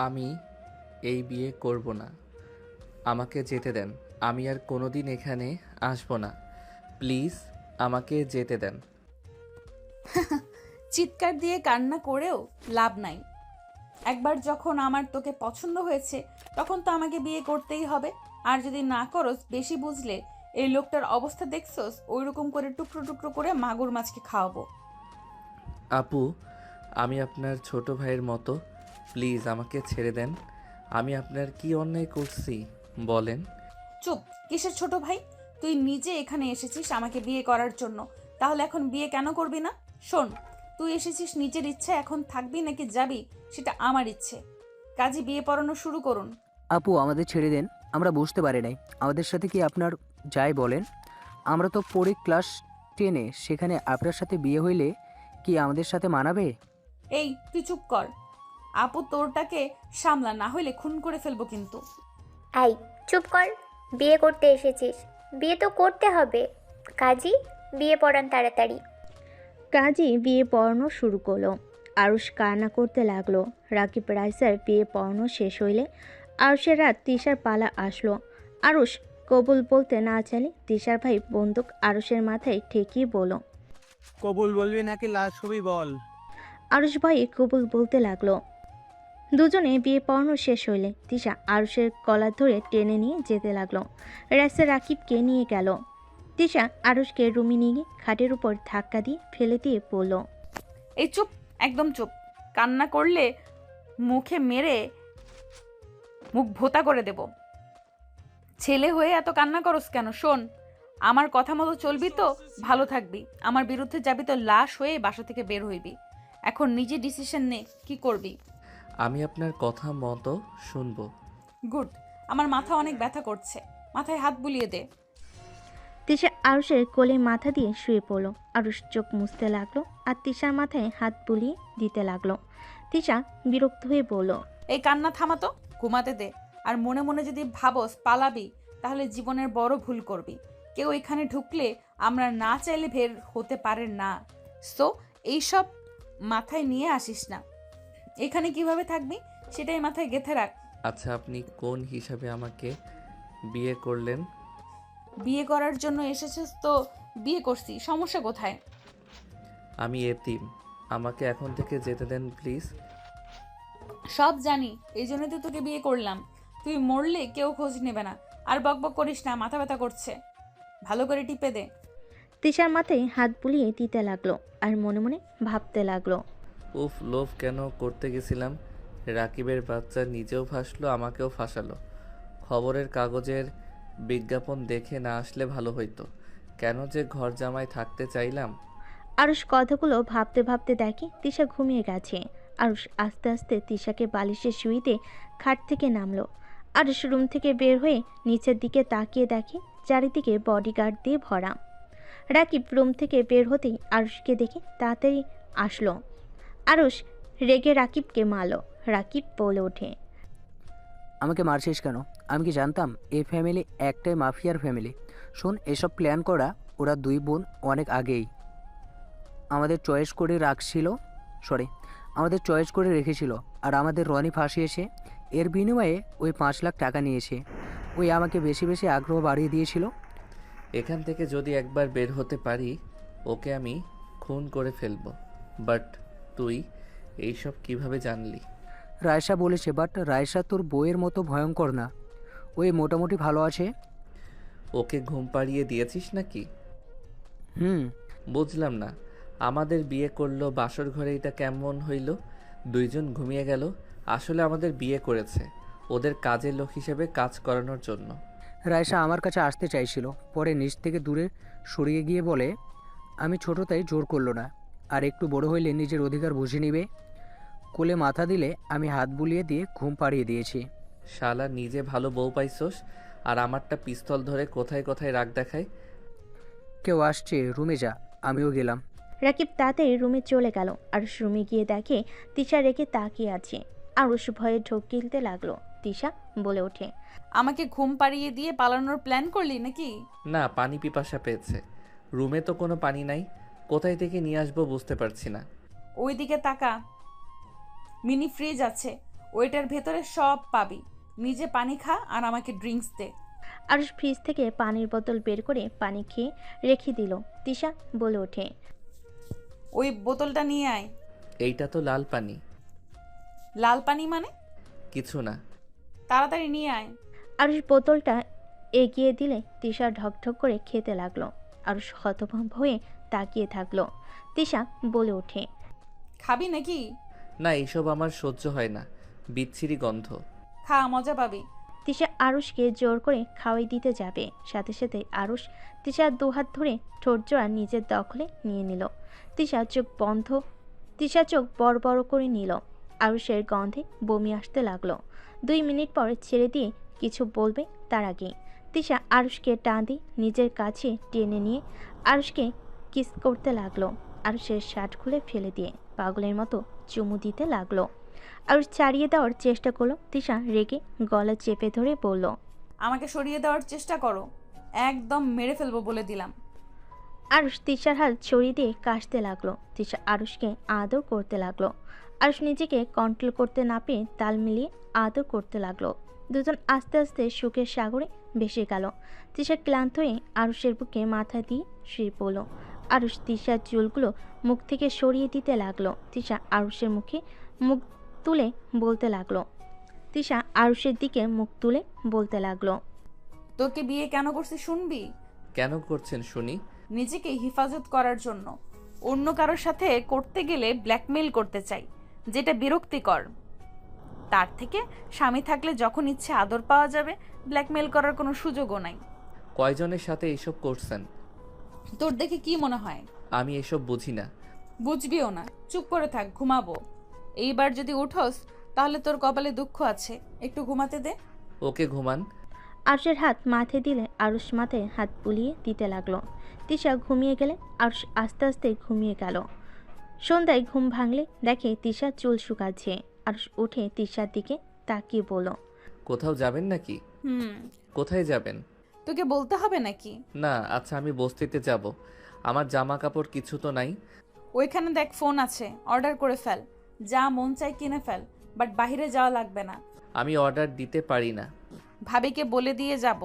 আমি এই বিয়ে করব না। আমাকে যেতে দেন। আমি আর কোনোদিন এখানে আসব না। প্লিজ আমাকে যেতে দেন। চিৎকার দিয়ে কান্না করেও লাভ নাই। একবার যখন আমার তোকে পছন্দ হয়েছে তখন তো আমাকে বিয়ে করতেই হবে। আর যদি না করস, বেশি বুঝলে এই লোকটার অবস্থা দেখছস, ওই রকম করে টুকরো টুকরো করে মাগুর মাছকে খাওয়াবো। আপু, আমি আপনার ছোট ভাইয়ের মতো। প্লিজ আমাকে ছেড়ে দেন। আমি আপনার কি অন্যায় করছি বলেন? চুপ! কিসের ছোট ভাই? তুই নিজে এখানে এসেছিস আমাকে বিয়ে করার জন্য, তাহলে এখন বিয়ে কেন করবি না? শোন, তুই এসেছিস নিজের ইচ্ছে, এখন থাকবি নাকি যাবি সেটা আমার ইচ্ছে। কাজী বিয়ে পড়ানো শুরু করুন। আপু, আমাদের ছেড়ে দেন। আমরা বুঝতে পারি নাই আমাদের সাথে কি আপনার যাই বলেন। আমরা তো পড়ি ক্লাস 10-এ, সেখানে আপনার সাথে বিয়ে হইলে কি আমাদের সাথে মানাবে? এই তুই চুপ কর। আপু তোরটাকে সামলা, না হইলে খুন করে ফেলবো কিন্তু। এই চুপ কর। বিয়ে করতে এসেছিস, বিয়ে তো করতে হবে। কাজী বিয়ে পড়ান তাড়াতাড়ি। কাজী বিয়ে পড়ানো শুরু করলো। আরুষ কান্না করতে লাগলো। রাকিব রাইসার বিয়ে পড়ানো শেষ হইলে আরুষের রাত তিশার পালা আসলো। আরুষ কবুল বলতে না চাইলে তিশার ভাই বন্দুক আরুষের মাথায় ঠেকিয়ে বলল, কবুল বলবি নাকি লাশ ছবি বল। আরুষ ভয়ে কবুল বলতে লাগলো। দুজনে বিয়ে পড়ানো শেষ হইলে তিশা আরুষের কলার ধরে টেনে নিয়ে যেতে লাগলো। রাইসা রাকিবকে নিয়ে গেল। তিশা আরুষকে রুমে নিয়ে গিয়ে খাটের উপর ধাক্কা দিয়ে ফেলে দিয়ে বলল, এই চুপ! একদম চুপ! কান্না করলে মুখে মেরে মুখ ভোতা করে দেব। ছেলে হয়ে এত কান্না করস কেন? শোন, আমার কথা মতো চলবি তো ভালো থাকবি, আমার বিরুদ্ধে যাবি তো লাশ হয়ে বাসা থেকে বের হইবি। এখন নিজে ডিসিশন নে, কি করবি। আমি আপনার কথা মতো শুনবো। গুড। আমার মাথা অনেক ব্যথা করছে, মাথায় হাত বুলিয়ে দে। তিশা আরুষের কোলে মাথা দিয়ে শুয়ে পড়ল। আরুষ চোখ মুছতে লাগলো আর তিশার মাথায় হাত বুলিয়ে দিতে লাগলো। তিশা বিরক্ত হয়ে বলল, এই কান্না থামাতো, ঘুমাতে দে। আর মনে মনে যদি ভাবস পালাবি, তাহলে জীবনের বড় ভুল করবি। কেউ এখানে ঢুকলে আমরা না চাইলে বের হতে পারে না। সো এইসব মাথায় নিয়ে আসিস না। এখানে কিভাবে থাকবি সেটাই মাথায় গেঁথে রাখ। আচ্ছা, আপনি কোন হিসাবে আমাকে বিয়ে করলেন? বিয়ে করার জন্য এসেছিস তো বিয়ে করছি, সমস্যা কোথায়? আমি এতিম। আমাকে এখন থেকে যেতে দেন প্লিজ। সব জানি, এই জন্য তো তোকে বিয়ে করলাম। তুই মরলে কেউ খোঁজ নেবে না। আর বকবক করিস না, মাথা ব্যথা করছে। ভালো করে টিপে দে। তিশার মাথায় হাত বুলিয়ে দিতে লাগলো আর মনে মনে ভাবতে লাগলো, উফ, লোভ কেন করতে গেছিলাম। রাকিবের বাচ্চা নিজেও ফাঁসলো, আমাকেও ফাঁসালো। খবরের কাগজের বিজ্ঞাপন দেখে না আসলে ভালো হইতো। কেন যে ঘর জামাই থাকতে চাইলাম। আরুষ কথাগুলো ভাবতে ভাবতে দেখে তিশা ঘুমিয়ে গেছে। আরুষ আস্তে আস্তে তিশাকে বালিশে শুইতে খাট থেকে নামলো। আরুষ রুম থেকে বের হয়ে নিচের দিকে তাকিয়ে দেখে চারিদিকে বডিগার্ড দিয়ে ভরা। রাকিব রুম থেকে বের হতেই আরুষকে দেখে তাড়াতাড়ি আসলো। আরুষ রেগে রাকিবকে মারলো। রাকিব বলে ওঠে, আমাকে মারছিস কেন? আমি কি জানতাম এই ফ্যামিলি একটাই মাফিয়ার ফ্যামিলি? শোন, এসব প্ল্যান করা ওরা দুই বোন অনেক আগেই আমাদের চয়েস করে রাখছিল। আমাদের চয়েস করে রেখেছিল। আর আমাদের রনি ফাঁসিয়েছে। এর বিনিময়ে ওই 5 লাখ টাকা নিয়েছে। ওই আমাকে বেশি বেশি আগ্রহ বাড়িয়ে দিয়েছিল। এখান থেকে যদি একবার বের হতে পারি, ওকে আমি খুন করে ফেলবো। বাট তুই এইসব কিভাবে জানলি? রায়সা বলেছে, বাট রায়সা তোর বইয়ের মতো ভয়ঙ্কর না। ওই মোটামুটি ভালো আছে। ওকে ঘুম পাড়িয়ে দিয়েছিস নাকি? হুম। বুঝলাম না, আমাদের বিয়ে করলো বাসর ঘরে, এটা কেমন হইল? দুইজন ঘুমিয়ে গেল। আসলে আমাদের বিয়ে করেছে ওদের কাজের লোক হিসেবে কাজ করানোর জন্য। রায়সা আমার কাছে আসতে চাইছিল, পরে নিচ থেকে দূরে সরিয়ে গিয়ে বলে, আমি ছোট তাই জোর করলো না। আর একটু বড় হইলে নিজের অধিকার বুঝে নিবে। কোলে মাথা দিলে আমি হাত বুলিয়ে দিয়ে ঘুম পাড়িয়ে দিয়েছি। শালা নিজে ভালো বউ পাইছোস, আর আমারটা পিস্তল ধরে কোথায় কোথায় রাগ দেখায়। কেউ আসছে, রুমে যা। আমিও গেলাম। রাকিব তাড়াতাড়ি রুমে চলে গেল। আরুষ রুমে গিয়ে দেখে তিশা রেখে তাকিয়ে আছে। আরুষ ভয়ে ঢোক গিলতে লাগলো। তিশা বলে ওঠে, আমাকে ঘুম পাড়িয়ে দিয়ে পালানোর প্ল্যান করলি নাকি? না, পানি পিপাসা পেয়েছে। রুমে তো কোনো পানি নাই, কোথায় থেকে নিয়ে আসবো বুঝতে পারছি না। ওইদিকে তাকা, মিনি ফ্রিজ আছে, ওইটার ভেতরে সব পাবি। নিজে পানি খা আর আমাকে ড্রিঙ্কস দে। আরুষ ফ্রিজ থেকে পানির বোতল বের করে পানি খেয়ে রেখে দিল। তিশা বলে ওঠে, ওই বোতলটা নিয়ে আয়। এইটা তো লাল পানি। লাল পানি মানে? কিছু না। তাড়াতাড়ি নিয়ে আয়। আরুষ বোতলটা এগিয়ে দিলে তিশা ঢকঢক করে খেতে লাগলো। আরুষ হতভম্ব হয়ে তাকিয়ে থাকলো। তিশা বলে ওঠে, খাবি নাকি? না, এইসব আমার সহ্য হয় না, বিচ্ছিরি গন্ধ। খা, মজা পাবি। তিশা আরুষকে জোর করে খাওয়াই দিতে যাবে, সাথে সাথে আরুষ তিশার দুহাত ধরে ঠোঁট জোড়া নিজের দখলে নিয়ে নিল। তিশা চোখ বড় বড় করে নিল। আরুষের গন্ধে বমি আসতে লাগলো। 2 মিনিট পর ছেড়ে দিয়ে কিছু বলবে তার আগেই তিশা আরুষকে টান দিয়ে নিজের কাছে টেনে নিয়ে আরুষকে কিস করতে লাগলো। আরুষের শার্ট খুলে ফেলে দিয়ে পাগলের মতো চুমু দিতে লাগলো। আরুষ ছাড়িয়ে দেওয়ার চেষ্টা করলো। তিশা রেগে গলা চেপে ধরে বলল, আমাকে সরিয়ে দেওয়ার চেষ্টা করো, একদম মেরে ফেলবো বলে দিলাম। আরুষ তিশার হাত ছড়িয়ে দিয়ে কাশতে লাগলো। তিশা আরুষকে আদর করতে লাগলো। আরুষ নিজেকে কন্ট্রোল করতে না পেয়ে তাল মিলিয়ে আদর করতে লাগলো। দুজন আস্তে আস্তে সুখের সাগরে ভেসে গেল। তিশা ক্লান্ত হয়ে আরুষের বুকে মাথা দিয়ে শুয়ে পড়ল। আরুষ তিশার চুলগুলো মুখ থেকে সরিয়ে দিতে লাগলো। তিশা আরুষের দিকে মুখ তুলে বলতে লাগলো, তোকে বিয়ে কেন করছি শুনবি? কেন করছেন শুনি? নিজেকে হেফাজত করার জন্য। অন্য কারোর সাথে করতে গেলে ব্ল্যাকমেইল করতে চাই, যেটা বিরক্তিকর। তার থেকে স্বামী থাকলে যখন ইচ্ছে আদর পাওয়া যাবে, ব্ল্যাকমেইল করার কোনো সুযোগও নাই। কয়জনের সাথে এইসব করছেন? তোর দেখে কি মনে হয়? আমি এসব বুঝি না। বুঝবিও না, চুপ করে থাক, ঘুমাবো। এইবার যদি উঠোস তাহলে তোর কপালে দুঃখ আছে, একটু ঘুমাতে দে। ওকে, ঘুমান। আরুষের হাত মাথায় দিলে আরুষ মাথায় হাত বুলিয়ে দিতে লাগলো। তিশা ঘুমিয়ে গেলে আরুষ আস্তে আস্তে ঘুমিয়ে গেল। সন্ধ্যায় ঘুম ভাঙলে দেখে তিশা চুল শুকাচ্ছে। আরুষ উঠে তিশার দিকে তাকিয়ে বলল, কোথাও যাবেন নাকি? কোথায় যাবেন? তোকে বলতে হবে নাকি? না, আচ্ছা, আমি বস্তিতে যাব। আমার জামা কাপড় কিছু তো নাই। ওইখানে দেখ ফোন আছে, অর্ডার করে ফেল। যা মন চাই কিনে ফেল, বাট বাইরে যাওয়া লাগবে না। আমি অর্ডার দিতে পারি না। ভাবিকে বলে দিয়ে যাব,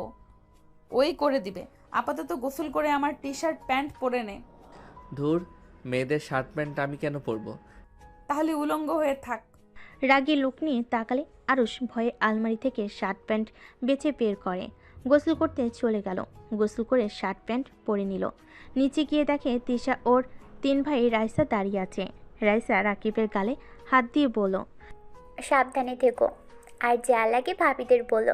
ওই করে দিবে। আপাতত গোসল করে আমার টি শার্ট প্যান্ট পরে নে। ধুর, মেয়েদের শার্ট প্যান্ট আমি কেন পরবো? তাহলে উলঙ্গ হয়ে থাক। রাগী লোক নিয়ে তাকালে আরুষ ভয়ে আলমারি থেকে শার্ট প্যান্ট বেছে বের করে। গোসল করতে চলে গেল। গোসল করে শার্ট প্যান্ট পরে নিল। নিচে গিয়ে দেখে তিশা ওর 3 ভাই রাইসা দাঁড়িয়ে আছে। রাইসা রাকিবের গালে হাত দিয়ে বলল, সাবধানে থেকো, আর যা লাগে ভাবিদের বলো।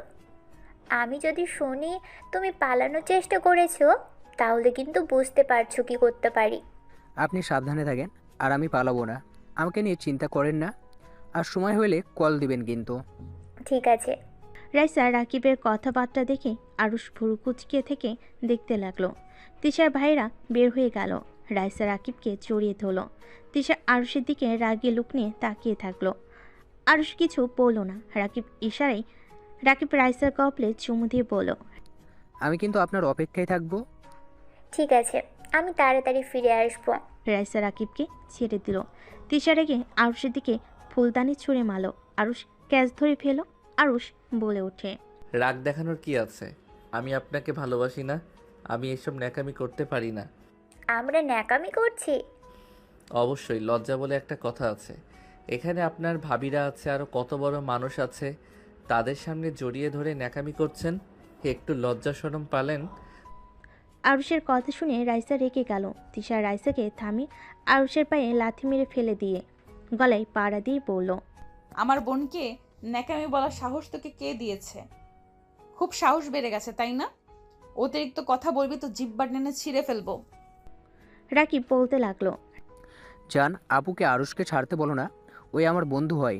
আমি যদি শুনি তুমি পালানোর চেষ্টা করেছো, তাহলে কিন্তু বুঝতে পারছো কি করতে পারি। আপনি সাবধানে থাকেন, আর আমি পালাবো না। আমাকে নিয়ে চিন্তা করেন না, আর সময় হলে কল দিবেন কিন্তু। ঠিক আছে। রাইসা রাকিবের কথাবার্তা দেখে আরুষ ভুরু কুচকে থেকে দেখতে লাগলো। তিশার ভাইরা বের হয়ে গেল। রাইসা রাকিবকে জড়িয়ে ধরল। তিশা আরুষের দিকে রাগী লুক নিয়ে তাকিয়ে থাকলো। আরুষ কিছু বলল না। রাকিব রাইসার কপালে চুমু দিয়ে বলল, আমি কিন্তু আপনার অপেক্ষায় থাকবো। ঠিক আছে, আমি তাড়াতাড়ি ফিরে আসবো। রাইসা রাকিবকে ছেড়ে দিল। তিশা রেগে আরুষের দিকে ফুলদানি ছুঁড়ে মারল। আরুষ ক্যাচ ধরে ফেল। আরুষ বলে ওঠে, রাগ দেখানোর কি আছে? আমি আপনাকে ভালোবাসি না। আমি এসব ন্যাকামি করতে পারি না। আমরা ন্যাকামি করছি? অবশ্যই, লজ্জা বলে একটা কথা আছে। এখানে আপনার ভাবিরা আছে, আরও কত বড় মানুষ আছে, তাদের সামনে জড়িয়ে ধরে ন্যাকামি করছেন। একটু লজ্জা শরম পালেন? আরুষের কথা শুনে রাইসা রেগে গেল। তিশা রাইসাকে থামিয়ে আরুষের পায়ে লাথি মেরে ফেলে দিয়ে গলায় পাড়া দিয়ে বলল, আমার বোনকে ন্যাকামি বলার সাহস তোকে কে দিয়েছে? খুব সাহস বেড়ে গেছে তাই না? অতিরিক্ত কথা বলবি তো জিহ্বা টেনে ছিঁড়ে ফেলবো। রাকিব বলতে লাগলো, জান, আপুকে আরুষকে ছাড়তে বলো না, ওই আমার বন্ধু হয়।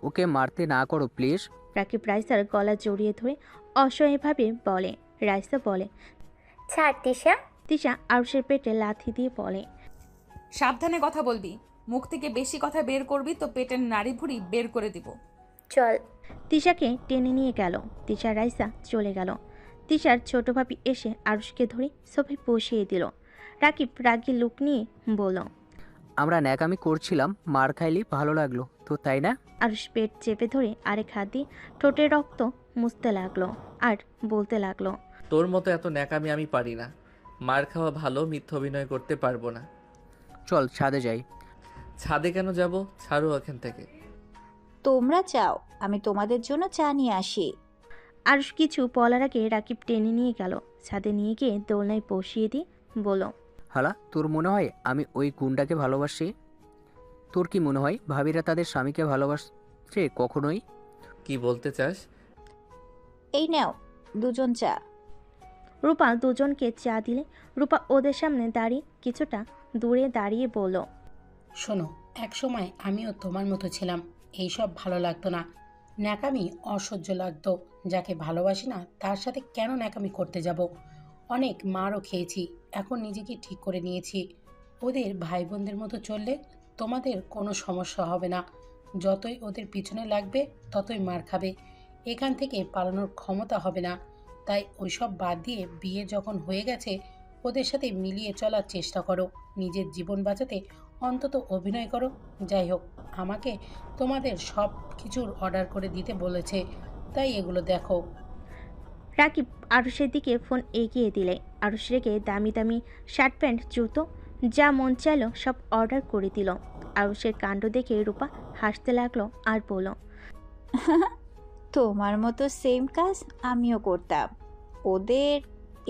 ওকে মারতে না করো প্লিজ। রাকিব রাইসার গলা জড়িয়ে ধরে অসহায়ভাবে বলে। রাইসা বলে, ছাড় তিশা। তিশা আরুষের পেটে লাথি দিয়ে বলে, সাবধানে কথা বলবি, মুখ থেকে বেশি কথা বের করবি তো পেটের নাড়ি ভুড়ি বের করে দিব। চল। তিশাকে টেনে নিয়ে গেল। তিশা রাইসা চলে গেল। তিশার ছোট ভাবি এসে আরুষকে ধরে সোফায় বসিয়ে দিল। রাকিব রাগী লুক নিয়ে বলল, আমরা ন্যাকামি করছিলাম, মার খাইলি ভালো লাগলো, তো তাই না? আরুষ পেট চেপে ধরে আরেক হাত দিয়ে ঠোঁটের রক্ত মুছতে লাগলো আর বলতে লাগলো, তোর মতো এত ন্যাকামি আমি পারি না। মার খাওয়া ভালো, মিথ্যা অভিনয় করতে পারবো না। চল ছাদে যাই। ছাদে কেন যাব? ছাড়ো এখান থেকে। তোমরা চাও আমি তোমাদের জন্য চা নিয়ে আসি? আরুষ কিছু বলার আগে রাকিব টেনে নিয়ে গেল ছাদে, নিয়ে গিয়ে দোলনায় বসিয়ে দিয়ে বলল, হালা, তোর মনে হয় আমি ওই গুন্ডাকে ভালোবাসি? তোর কি মনে হয় ভাবিরা তাদের স্বামীকে ভালোবাসছে? কখনোই। কি বলতে চাস? এই নাও দুজন চা। রূপা দুজনকে চা দিলে রূপা ওদের সামনে দাঁড়িয়ে কিছুটা দূরে দাঁড়িয়ে বলল, শোনো, এক সময় আমিও তোমার মতো ছিলাম। এইসব ভালো লাগতো না, ন্যাকামি অসহ্য লাগতো। যাকে ভালোবাসি না তার সাথে কেন ন্যাকামি করতে যাব? অনেক মারও খেয়েছি, এখন নিজেকে ঠিক করে নিয়েছি। ওদের ভাই বোনদের মতো চললে তোমাদের কোনো সমস্যা হবে না। যতই ওদের পিছনে লাগবে ততই মার খাবে, এখান থেকে পালানোর ক্ষমতা হবে না। তাই ওইসব বাদ দিয়ে বিয়ে যখন হয়ে গেছে ওদের সাথে মিলিয়ে চলার চেষ্টা করো। নিজের জীবন বাঁচাতে অন্তত অভিনয় করো। যাই হোক, আমাকে তোমাদের সব কিছুর অর্ডার করে দিতে বলেছে, তাই এগুলো দেখো। রাকিব আরুষের দিকে ফোন এগিয়ে দিলে আরুষ রেখে দামি দামি শার্ট প্যান্ট জুতো যা মন চাইলো সব অর্ডার করে দিল। আরুষের কাণ্ড দেখে রূপা হাসতে লাগলো আর বলল, তোমার মতো সেম কাজ আমিও করতাম। ওদের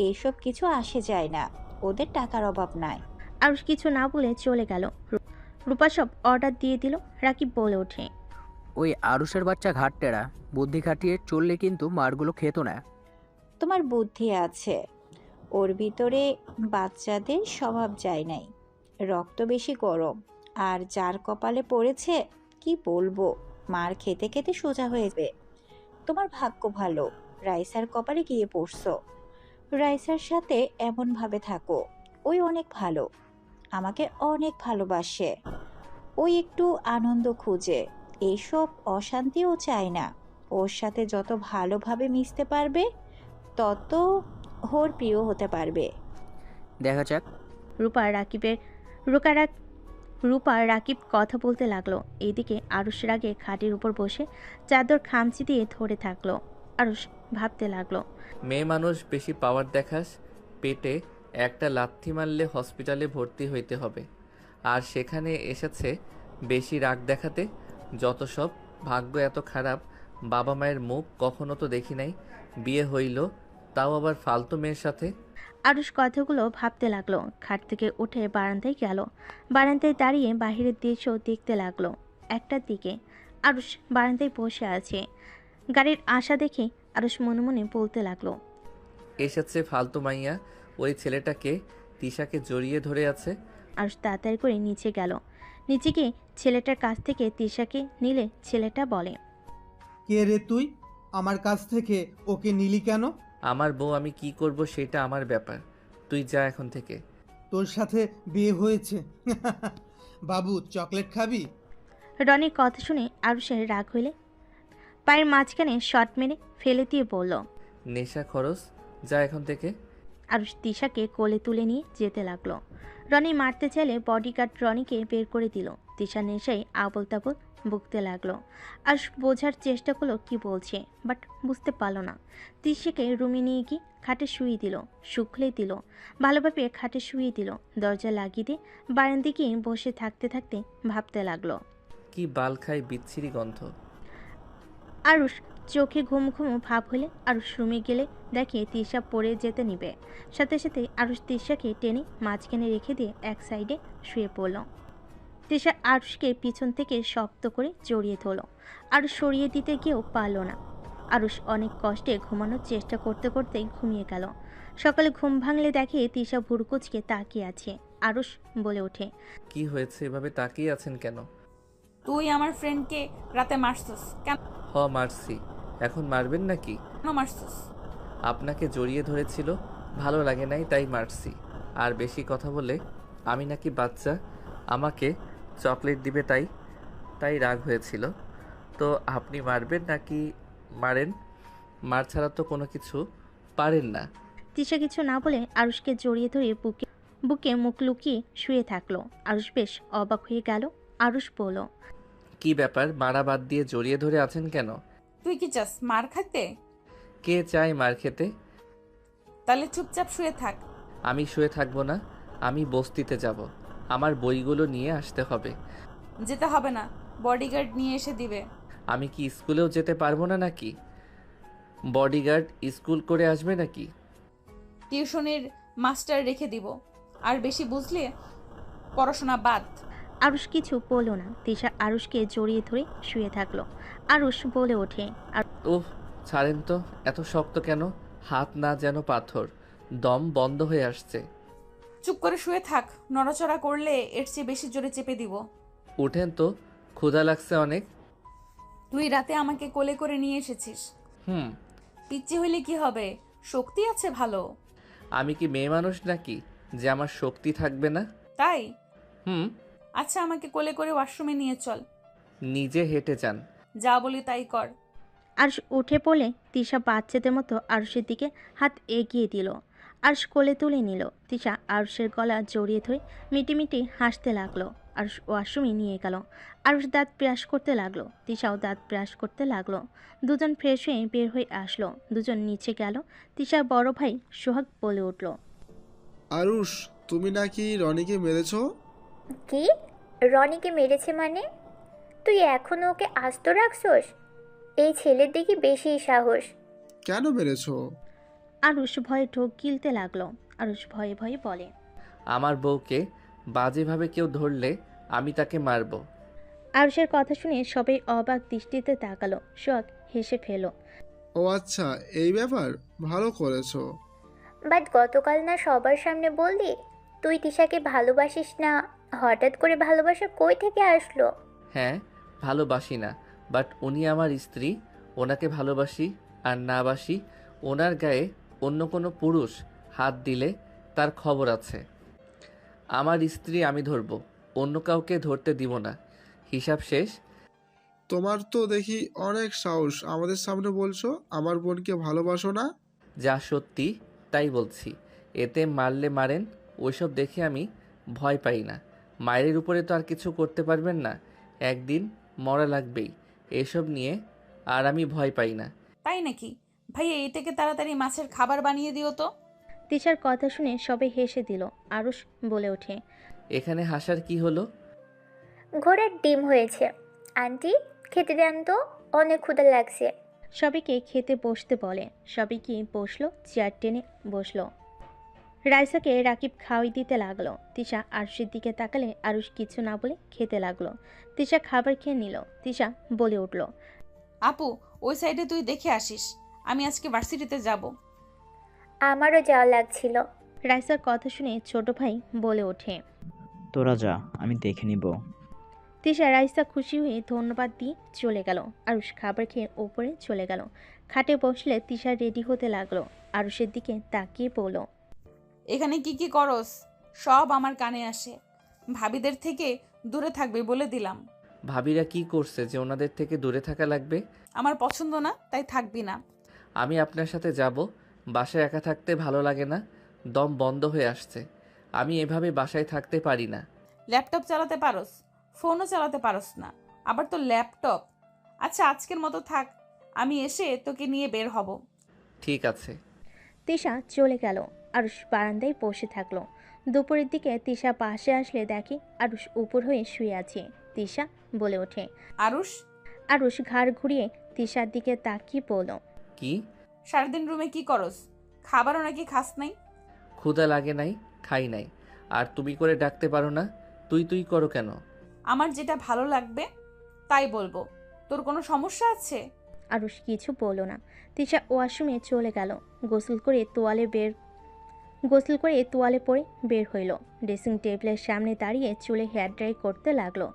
এসব কিছু আসে যায় না, ওদের টাকার অভাব নাই। আরুষ কিছু না বলে চলে গেল। রূপা সব অর্ডার দিয়ে দিল। রাকিব বলে ওঠে, ওই আরুষের বাচ্চা ঘাট টেরা, বুদ্ধি খাটিয়ে চললে কিন্তু মারগুলো খেত না। তোমার বুদ্ধি আছে, ওর ভিতরে বাচ্চাদের স্বভাব যায় নাই, রক্ত বেশি গরম। আর যার কপালে পড়েছে কি বলবো, মার খেতে খেতে সোজা হয়ে যাবে। তোমার ভাগ্য ভালো, রাইসার কপালে গিয়ে পড়ছো। রাইসার সাথে এমনভাবে থাকো, ওই অনেক ভালো, আমাকে অনেক ভালোবাসে। ওই একটু আনন্দ খুঁজে, এইসব অশান্তিও চায় না। ওর সাথে যত ভালোভাবে মিশতে পারবে তত ওর প্রিয় হতে পারবে। দেখা যাক। রূপা রাকিবের রূপা রাকিব কথা বলতে লাগলো। এইদিকে আরুষ রাগে খাটের উপর বসে চাদর খামচি দিয়ে ধরে থাকলো। আরুষ ভাবতে লাগলো, মেয়ে মানুষ বেশি পাওয়ার দেখাস, পেটে একটা লাথি মারলে হসপিটালে ভর্তি হইতে হবে। আর সেখানে এসেছে বেশি রাগ দেখাতে। যত সব ভাগ্য এত খারাপ, বাবা মায়ের মুখ কখনো তো দেখি নাই। বিয়ে হইল, তাও আবার ফালতু মেয়ের সাথে। আরুষ কথাগুলো ভাবতে লাগলো। খাট থেকে উঠে বারান্দায় গেল। বারান্দায় দাঁড়িয়ে বাহিরের দৃশ্য দেখতে লাগলো। একটার দিকে আরুষ বারান্দায় বসে আছে। গাড়ির আশা দেখে আরুষ মনে মনে বলতে লাগলো, এসেছে ফালতু মাইয়া। ওই ছেলেটাকে তিশাকে জড়িয়ে ধরে আছে। আরুষ তাড়াতাড়ি করে নিচে গেল। নিচে গিয়ে ছেলেটার কাছ থেকে তিশাকে নিলে ছেলেটা বলে, কে রে তুই? আমার কাছ থেকে ওকে নিলি কেন? আমার বউ, আমি কি করব সেটা আমার ব্যাপার। তুই যা এখান থেকে। তোর সাথে বিয়ে হয়েছে। বাবু, চকলেট খাবি? রনির কথা শুনে আরুষের রাগ হইলে পায়ের মাঝখানে শট মেরে ফেলে দিয়ে বলল, নেশা খরচ, যা এখান থেকে। আরুষ তিশাকে কোলে তুলে নিয়ে যেতে লাগলো। রনি মারতে চাইলে বডিগার্ড রনিকে বের করে দিল। তিশা নেশায় আবল তাবল বকতে লাগলো। আরুষ বোঝার চেষ্টা করলো কি বলছে, বাট বুঝতে পারলো না। তিশাকে রুমে নিয়ে গিয়ে খাটে শুয়ে দিল, শুকলে দিল, ভালোভাবে খাটে শুয়ে দিল। দরজা লাগিয়ে দিয়ে বারান্দে গিয়ে বসে থাকতে থাকতে ভাবতে লাগলো, কি বাল খাই বিচ্ছিরি গন্ধ। আরুষ চোখে ঘুম ঘুম ভাব হলে আরুষ রুমে গেলে দেখে তিশা পড়ে যেতে নিবে। সাথে সাথে আরুষ তিশাকে টেনে মাঝখানে রেখে দিয়ে এক সাইডে শুয়ে পড়ল। তিশা আরুষকে পিছন থেকে শক্ত করে জড়িয়ে ধরল। আরুষ সরিয়ে দিতে গিয়েও পারল না। আরুষ অনেক কষ্টে ঘুমানোর চেষ্টা করতে করতেই ঘুমিয়ে গেল। সকালে ঘুম ভাঙলে দেখে তিশা ভুরকুচকে তাকিয়ে আছে। আরুষ বলে ওঠে, কি হয়েছে, এভাবে তাকিয়ে আছেন কেন? তুই আমার ফ্রেন্ডকে রাতে মারছস কেন? মারছি। এখন মারবেন নাকি? মারছস? আপনাকে জড়িয়ে ধরেছিল, ভালো লাগে নাই তাই মারছি। আর বেশি কথা বলে আমি নাকি বাচ্চা, আমাকে চকলেট দিবে তাই তাই রাগ হয়েছিল। তো আপনি মারবেন নাকি? মারেন। মার ছাড়া তো কোনো কিছু পারেন না। তিশা কিছু না বলে আরুষকে জড়িয়ে ধরে বুকে মুখ লুকিয়ে শুয়ে থাকলো। আরুষ বেশ অবাক হয়ে গেল। আরুষ বলল, কি ব্যাপার, মারা বাদ দিয়ে জড়িয়ে ধরে আছেন কেন? তুই কি চাস মার খাইতে? কে চায় মার খেতে? তাহলে চুপচাপ শুয়ে থাক। আমি শুয়ে থাকবো না, আমি বস্তিতে যাব। আমার বইগুলো নিয়ে আসতে হবে। যেতে হবে না, বডিগার্ড নিয়ে এসে দিবে। আমি কি স্কুলেও যেতে পারবো না নাকি? বডিগার্ড স্কুল করে আসবে নাকি? টিউশনের মাস্টার রেখে দিব। আর বেশি বুঝলে পড়াশোনা বাদ। আরুষ কিছু বলল না। তিশা আরুষকে জড়িয়ে ধরে শুয়ে থাকলো। আরুষ বলে ওঠে, ওহ, ছাড়েন তো, এত শক্ত কেন? হাত না যেন পাথর, দম বন্ধ হয়ে আসছে। চুপ করে শুয়ে থাক, নড়াচড়া করলে এর চেয়ে বেশি জোরে চেপে দিব। উঠেন তো, ক্ষুধা লাগছে অনেক। তুই রাতে আমাকে কোলে করে নিয়ে এসেছিস। হুম। পিচ্চি হইলে কি হবে, শক্তি আছে ভালো। আমি কি মেয়ে মানুষ নাকি যে আমার শক্তি থাকবে না? তাই? হুম। আচ্ছা, আমাকে কোলে করে ওয়াশরুমে নিয়ে চল। নিজে হেঁটে যান। যা বলি তাই কর। আরুষ উঠে পড়লে তিশা বাচ্চাদের মতো আরুষের দিকে হাত এগিয়ে দিল। আরুষ কোলে তুলে নিল। তিশা আরুষের গলা জড়িয়ে ধরে মিটিমিটি হাসতে লাগলো। আরুষ ওয়াশরুমে নিয়ে গেল। আরুষ দাঁত ব্রাশ করতে লাগলো। তিশাও দাঁত ব্রাশ করতে লাগলো। দুজন ফ্রেশ হয়ে বের হয়ে আসলো। দুজন নিচে গেল। তিশার বড় ভাই সোহাগ বলে উঠল, আরুষ, তুমি নাকি রনিকে মেরেছো? কি? রনিকে মেরেছে মানে? তুই এখনো ওকে আস্ত রাখছস? এই ছেলের দেখি বেশি সাহস। কেন মেরেছো? আরুষ ভয়ে ঢোক গিলতে লাগলো। আরুষ ভয়ে ভয়ে বলে, আমার বউকে বাজেভাবে কেউ ধরলে আমি তাকে মারবো। আরুষের কথা শুনে সবাই অবাক দৃষ্টিতে তাকালো। সোহাগ হেসে ফেল। ও আচ্ছা, এই ব্যাপার, ভালো করেছো। বাট গতকাল না সবার সামনে বললি তুই তিশাকে ভালোবাসিস না? হঠাৎ করে ভালোবাসা কই থেকে আসলো? হ্যাঁ, ভালোবাসি না, বাট উনি আমার স্ত্রী। ওনাকে ভালোবাসি আর না বাসি, ওনার গায়ে অন্য কোনো পুরুষ হাত দিলে তার খবর আছে। আমার স্ত্রী আমি ধরবো, অন্য কাউকে ধরতে দিব না। হিসাব শেষ। তোমার তো দেখি অনেক সাহস, আমাদের সামনে বলছো আমার বোনকে ভালোবাসো না। যা সত্যি তাই বলছি। এতে মারলে মারেন, ওইসব দেখে আমি ভয় পাই না। মায়ের উপরে তো আর কিছু করতে পারবেন না, একদিন মরা লাগবেই। এসব নিয়ে আর আমি ভয় পাই না। তাই নাকি? ভাইয়া, এটাকে তাড়াতাড়ি মাছের খাবার বানিয়ে দিও তো। তিশার কথা শুনে সবাই হেসে দিল। আরুষ বলে ওঠে, এখানে হাসার কি হলো? ঘোড়ার ডিম হয়েছে। আন্টি, খেতে দেন তো, অনেক ক্ষুধা লাগছে। সবাইকে খেতে বসতে বলে। সবাইকে বসলো, চেয়ার টেনে বসলো। রাইসাকে রাকিব খাওয়াই দিতে লাগলো। তিশা আরুষের দিকে তাকালে আরুষ কিছু না বলে খেতে লাগলো। তিশা খাবার খেয়ে নিল। তিশা বলে উঠল, আপু, ওই সাইডে তুই দেখে আসিস, আমি আজকে ভার্সিটিতে যাব। আমারও যাওয়া লাগছিল। রাইসার কথা শুনে ছোট ভাই বলে ওঠে, তোরা যা, আমি দেখে নিব। তিশা রাইসা খুশি হয়ে ধন্যবাদ দিয়ে চলে গেল। আরুষ খাবার খেয়ে ওপরে চলে গেল। খাটে বসলে তিশা রেডি হতে লাগলো। আরুষের দিকে তাকিয়ে বলল, এখানে কি কি করস সব আমার কানে আসে। ভাবিদের থেকে দূরে থাকবে বলে দিলাম। ভাবিরা কি করছে যে ওনাদের থেকে দূরে থাকা লাগবে? আমার পছন্দ না, তাই থাকবি না। আমি আপনার সাথে যাব। বাসায় একা থাকতে ভালো লাগে না, দম বন্ধ হয়ে আসছে। আমি এভাবে বাসায় থাকতে পারি না। ল্যাপটপ চালাতে পারস, ফোনও চালাতে পারস না, আবার তো ল্যাপটপ। আচ্ছা, আজকের মতো থাক, আমি এসে তোকে নিয়ে বের হব। ঠিক আছে। তিশা চলে গেল। আরুষ বারান্দায় বসে থাকলো। দুপুরের দিকে তিশা পাশে আসলে দেখে আরুষ উপর হয়ে শুয়ে আছে। তিশা বলে ওঠে, আরুষ। আরুষ ঘাড় ঘুরিয়ে তিশার দিকে তাকিয়ে বলল, কি? সারাদিন রুমে কি করস? খাবারও নাকি খাস নাই? ক্ষুধা লাগে নাই, খাই নাই। আর তুমি করে ডাকতে পারো না? তুই তুই করো কেন? আমার যেটা ভালো লাগবে তাই বলবো। তোর কোনো সমস্যা আছে? আরুষ কিছু বলল না। তিশা ওয়াশরুমে চলে গেল। গোসল করে তোয়ালে পরে বের হইল। ড্রেসিং টেবিলের সামনে দাঁড়িয়ে চুলে হেয়ার ড্রাই করতে লাগলো।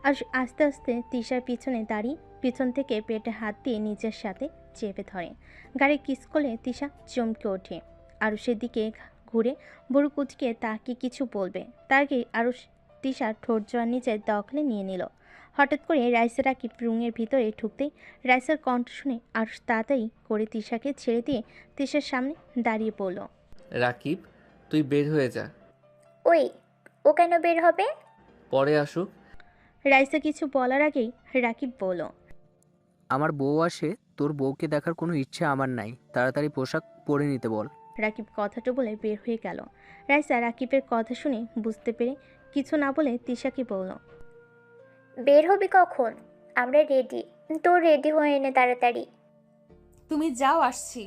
আর আস্তে আস্তে তিশার পিছনে দাঁড়িয়ে পিছন থেকে পেটে হাত দিয়ে নিজের সাথে চেপে ধরে। গাড়ি কিস করলে তিশা চমকে ওঠে। আরুষের দিকে ঘুরে বুড়ো কুচকে তাকে কিছু বলবে, তার আগে আরুষ তিশার ঠোঁট জোয়ার নিচে দখলে নিয়ে নিল। হঠাৎ করে রাইসা রাকিব রুমের ভিতরে ঢুকতেই রাইসার কণ্ঠ শুনে আরুষ তাড়াতাড়ি করে তিশাকে ছেড়ে দিয়ে তিশার সামনে দাঁড়িয়ে পড়ল। রাকিব, তুই বের হয়ে যা। ওই, ও কেন বের হবে? পরে আসুক। রাইসা কিছু বলার আগেই রাকিব বলল, আমার বউ আসে, তোর বউকে দেখার কোনো ইচ্ছে আমার নাই, তাড়াতাড়ি পোশাক পরে নিতে বল। রাকিব কথাটা বলে বের হয়ে গেল। রাইসা রাকিবের কথা শুনে বুঝতে পেরে কিছু না বলে তিশাকে বলল, বের হবি কখন? আমরা রেডি। তোর রেডি হয়ে এনে তাড়াতাড়ি। তুমি যাও, আসছি।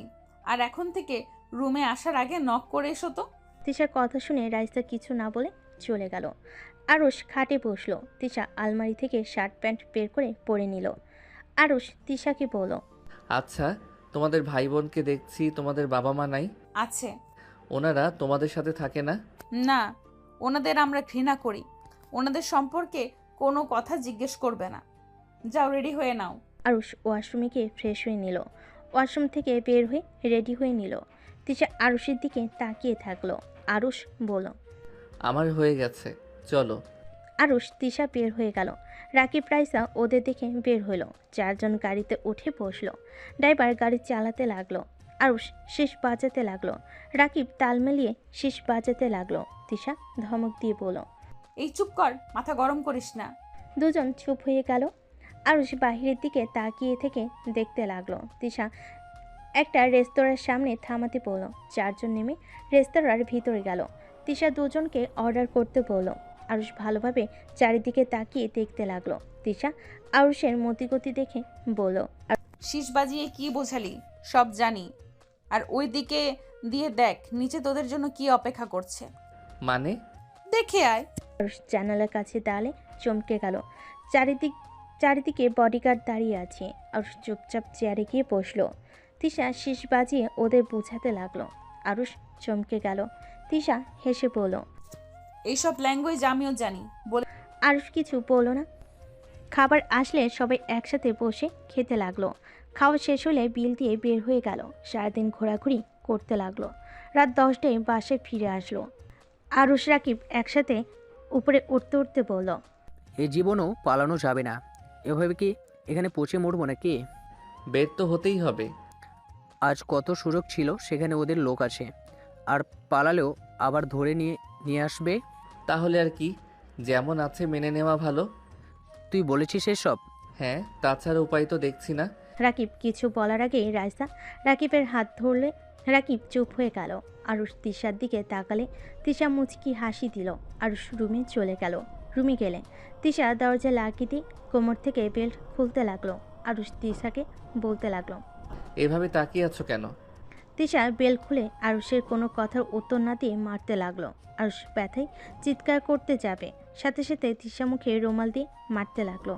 আর এখন থেকে রুমে আসার আগে নক করে এসো তো। তিশার কথা শুনে রাইসা কিছু না বলে চলে গেল। আরুষ খাটে বসলো। তিশা আলমারি থেকে শার্ট প্যান্ট বের করে পরে নিল। আরুষ তিশাকে বলল, আচ্ছা, তোমাদের ভাই বোনকে দেখছি, তোমাদের বাবা মা নাই? আছে। ওনারা তোমাদের সাথে থাকে না? না, ওনাদের আমরা ঘৃণা করি। ওনাদের সম্পর্কে কোনো কথা জিজ্ঞেস করবে না। যাও, রেডি হয়ে নাও। আরুষ ওয়াশরুমে গিয়ে ফ্রেশ হয়ে নিল। ওয়াশরুম থেকে বের হয়ে রেডি হয়ে নিল। তিশা আরুষের দিকে তাকিয়ে থাকলো। আরুষ বলল, আমার হয়ে গেছে, চলো। আরুষ তিশা বের হয়ে গেল। রাকিব রাইসা ওদের দেখে বের হলো। চারজন গাড়িতে উঠে বসলো। ড্রাইভার গাড়ি চালাতে লাগলো। আরুষ শীষ বাজাতে লাগলো। রাকিব তাল মিলিয়ে শীষ বাজাতে লাগলো। তিশা ধমক দিয়ে বলল, এই চুপ কর, মাথা গরম করিস না। দুজন চুপ হয়ে গেল। আরুষ বাহিরের দিকে তাকিয়ে থেকে দেখতে লাগলো। তিশা একটা রেস্তোরাঁর সামনে থামাতে বলল। চারজন নেমে রেস্তোরাঁর ভিতরে গেল। তিশা দুজনকে অর্ডার করতে বলল। আরুষ ভালোভাবে চারিদিকে তাকিয়ে দেখতে লাগলো। তিশা আরুষের মতিগতি দেখে বলল, শীষ বাজিয়ে কি বোঝালি? সব জানি। আর ওই দিকে দিয়ে দেখ, নিচে তোদের জন্য কি অপেক্ষা করছে। মানে? দেখে আয়। আরুষ জানালার কাছে দাঁড়ালে চমকে গেল। চারিদিকে বডিগার্ড দাঁড়িয়ে আছে। আরুষ চুপচাপ চেয়ারে গিয়ে বসলো। তিশা শীষ বাজিয়ে ওদের বোঝাতে লাগলো। আরুষ চমকে গেল। তিশা হেসে বলল, এইসব ল্যাঙ্গুয়েজ আমিও জানি। আরুষ কিছু বলল না। খাবার আসলে সবাই একসাথে বসে খেতে লাগলো। খাওয়া শেষ হলে বিল দিয়ে বের হয়ে গেল। সারাদিন ঘোরাঘুরি করতে লাগলো। রাত 10টায় বাসায় ফিরে আসলো। আরুষ রাকিব একসাথে উপরে উঠতে উঠতে বলল, এই জীবনও পালানো যাবে না। এভাবে কি এখানে পচে মরবো নাকি? বের তো হতেই হবে। আজ কত সুযোগ ছিল, সেখানে ওদের লোক আছে, আর পালালেও আবার ধরে নিয়ে নিয়ে আসবে। তাহলে আর কি, যেমন আছে মেনে নেওয়া ভালো। তুই বলেছিস এসব? হ্যাঁ, তাছাড়া উপায় তো দেখছি না। রাকিব কিছু বলার আগেই রাইসা রাকিবের হাত ধরলে। রাকিব চুপ হয়ে গেল। আরুষ তিশার দিকে তাকালে। তিশা মুচকি হাসি দিল। আরুষ রুমে চলে গেল। রুমে গেলে তিশা দরজা লাগিয়ে দিয়ে কোমর থেকে বেল্ট খুলতে লাগলো। আরুষ তিশাকে বলতে লাগলো, এভাবে তাকিয়ে আছো কেন? তিশা বেল্ট খুলে আরুষের কোনো কথার উত্তর না দিয়ে মারতে লাগলো। আরুষ ব্যথায় চিৎকার করতে যাবে, সাথে সাথে তিশা মুখে রুমাল দিয়ে মারতে লাগলো।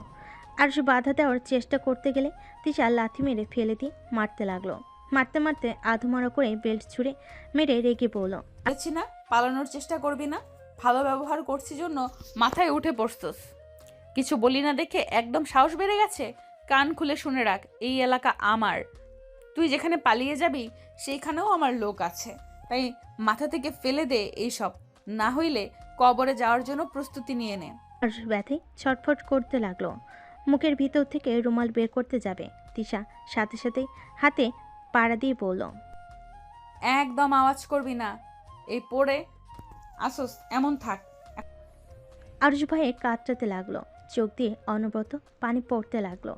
আরুষ বাধা দেওয়ার চেষ্টা করতে গেলে তিশা লাথি মেরে ফেলে দিয়ে মারতে লাগলো। মারতে মারতে আধমরা করে বেল্ট ছুঁড়ে মেরে রেগে পড়ল। বলেছি না পালানোর চেষ্টা করবি না। ভালো ব্যবহার করছি জন্য মাথায় উঠে পড়ছস। কিছু বলি না দেখে একদম সাহস বেড়ে গেছে। কান খুলে শুনে রাখ, এই এলাকা আমার। তুই যেখানে পালিয়ে যাবি সেইখানেও আমার লোক আছে। তাই মাথা থেকে ফেলে দে এইসব, না হইলে কবরে যাওয়ার জন্য প্রস্তুতি নিয়ে নে। আরুষ ব্যথায় ছটফট করতে লাগলো। মুখের ভিতর থেকে রুমাল বের করতে যাবে। তিশা সাথে সাথে হাতে পাড়া দিয়ে বলল, একদম আওয়াজ করবি না। এই পড়ে আসোস এমন থাক। আরুষ ভয়ে কাতরাতে লাগলো। চোখ দিয়ে অনবরত পানি পড়তে লাগলো।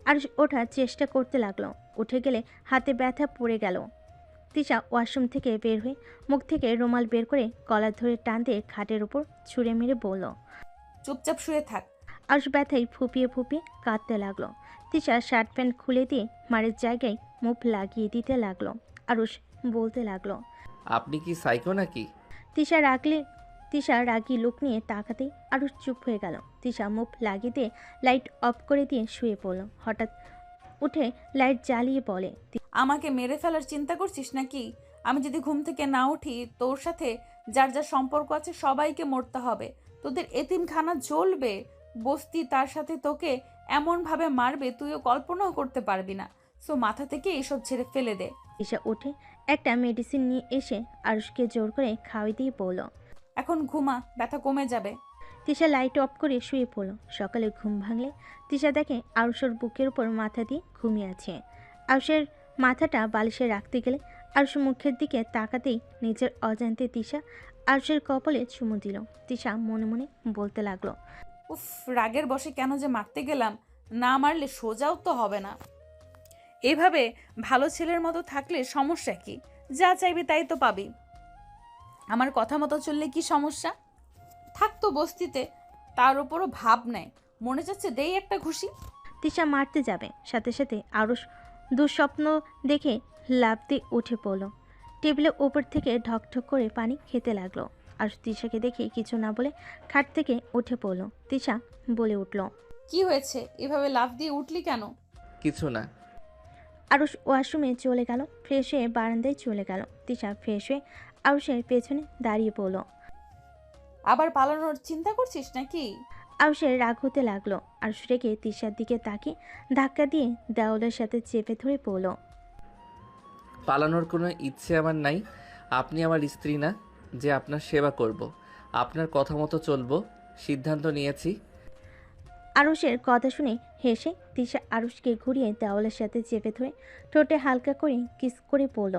আরুষ ওঠার চেষ্টা করতে লাগলো। উঠে গেলে হাতে ব্যথা পড়ে গেল। তিশা ওয়াশরুম থেকে বের হয়ে মুখ থেকে রুমাল বের করে কলার ধরে টান দিয়ে খাটের উপর ছুঁড়ে মেরে বলল, চুপচাপ শুয়ে থাক। আরুষ ব্যথায় ফুপিয়ে ফুপিয়ে কাঁদতে লাগলো। তিশা শার্ট প্যান্ট খুলে দিয়ে মারের জায়গায় মুখ লাগিয়ে দিতে লাগলো। আরুষ বলতে লাগলো, আপনি কি সাইকো নাকি? তিশা রাগী লুক নিয়ে তাকাতেই আরুষ চুপ হয়ে গেল। তিশা মুখ লাগিয়ে দিয়ে লাইট অফ করে দিয়ে শুয়ে পড়ল। হঠাৎ উঠে লাইট জ্বালিয়ে বলে, আমাকে মেরে ফেলার চিন্তা করছিস নাকি? আমি যদি ঘুম থেকে না উঠি, তোর সাথে যার যার সম্পর্ক আছে সবাইকে মরতে হবে। তোদের এতিমখানা জ্বলবে, বস্তি তার সাথে তোকে এমনভাবে মারবে তুইও কল্পনাও করতে পারবি না। সো মাথা থেকে এসব ছেড়ে ফেলে দে। তিশা উঠে একটা মেডিসিন নিয়ে এসে আরুষকে জোর করে খাওয়াই দিয়ে বলল, এখন ঘুমা, ব্যথা কমে যাবে। তিশা লাইট অফ করে শুয়ে পড়ল। সকালে ঘুম ভাঙলে তিশা দেখে আরুষের বুকের উপর মাথা দিয়ে ঘুমিয়ে আছে। আরুষের মাথাটা বালিশে রাখতে গেলে আরুষ মুখের দিকে তাকাতেই নিজের অজান্তে তিশা আরুষের কপালে চুমু দিল। তিশা মনে মনে বলতে লাগলো, উফ, রাগের বশে কেন যে মারতে গেলাম, না মারলে সোজাও তো হবে না। এভাবে ভালো ছেলের মতো থাকলে সমস্যা কি? যা চাইবি তাই তো পাবি। আমার কথা মতো চললে কি সমস্যা? থাকতো বস্তিতে, তার উপরও ভাব নেয়, মনে যাচ্ছে দেই একটা ঘুষি। তিশা মারতে যাবে, সাথে সাথে আরুষ দুঃস্বপ্ন দেখে লাফ দিয়ে উঠে পড়ল। টেবিলের ওপর থেকে ঢকঢক করে পানি খেতে লাগলো। আর তিশাকে দেখে কিছু না বলে খাট থেকে উঠে পড়ল। তিশা বলে উঠল, কি হয়েছে, এভাবে লাফ দিয়ে উঠলি কেন? কিছু না। আরুষ ওয়াশরুমে চলে গেল, ফ্রেশ হয়ে বারান্দায় চলে গেল। তিশা ফ্রেশ হয়ে আরুষের পেছনে দাঁড়িয়ে পড়ল। আবার পালানোর চিন্তা করছিস নাকি? আরুষের রাগ হতে লাগলো। আরুষ রেগে তিশার দিকে তাকিয়ে ধাক্কা দিয়ে দেওয়ালের সাথে চেপে ধরে পড়ল। পালানোর কোনো ইচ্ছে আমার নাই। আপনি আমার স্ত্রী না যে আপনার সেবা করব। আপনার কথা মতো চলবো, সিদ্ধান্ত নিয়েছি। আরুষের কথা শুনে হেসে তিশা আরুষকে ঘুরিয়ে দেওয়ালের সাথে চেপে ধরে ঠোঁটে হালকা করে কিস করে পড়ল।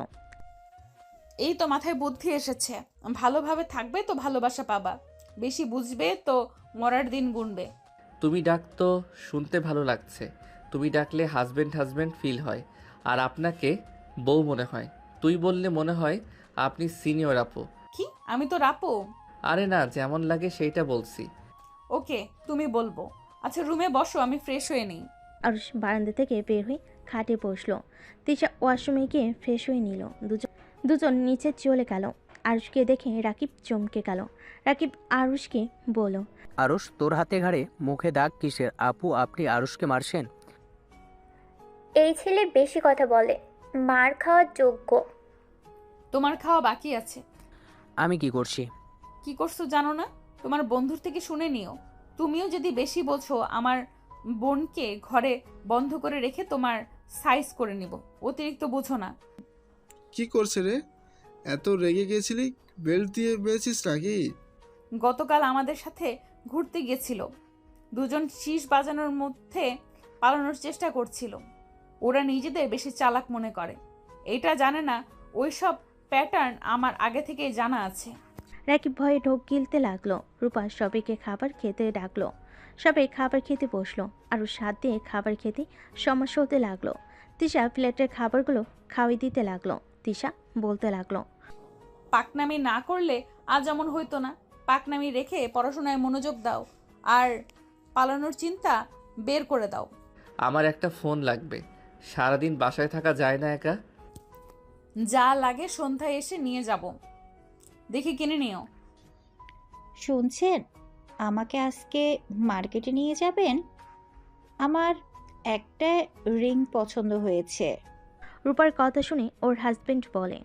এই তো মাথায় বুদ্ধি এসেছে, ভালোভাবে থাকবে তো ভালোবাসা পাবা, বেশি বুঝবে তো মরার দিন গুনবে। তুমি ডাক তো শুনতে ভালো লাগছে। তুমি ডাকলে হাজব্যান্ড হাজব্যান্ড ফিল হয়, আর আপনাকে বউ মনে হয়। তুই বললে মনে হয় আপনি সিনিয়র আপু। কি, আমি তো রাপো? আরে না, যেমন লাগে সেইটা বলছি। ওকে, তুমি বলবো। আচ্ছা রুমে বসো, আমি ফ্রেশ হয়ে নিই। আরুষ বারান্দা থেকে বের হয়ে খাটে বসলো। তিশা ওয়াশরুমে গিয়ে ফ্রেশ হয়ে নিল। দুজন নিচে চলে গেল। আরুষকে দেখে রাকিব চমকে গেল। রাকিব আরুষকে বলল, আরুষ, তোর হাতে ঘাড়ে মুখে দাগ কিসের? আপু, আপনি আরুষকে মারছেন? এই ছেলে বেশি কথা বলে, মার খাওয়ার যোগ্য। তোমার খাওয়া বাকি আছে। আমি কি করছি? কি করছো জানো না? তোমার বন্ধুর থেকে শুনে নিও। তুমিও যদি বেশি বোঝো, আমার বোনকে ঘরে বন্ধ করে রেখে তোমার সাইজ করে নিব। অতিরিক্ত বুঝো না। কি করছে রে? এত রেগে গেছিলি? বেল্ট দিয়ে বেঁচেছিস নাকি? গতকাল আমাদের সাথে ঘুরতে গেছিল, দুজন শীষ বাজানোর মধ্যে পালানোর চেষ্টা করছিল। ওরা নিজেদের বেশি চালাক মনে করে, এটা জানে না ওইসব প্যাটার্ন আমার আগে থেকেই জানা আছে। রাকিব ভয়ে ঢোক গিলতে লাগলো। রূপা সবাইকে খাবার খেতে ডাকলো। সবাই খাবার খেতে বসলো। আরুষ হাত দিয়ে খাবার খেতে সমস্যা হতে লাগলো। তিশা প্লেটের খাবারগুলো খাওয়াই দিতে লাগলো। তিশা বলতে লাগলো, পাকনামি না করলে আজ এমন হইতো না। পাকনামি রেখে পড়াশোনায় মনোযোগ দাও, আর পালানোর চিন্তা বের করে দাও। আমার একটা ফোন লাগবে, সারাদিন বাসায় থাকা যায় না একা। যা লাগে সন্ধ্যায় এসে নিয়ে যাব, দেখে কিনে নিও। শুনছেন, আমাকে আজকে মার্কেটে নিয়ে যাবেন? আমার একটা রিং পছন্দ হয়েছে। রূপার কথা শুনে ওর হাজবেন্ড বলে,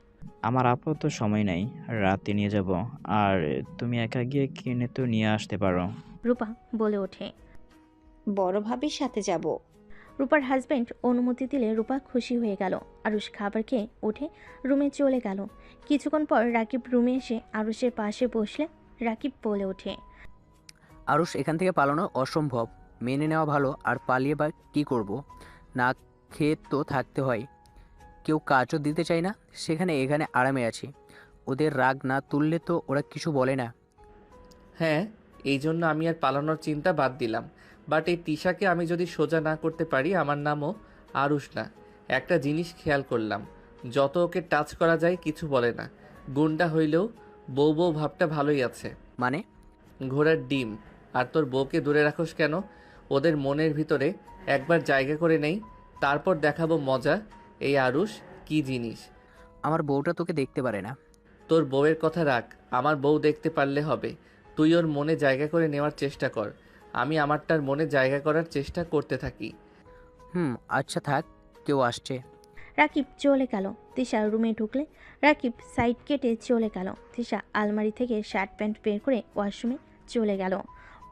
আমার আপাতত সময় নাই, রাতে নিয়ে যাব। আর তুমি একা গিয়ে কিনে তো নিয়ে আসতে পারো। রূপা বলে ওঠে। বড় ভাবির সাথে যাব। রূপার হাজবেন্ড অনুমতি দিলে রূপা খুশি হয়ে গেল। আরুষ খাবার খেয়ে উঠে রুমে চলে গেল। কিছুক্ষণ পর রাকিব রুমে এসে আরুষের পাশে বসলে রাকিব বলে ওঠে, আরুষ, এখান থেকে পালানো অসম্ভব। মেনে নেওয়া ভালো, আর পালিয়ে বা কী করব? না খেয়ে তো থাকতে হয়, কেউ কাজও দিতে চায় না। সেখানে এখানে আরামে আছি। ওদের রাগ না তুললে তো ওরা কিছু বলে না। হ্যাঁ, এই জন্য আমি আর পালানোর চিন্তা বাদ দিলাম। বাট এই তিশাকে আমি যদি সোজা না করতে পারি, আমার নামও আরুষ না। একটা জিনিস খেয়াল করলাম, যত ওকে টাচ করা যায় কিছু বলে না। গুন্ডা হইলেও বউ বউ ভাবটা ভালোই আছে। মানে? ঘোড়ার ডিম। আর তোর বউকে দূরে রাখোস কেন? ওদের মনের ভিতরে একবার জায়গা করে নেই, তারপর দেখাবো মজা এই আরুষ কি জিনিস। আমার বউটা তোকে দেখতে পারে না। তোর বউয়ের কথা রাখ, আমার বউ দেখতে পারলে হবে। তুই ওর মনে জায়গা করে নেওয়ার চেষ্টা কর, আমি আমারটার মনে জায়গা করার চেষ্টা করতে থাকি। আচ্ছা থাক, কেউ আসছে। রাকিব চলে গেল। তিশা রুমে ঢুকলে রাকিব সাইড কেটে চলে গেল। তিশা আলমারি থেকে শার্ট প্যান্ট বের করে ওয়াশরুমে চলে গেল।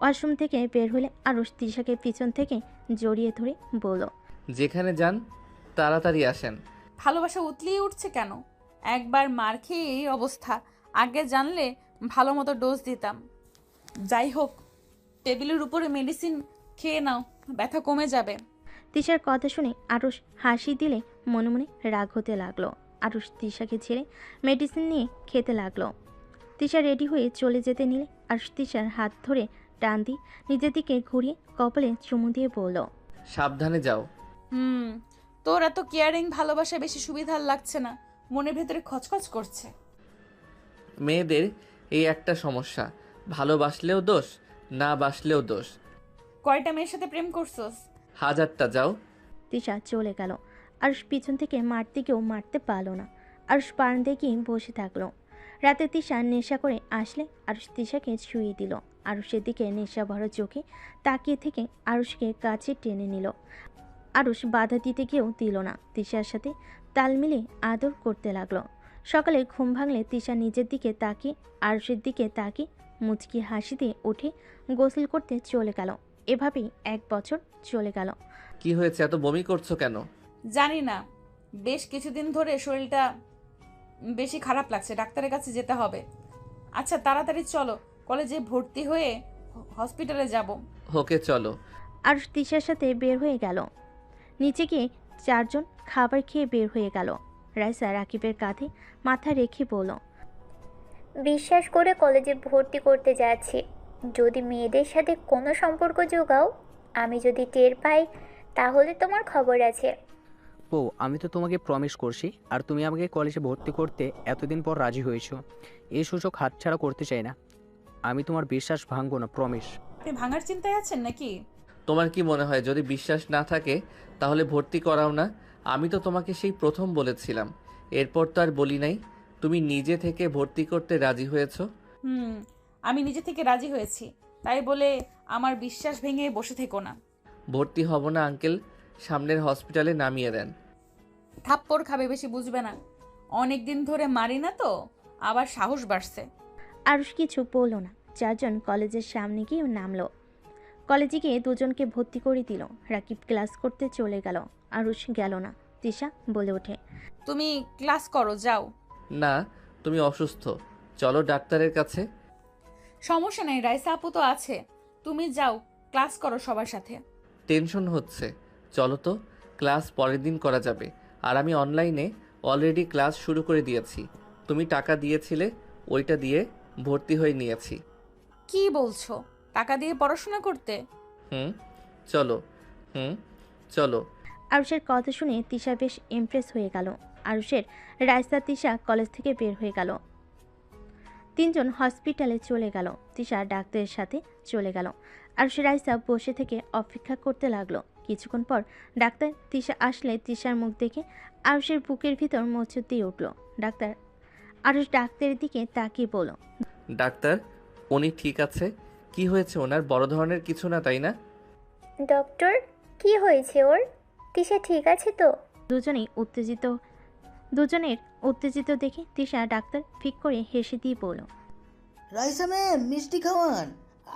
ওয়াশরুম থেকে বের হলে আরুষ তিশাকে পিছন থেকে জড়িয়ে ধরে বলল, যেখানে যান তাড়াতাড়ি আসেন। ভালোবাসা উতলিয়ে উঠছে কেন? একবার মার খেয়ে এই অবস্থা, আগে জানলে ভালো মতো ডোজ দিতাম। যাই হোক, টেবিলের উপরে মেডিসিন খেয়ে নাও, ব্যথা কমে যাবে। তিশার কথা শুনে আরুষ হাসি দিলে মনে মনে রাগ হতে লাগলো। আরুষ তিশাকে ছেড়ে মেডিসিন নিয়ে খেতে লাগলো। তিশা রেডি হয়ে চলে যেতে নিলে আরুষ তিশার হাত ধরে টান দিয়ে নিজের দিকে ঘুরিয়ে কপালে চুমু দিয়ে বলল, সাবধানে যাও। তোর এত কেয়ারিং ভালোবাসা বেশি সুবিধার লাগছে না, মনের ভেতরে খচখচ করছে। মেয়েদের এই একটা সমস্যা, ভালোবাসলেও দোষ, না বাসলেও দোষ। কয়টা মেয়ের সাথে প্রেম করছস? 1000টা। যাও। তিশা চলে গেল। আরুষ পিছন থেকে মারতে গিয়েও মারতে পারল না। আরুষ বারান্দায় গিয়ে বসে থাকলো। রাতে তিশা নেশা করে আসলে আরুষ তিশাকে শুইয়ে দিল। আরুষের দিকে নেশা ভরা চোখে তাকিয়ে থেকে আরুষকে কাছে টেনে নিল। আরুষ বাধা দিতে গিয়েও দিল না, তিশার সাথে তাল মিলিয়ে আদর করতে লাগলো। সকালে ঘুম ভাঙলে তিশা নিজের দিকে তাকিয়ে আরুষের দিকে তাকিয়ে মুচকি হাসি দিয়ে উঠে গোসল করতে চলে গেল। এভাবেই 1 বছর চলে গেল। কি হয়েছে, এত বমি করছো কেন? জানি না, বেশ কিছুদিন ধরে শরীরটা বেশি খারাপ লাগছে, ডাক্তারের কাছে যেতে হবে। আচ্ছা তাড়াতাড়ি চলো, কলেজে ভর্তি হয়ে হসপিটালে যাব। ওকে চলো। আরুষ তিশার সাথে বের হয়ে গেল। নিচে গিয়ে 4 জন খাবার খেয়ে বের হয়ে গেল। রাইসা রাকিবের কাঁধে মাথা রেখে বলল, বিশ্বাস করে কলেজে ভর্তি করতে যাচ্ছি। যদি মেয়েদের সাথে কোনো সম্পর্ক যোগাও, আমি যদি টের পাই তাহলে তোমার খবর আছে। আমি তো তোমাকে প্রমিস করছি, আর তুমি আমাকে কলেজে ভর্তি করতে এতদিন পর রাজি হয়েছো। এই সুযোগ হাতছাড়া করতে চাই না। আমি তোমার বিশ্বাস ভাঙবো না, প্রমিস। আপনি ভাঙার চিন্তায় আছেন নাকি? তোমার কি মনে হয় যদি বিশ্বাস না থাকে তাহলে ভর্তি করাও না? আমি তো তোমাকে সেই প্রথম বলেছিলাম, এরপর তো আর বলি নাই। তুমি নিজে থেকে ভর্তি করতে রাজি হয়েছো। আমি নিজে থেকে রাজি হয়েছি, তাই বলে আমার বিশ্বাস ভেঙে বসে থেকো না। ভর্তি হব না আঙ্কেল, সামনের হসপিটালে নামিয়ে দেন। থাপ্পড় খাবে, বেশি বুঝবে না। অনেক দিন ধরে মারি না তো, আবার সাহস বাড়ছে। আরুষ কিছু বলল না। 4 জন কলেজের সামনে গিয়ে নামলো। কলেজে গিয়ে 2 জনকে ভর্তি করে দিল। রাকিব ক্লাস করতে চলে গেল। আরুষ গেল না। তিশা বলে ওঠে, তুমি ক্লাস করো, যাও। না, তুমি অসুস্থ, চলো ডাক্তারের কাছে। সমস্যা নেই, রাইসা আপু তো আছে, তুমি যাও ক্লাস করো সবার সাথে। টেনশন হচ্ছে, চলো তো, ক্লাস পরের দিন করা যাবে। আর আমি অনলাইনে অলরেডি ক্লাস শুরু করে দিয়েছি। তুমি টাকা দিয়েছিলে, ওইটা দিয়ে ভর্তি হয়ে নিয়েছি। কি বলছো, টাকা দিয়ে পড়াশোনা করতে? চলো। চলো। আরুষের কথা শুনে তিশা বেশ ইমপ্রেস হয়ে গেল। আরুষের রাইসা তিশা কলেজ থেকে বের হয়ে গেল। 3 জন হসপিটালে চলে গেল। তিশা ডাক্তারের সাথে চলে গেল। আরুষের রাইসা বসে থেকে অপেক্ষা করতে লাগলো। কিছুক্ষণ পর ডাক্তার তিশা আসলে তিশার মুখ দেখে আরুষের বুকের ভিতর মোচড় দিয়ে উঠল। ডাক্তার আরুষ ডাক্তারের দিকে তাকিয়ে বলল, ডাক্তার, উনি ঠিক আছে? কি হয়েছে ওনার? বড় ধরনের কিছু না, তাই না? ডক্টর, কি হয়েছে ওর? তিশা ঠিক আছে তো? দুজনের উত্তেজিত দেখে তিশা ডাক্তার ফিক করে হেসে দিয়ে বলল, রাইসা ম্যাম, মিষ্টি খাওয়ান,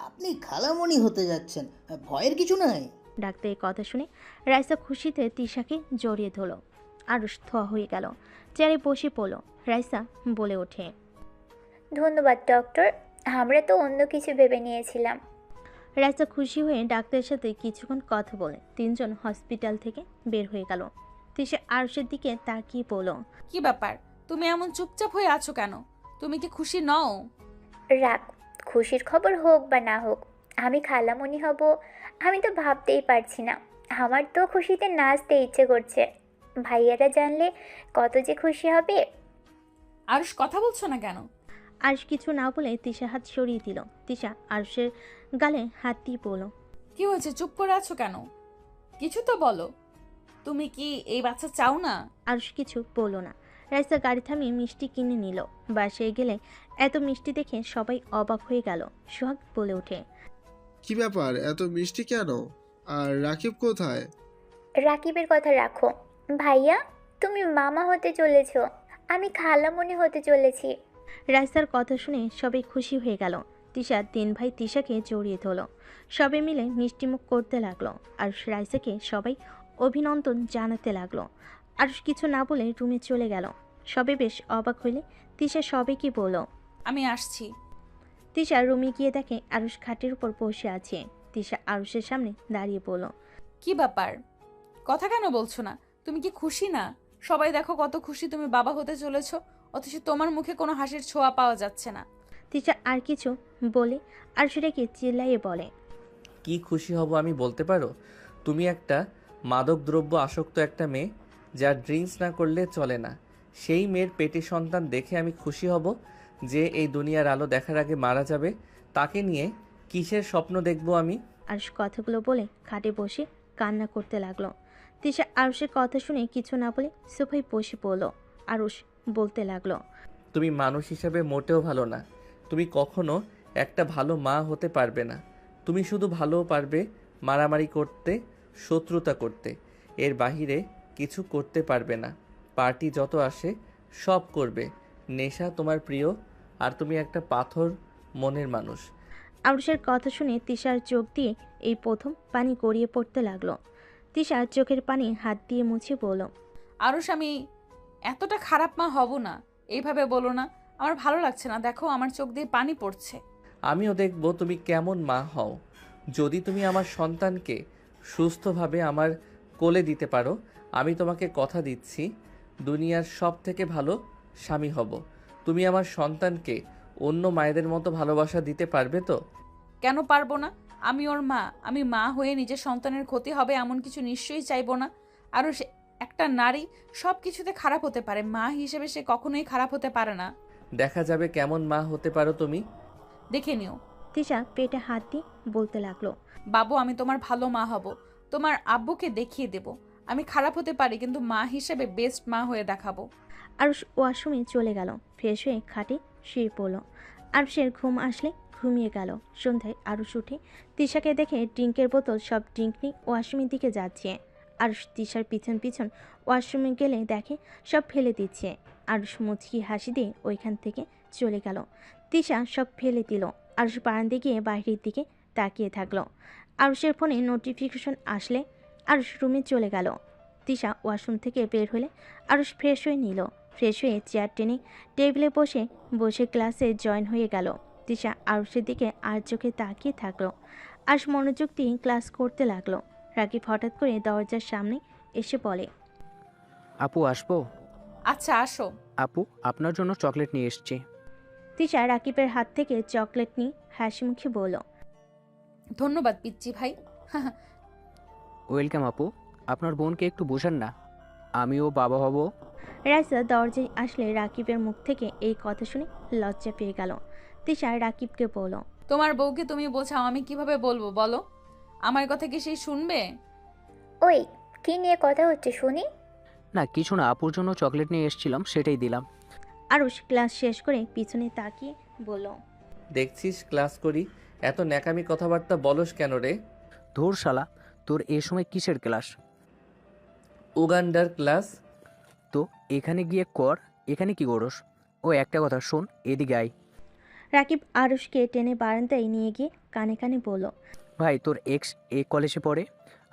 আপনি খালামণি হতে যাচ্ছেন, ভয়ের কিছু নাই। ডাক্তারের কথা শুনে রাইসা খুশিতে তিশাকে জড়িয়ে ধরল। আরুষ থোয়া হয়ে গেল, চেয়ারে বসে পড়ল। রাইসা বলে ওঠে, ধন্যবাদ ডক্টর, আমরা তো অন্য কিছু ভেবে নিয়েছিলাম। রাইসা খুশি হয়ে ডাক্তারের সাথে কিছুক্ষণ কথা বলে 3 জন হসপিটাল থেকে বের হয়ে গেল। তিশা আরুষের দিকে তাকিয়ে বলল, কি ব্যাপার, তুমি এমন চুপচাপ হয়ে আছো কেন? তুমি কি খুশি নও? রাখ, খুশির খবর হোক বা না হোক, আমি খালামণি হব আমি তো ভাবতেই পারছি না। আমার তো খুশিতে নাচতে ইচ্ছে করছে। ভাইয়ারা জানলে কত যে খুশি হবে। আরুষ কথা বলছো না কেন? আরুষ কিছু না বলে তিশা হাত সরিয়ে দিল। তিশা আরুষের গালে হাত দিয়ে বলল, কি হয়েছে, চুপ করে আছো কেন? কিছু তো বলো, তুমি কি এই বাচ্চা চাও না? আরুষ কিছু বলল না। রাইসা গাড়ি থামিয়ে মিষ্টি কিনে নিল। বাসায় গেলে এত মিষ্টি দেখে সবাই অবাক হয়ে গেল। সোহাগ বলে ওঠে, কি ব্যাপার, এত মিষ্টি কেন? আর রাকিব কোথায়? রাকিবের কথা রাখো, ভাইয়া তুমি মামা হতে চলেছ, আমি খালামণি হতে চলেছি। রাইসার কথা শুনে সবাই খুশি হয়ে গেল। তিশা 3 ভাই তিশাকে জড়িয়ে ধরল। সবাই মিলে মিষ্টিমুখ করতে লাগলো। আর রাইসাকে সবাই অভিনন্দন জানাতে লাগলো। আরুষ কিছু না বলে রুমে চলে গেল। সবাই বেশ অবাক হইলে তিশা সবাইকে বলল, আমি আসছি। তিশা রুমে গিয়ে দেখে আরুষ খাটের উপর বসে আছে। তিশা আরুষের সামনে দাঁড়িয়ে বলল, কি ব্যাপার, কথা কেন বলছো না? তুমি কি খুশি না? সবাই দেখো কত খুশি তুমি বাবা হতে চলেছো, অথচ তোমার মুখে কোনো হাসির ছোঁয়া পাওয়া যাচ্ছে না। তিশা আর কিছু বলে আরুষ রেগে চিল্লাইয়ে বলে, কি খুশি হব আমি বলতে পারো? তুমি একটা মাদকদ্রব্য আসক্ত একটা মেয়ে, যার ড্রিঙ্কস না করলে চলে না। সেই মেয়ের পেটে সন্তান দেখে আমি খুশি হব যে এই দুনিয়ার আলো দেখার আগে মারা যাবে? তাকে নিয়ে কিসের স্বপ্ন দেখব আমি? আরুষ কথাগুলো বলে খাটে বসে কান্না করতে লাগলো। তিশা আরুষের কথা শুনে কিছু না বলে সোফায় বসে পড়ল। আরুষ বলতে লাগলো, তুমি মানুষ হিসাবে মোটেও ভালো না। তুমি কখনো একটা ভালো মা হতে পারবে না। তুমি শুধু ভালো পারবে মারামারি করতে, শত্রুতা করতে। এর বাহিরে কিছু করতে পারবে না। পার্টি যত আসে সব করবে। নেশা তোমার প্রিয়, আর তুমি একটা পাথর মনের মানুষ। আরুষের কথা শুনে তিশার চোখ দিয়ে এই প্রথম পানি গড়িয়ে পড়তে লাগলো। তিশা চোখের পানি হাত দিয়ে মুছে বলল, আরুষ, আমি এতটা খারাপ মা হব না। এইভাবে বলো না, আমার ভালো লাগছে না। দেখো আমার চোখ দিয়ে পানি পড়ছে। আমিও দেখব তুমি কেমন মা হও। যদি তুমি আমার সন্তানকে সুস্থভাবে আমার কোলে দিতে পারো, আমি তোমাকে কথা দিচ্ছি দুনিয়ার সব থেকে ভালো স্বামী হব। তুমি আমার সন্তানকে অন্য মায়েদের মতো ভালোবাসা দিতে পারবে তো? কেন পারবো না? আমি ওর মা। আমি মা হয়ে নিজের সন্তানের ক্ষতি হবে এমন কিছু নিশ্চয়ই চাইবো না। আরও একটা নারী সব কিছুতে খারাপ হতে পারে, মা হিসেবে সে কখনোই খারাপ হতে পারে না। দেখা যাবে কেমন মা হতে পারো তুমি। দেখে নিও। তিশা পেটে হাত দিয়ে বলতে লাগলো, বাবু, আমি তোমার ভালো মা হব। তোমার আব্বুকে দেখিয়ে দেব আমি খারাপ হতে পারি, কিন্তু মা হিসেবে বেস্ট মা হয়ে দেখাবো। আরুষ ওয়াশরুমে চলে গেল। ফ্রেশ হয়ে খাটে শুয়ে পড়ল। আরুষের ঘুম আসলে ঘুমিয়ে গেল। সন্ধ্যায় আরুষ উঠে তিশাকে দেখে ড্রিঙ্কের বোতল সব ড্রিঙ্ক নিয়ে ওয়াশরুমের দিকে যাচ্ছে। আরুষ তিশার পিছন পিছন ওয়াশরুমে গেলে দেখে সব ফেলে দিচ্ছে। আরুষ মুচকি হাসি দিয়ে ওইখান থেকে চলে গেল। তিশা সব ফেলে দিল। আরুষ বারান্দায় গিয়ে বাইরের দিকে তাকিয়ে থাকলো। আরুষের ফোনে নোটিফিকেশন আসলে আরুষ রুমে চলে গেল। তিশা ওয়াশরুম থেকে বের হলে আরুষ ফ্রেশ হয়ে নিল। ফ্রেশ হয়ে চেয়ার টেনে টেবিলে বসে বসে ক্লাসে জয়েন হয়ে গেল। তিশা আরুষের দিকে আর চোখে তাকিয়ে থাকলো। আরুষ মনোযোগ দিয়ে ক্লাস করতে লাগলো। রাকিব হঠাৎ করে দরজার সামনে এসে বলে, আপু আসবো? আচ্ছা, আসো। আপু, আপনার জন্য চকলেট নিয়ে এসেছি। তিশা রাকিবের হাত থেকে চকলেট নিয়ে হাসিমুখে বলল, ধন্যবাদ পিচ্চি ভাই। ওয়েলকাম আপু। আপনার বোনকে একটু বোঝান না, আমিও বাবা হব। রাইসা দরজায় আসলে রাকিবের মুখ থেকে এই কথা শুনে লজ্জা পেয়ে গেল। তিশা রাকিবকে বলল, তোমার বউকে তুমি বোঝাও, আমি কিভাবে বলবো বলো? আমার কথা কি সেই শুনবে? ওই, কি নিয়ে কথা হচ্ছে শুনি? না কিছু না, আপুর জন্য চকলেট নিয়ে এসেছিলাম, সেটাই দিলাম। আরুষ ক্লাস শেষ করে পিছনে তাকিয়ে বলল, দেখছিস ক্লাস করি, এত ন্যাকামি কথাবার্তা বলস কেন রে? ধুর শালা, তোর এ সময় কিসের ক্লাস? উগান্ডার ক্লাস। তো এখানে গিয়ে কর, এখানে কি করস? ও একটা কথা শোন, এদিকে আয়। রাকিব আরুষকে টেনে বারান্দায় নিয়ে গিয়ে কানে কানে বলল, ভাই, তোর এক্স এই কলেজে পড়ে,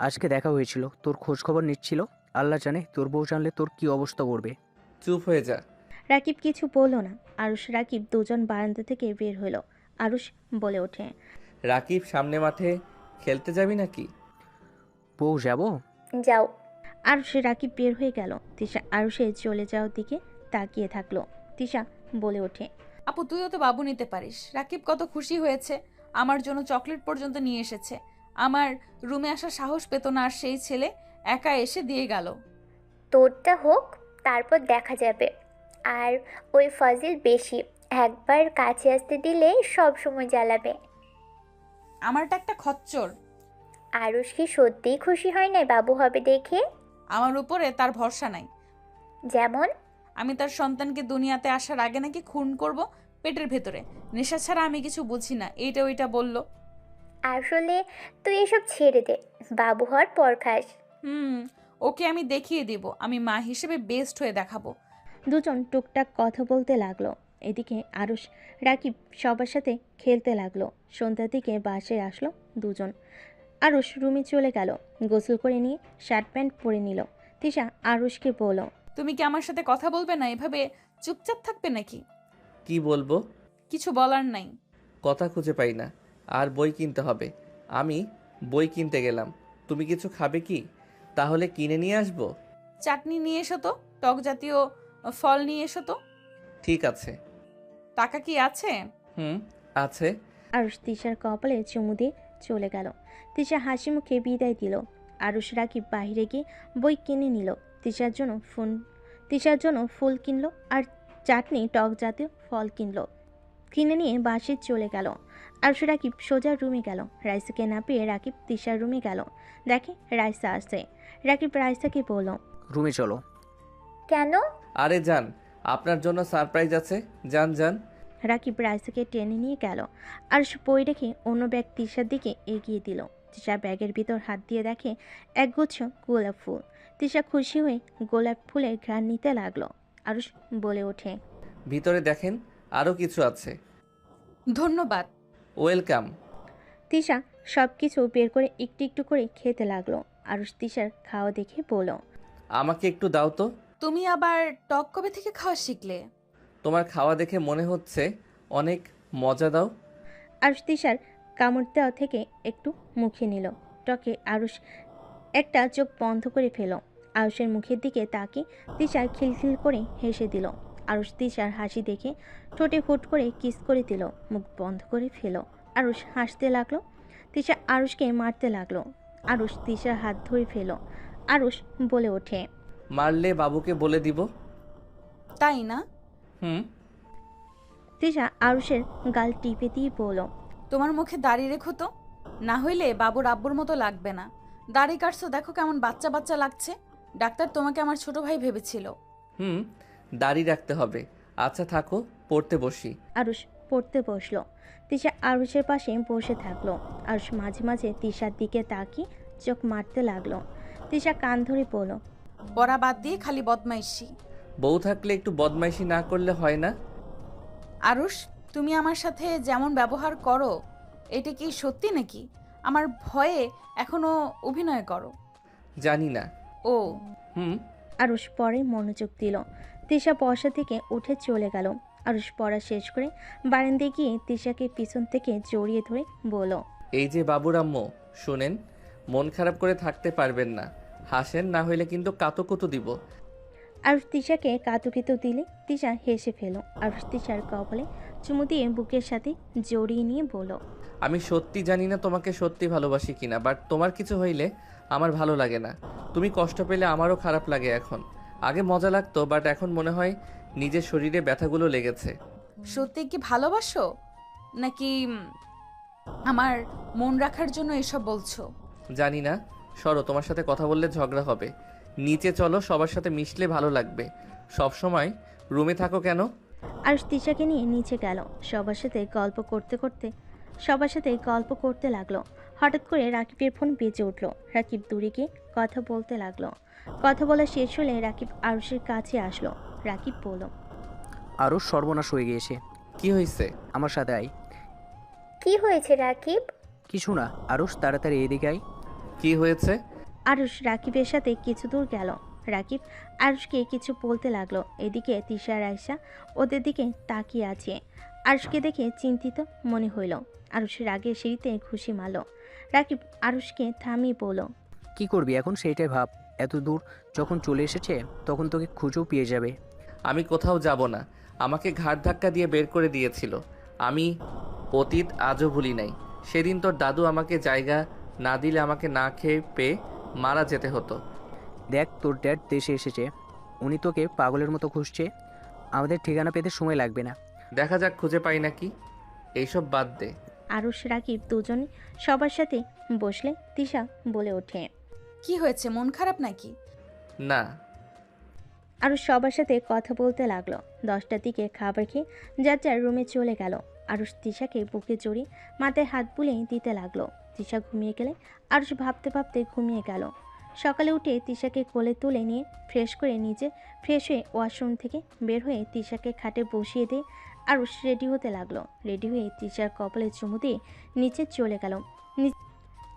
আজকে দেখা হয়েছিল, তোর খোঁজ খবর নিচ্ছিল। আল্লাহ জানে তোর বউ জানলে তোর কি অবস্থা করবে। চুপ হয়ে যা। রাকিব কিছু বলল না। আরুষ রাকিব দুজন বারান্দা থেকে বের হলো। আরুষ বলে ওঠে, রাকিব, সামনে মাঠে খেলতে যাবি নাকি? বউ যাব? যাও। আরুষ রাকিব বের হয়ে গেল। তিশা আরুষের চলে যাওয়ার দিকে তাকিয়ে থাকলো। তিশা বলে ওঠে, আপু, তুইও তো বাবু নিতে পারিস। রাকিব কত খুশি হয়েছে, আমার জন্য চকলেট পর্যন্ত নিয়ে এসেছে। আমার রুমে আসার সাহস পেত না, আর সেই ছেলে একা এসে দিয়ে গেল। তোরটা হোক, তারপর দেখা যাবে। আর ওই ফাজিল বেশি, একবার কাছে আসতে দিলে সব সময় জ্বালাবে। আমারটা একটা খচ্চর। আরুষ কি সত্যিই খুশি হয় না বাবু হবে দেখে? আমার উপরে তার ভরসা নাই। যেমন? আমি তার সন্তানকে দুনিয়াতে আসার আগে নাকি খুন করব পেটের ভেতরে। নেশা ছাড়া আমি কিছু বুঝি না, এইটা ওইটা বলল। আসলে তুই এসব ছেড়ে দে, বাবু হওয়ার পর খাস। ওকে আমি দেখিয়ে দিব, আমি মা হিসেবে বেস্ট হয়ে দেখাবো। দুজন টুকটাক কথা বলতে লাগলো। এদিকে আরুষ রাকিব সবার সাথে খেলতে লাগলো। সন্ধ্যার দিকে বাসে আসলো দুজন। আরুষ রুমে চলে গেল। গোসল করে নিয়ে শার্ট প্যান্ট পরে নিল। তিশা আরুষকে বলল, তুমি কি আমার সাথে কথা বলবে না? এভাবে চুপচাপ থাকবে নাকি? কি বলবো? কিছু বলার নাই। কথা খুঁজে পাই না, আর বই কিনতে হবে। আমি বই কিনতে গেলাম, তুমি কিছু খাবে কি? তাহলে কিনে নিয়ে আসবো। চাটনি নিয়ে এসো তো, টক জাতীয় ফল নিয়ে এসো তো। ঠিক আছে। টাকা কি আছে? হুম, আছে। আরুষ তিশার কপালে চুমু দিয়ে চলে গেল। তিশা হাসি মুখে বিদায় দিল। আরুষ রাকিব বাইরে গিয়ে বই কিনে নিল। তিশার জন্য ফুল কিনলো আর চাটনি টক জাতীয় ফল কিনলো। কিনে নিয়ে বাসে চলে গেল। আরুষ রাকিব সোজা রুমে গেল। রাইসাকে না পেয়ে রাকিব তিশার রুমে গেল। দেখে রাইসা আসছে। রাকিব রাইসাকে বলল, রুমে চলো। কেন? আরে যান, আপনার জন্য সারপ্রাইজ আছে, যান যান। রাকিব রাইসাকে টেনে নিয়ে গেল। আরুষ বই রেখে অন্য ব্যাগ তিশার দিকে এগিয়ে দিল। তিশা ব্যাগের ভিতর হাত দিয়ে দেখে একগুচ্ছ গোলাপ ফুল। তিশা খুশি হয়ে গোলাপ ফুলের ঘ্রাণ নিতে লাগলো। আরুষ বলে ওঠে, ভিতরে দেখেন, আরও কিছু আছে। ধন্যবাদ। ওয়েলকাম। তিশা সব কিছু বের করে একটু একটু করে খেতে লাগলো। আরুষ তিশার খাওয়া দেখে বলল, আমাকে একটু দাও তো। তুমি আবার টক কবে থেকে খাওয়া শিখলে? তোমার খাওয়া দেখে মনে হচ্ছে অনেক মজা দাও। আরুষ তিশার কামড় দেওয়া থেকে একটু মুখে নিল। টকে আরুষ একটা চোখ বন্ধ করে ফেল। আরুষের মুখের দিকে তাকিয়ে তিশা খিলখিল করে হেসে দিল। আরুষ তিশার হাসি দেখে ঠোঁটে ফুট করে কিস করে দিল। মুখ বন্ধ করে ফেল। আরুষ হাসতে লাগলো। তিশা আরুষকে মারতে লাগলো। আরুষ তিশার হাত ধরে ফেল। আরুষ বলে ওঠে, মারলে বাবুকে বলে দিব। তাই না? হুম। তিশা আরুষের গাল টিপে দিয়ে বলল, তোমার মুখে দাড়ি রেখো তো, না হইলে বাবুর আব্বুর মতো লাগবে না। দাড়ি কাটছো, দেখো কেমন বাচ্চা বাচ্চা লাগছে। ডাক্তার তোমাকে আমার ছোট ভাই ভেবেছিল। হুম, দাড়ি রাখতে হবে। আচ্ছা থাকো, পড়তে বসি। আরুষ পড়তে বসলো। তিশা আরুষের পাশে বসে থাকলো। আরুষ মাঝে মাঝে তিশার দিকে তাকিয়ে চোখ মারতে লাগলো। তিশা কান ধরে বলল, পড়া বাদ দিয়ে খালি বদমাইশি। বউ থাকলে একটু বদমাইশি না করলে হয় না? আরুষ, তুমি আমার সাথে যেমন ব্যবহার করো, এটা কি সত্যি নাকি? আমার ভয়ে এখনো অভিনয় করো। জানি না। ও হুম। আরুষ পরে মনোযোগ দিল। তিশা বসা থেকে উঠে চলে গেল। আরুষ পড়া শেষ করে বারান্দায় গিয়ে তিশাকে পিছন থেকে জড়িয়ে ধরে বলল, এই যে বাবুর আম্মু, শুনেন, মন খারাপ করে থাকতে পারবেন না। হাসেন, না হইলে কিন্তু কাতুকুতু দিব। আরুষ তিশাকে কাতুকিতু দিলে তিশা হেসে ফেল। আরুষ তিশার কপালে চুমু দিয়ে বুকের সাথে জড়িয়ে নিয়ে বলল, আমি সত্যি জানি না তোমাকে সত্যি ভালোবাসি কিনা, বাট তোমার কিছু হইলে আমার ভালো লাগে না। তুমি কষ্ট পেলে আমারও খারাপ লাগে এখন। আগে মজা লাগতো, বাট এখন মনে হয় নিজের শরীরে ব্যথাগুলো লেগেছে। সত্যি কি ভালোবাসো, নাকি আমার মন রাখার জন্য এসব বলছো? জানি না, সরো, তোমার সাথে কথা বললে ঝগড়া হবে। নিচে চলো, সবার সাথে মিশলে ভালো লাগবে। সব সময় রুমে থাকো কেন? আরুষ তিশাকে নিয়ে নিচে গেল। সবার সাথে গল্প করতে লাগলো। হঠাৎ করে রাকিবের ফোন বেজে উঠল। রাকিব দূরে গিয়ে কথা বলতে লাগলো। কথা বলা শেষ হলে রাকিব আরুষের কাছে আসলো। রাকিব বলল, আরুষ সর্বনাশ হয়ে গিয়েছে। কি হয়েছে? আমার সাথে আয়। কি হয়েছে রাকিব? কিছু না, আরুষ তাড়াতাড়ি এদিকে আয়। কি হয়েছে? আরুষ রাকিবের সাথে কিছু দূর গেল। রাকিব আরুষকে কিছু বলতে লাগলো। এদিকে তিশা রাইসা ওদের দিকে তাকিয়ে আছে। আরুষকে দেখে চিন্তিত মনে হইল। আরুষ রাগের সিঁড়িতে ঘুষি মারল। রাকিব আরুষকে থামিয়ে বলল, কি করবি এখন সেইটাই ভাব। এত দূর যখন চলে এসেছে তখন তোকে খুঁজেও পেয়ে যাবে। আমি কোথাও যাব না। আমাকে ঘাড় ধাক্কা দিয়ে বের করে দিয়েছিল। আমি অতীত আজও ভুলি নাই। সেদিন তোর দাদু আমাকে জায়গা না দিলে আমাকে না খেয়ে পেয়ে মারা যেতে হতো। দেখ, তোর ড্যাড দেশে এসেছে। উনি তোকে পাগলের মতো খুঁজছে। আমাদের ঠিকানা পেতে সময় লাগবে না। দেখা যাক খুঁজে পাই নাকি। এইসব বাদ দে। আরুষ রাকিব দুজনে সবার সাথে বসলে তিশা বলে ওঠে, কি হয়েছে, মন খারাপ নাকি? না। আরুষ সবার সাথে কথা বলতে লাগলো। 10টার দিকে খাবার খেয়ে যার যার রুমে চলে গেল। আরুষ তিশাকে বুকে জড়িয়ে মাথায় হাত বুলিয়ে দিতে লাগলো। তিশা ঘুমিয়ে গেলে আরুষ ভাবতে ভাবতে ঘুমিয়ে গেল। সকালে উঠে তিশাকে কোলে তুলে নিয়ে ফ্রেশ হয়ে ওয়াশরুম থেকে বের হয়ে তিশাকে খাটে বসিয়ে দিয়ে আরুষ রেডি হতে লাগলো। রেডি হয়ে তিশার কপালে চুমু দিয়ে নিচে চলে গেল।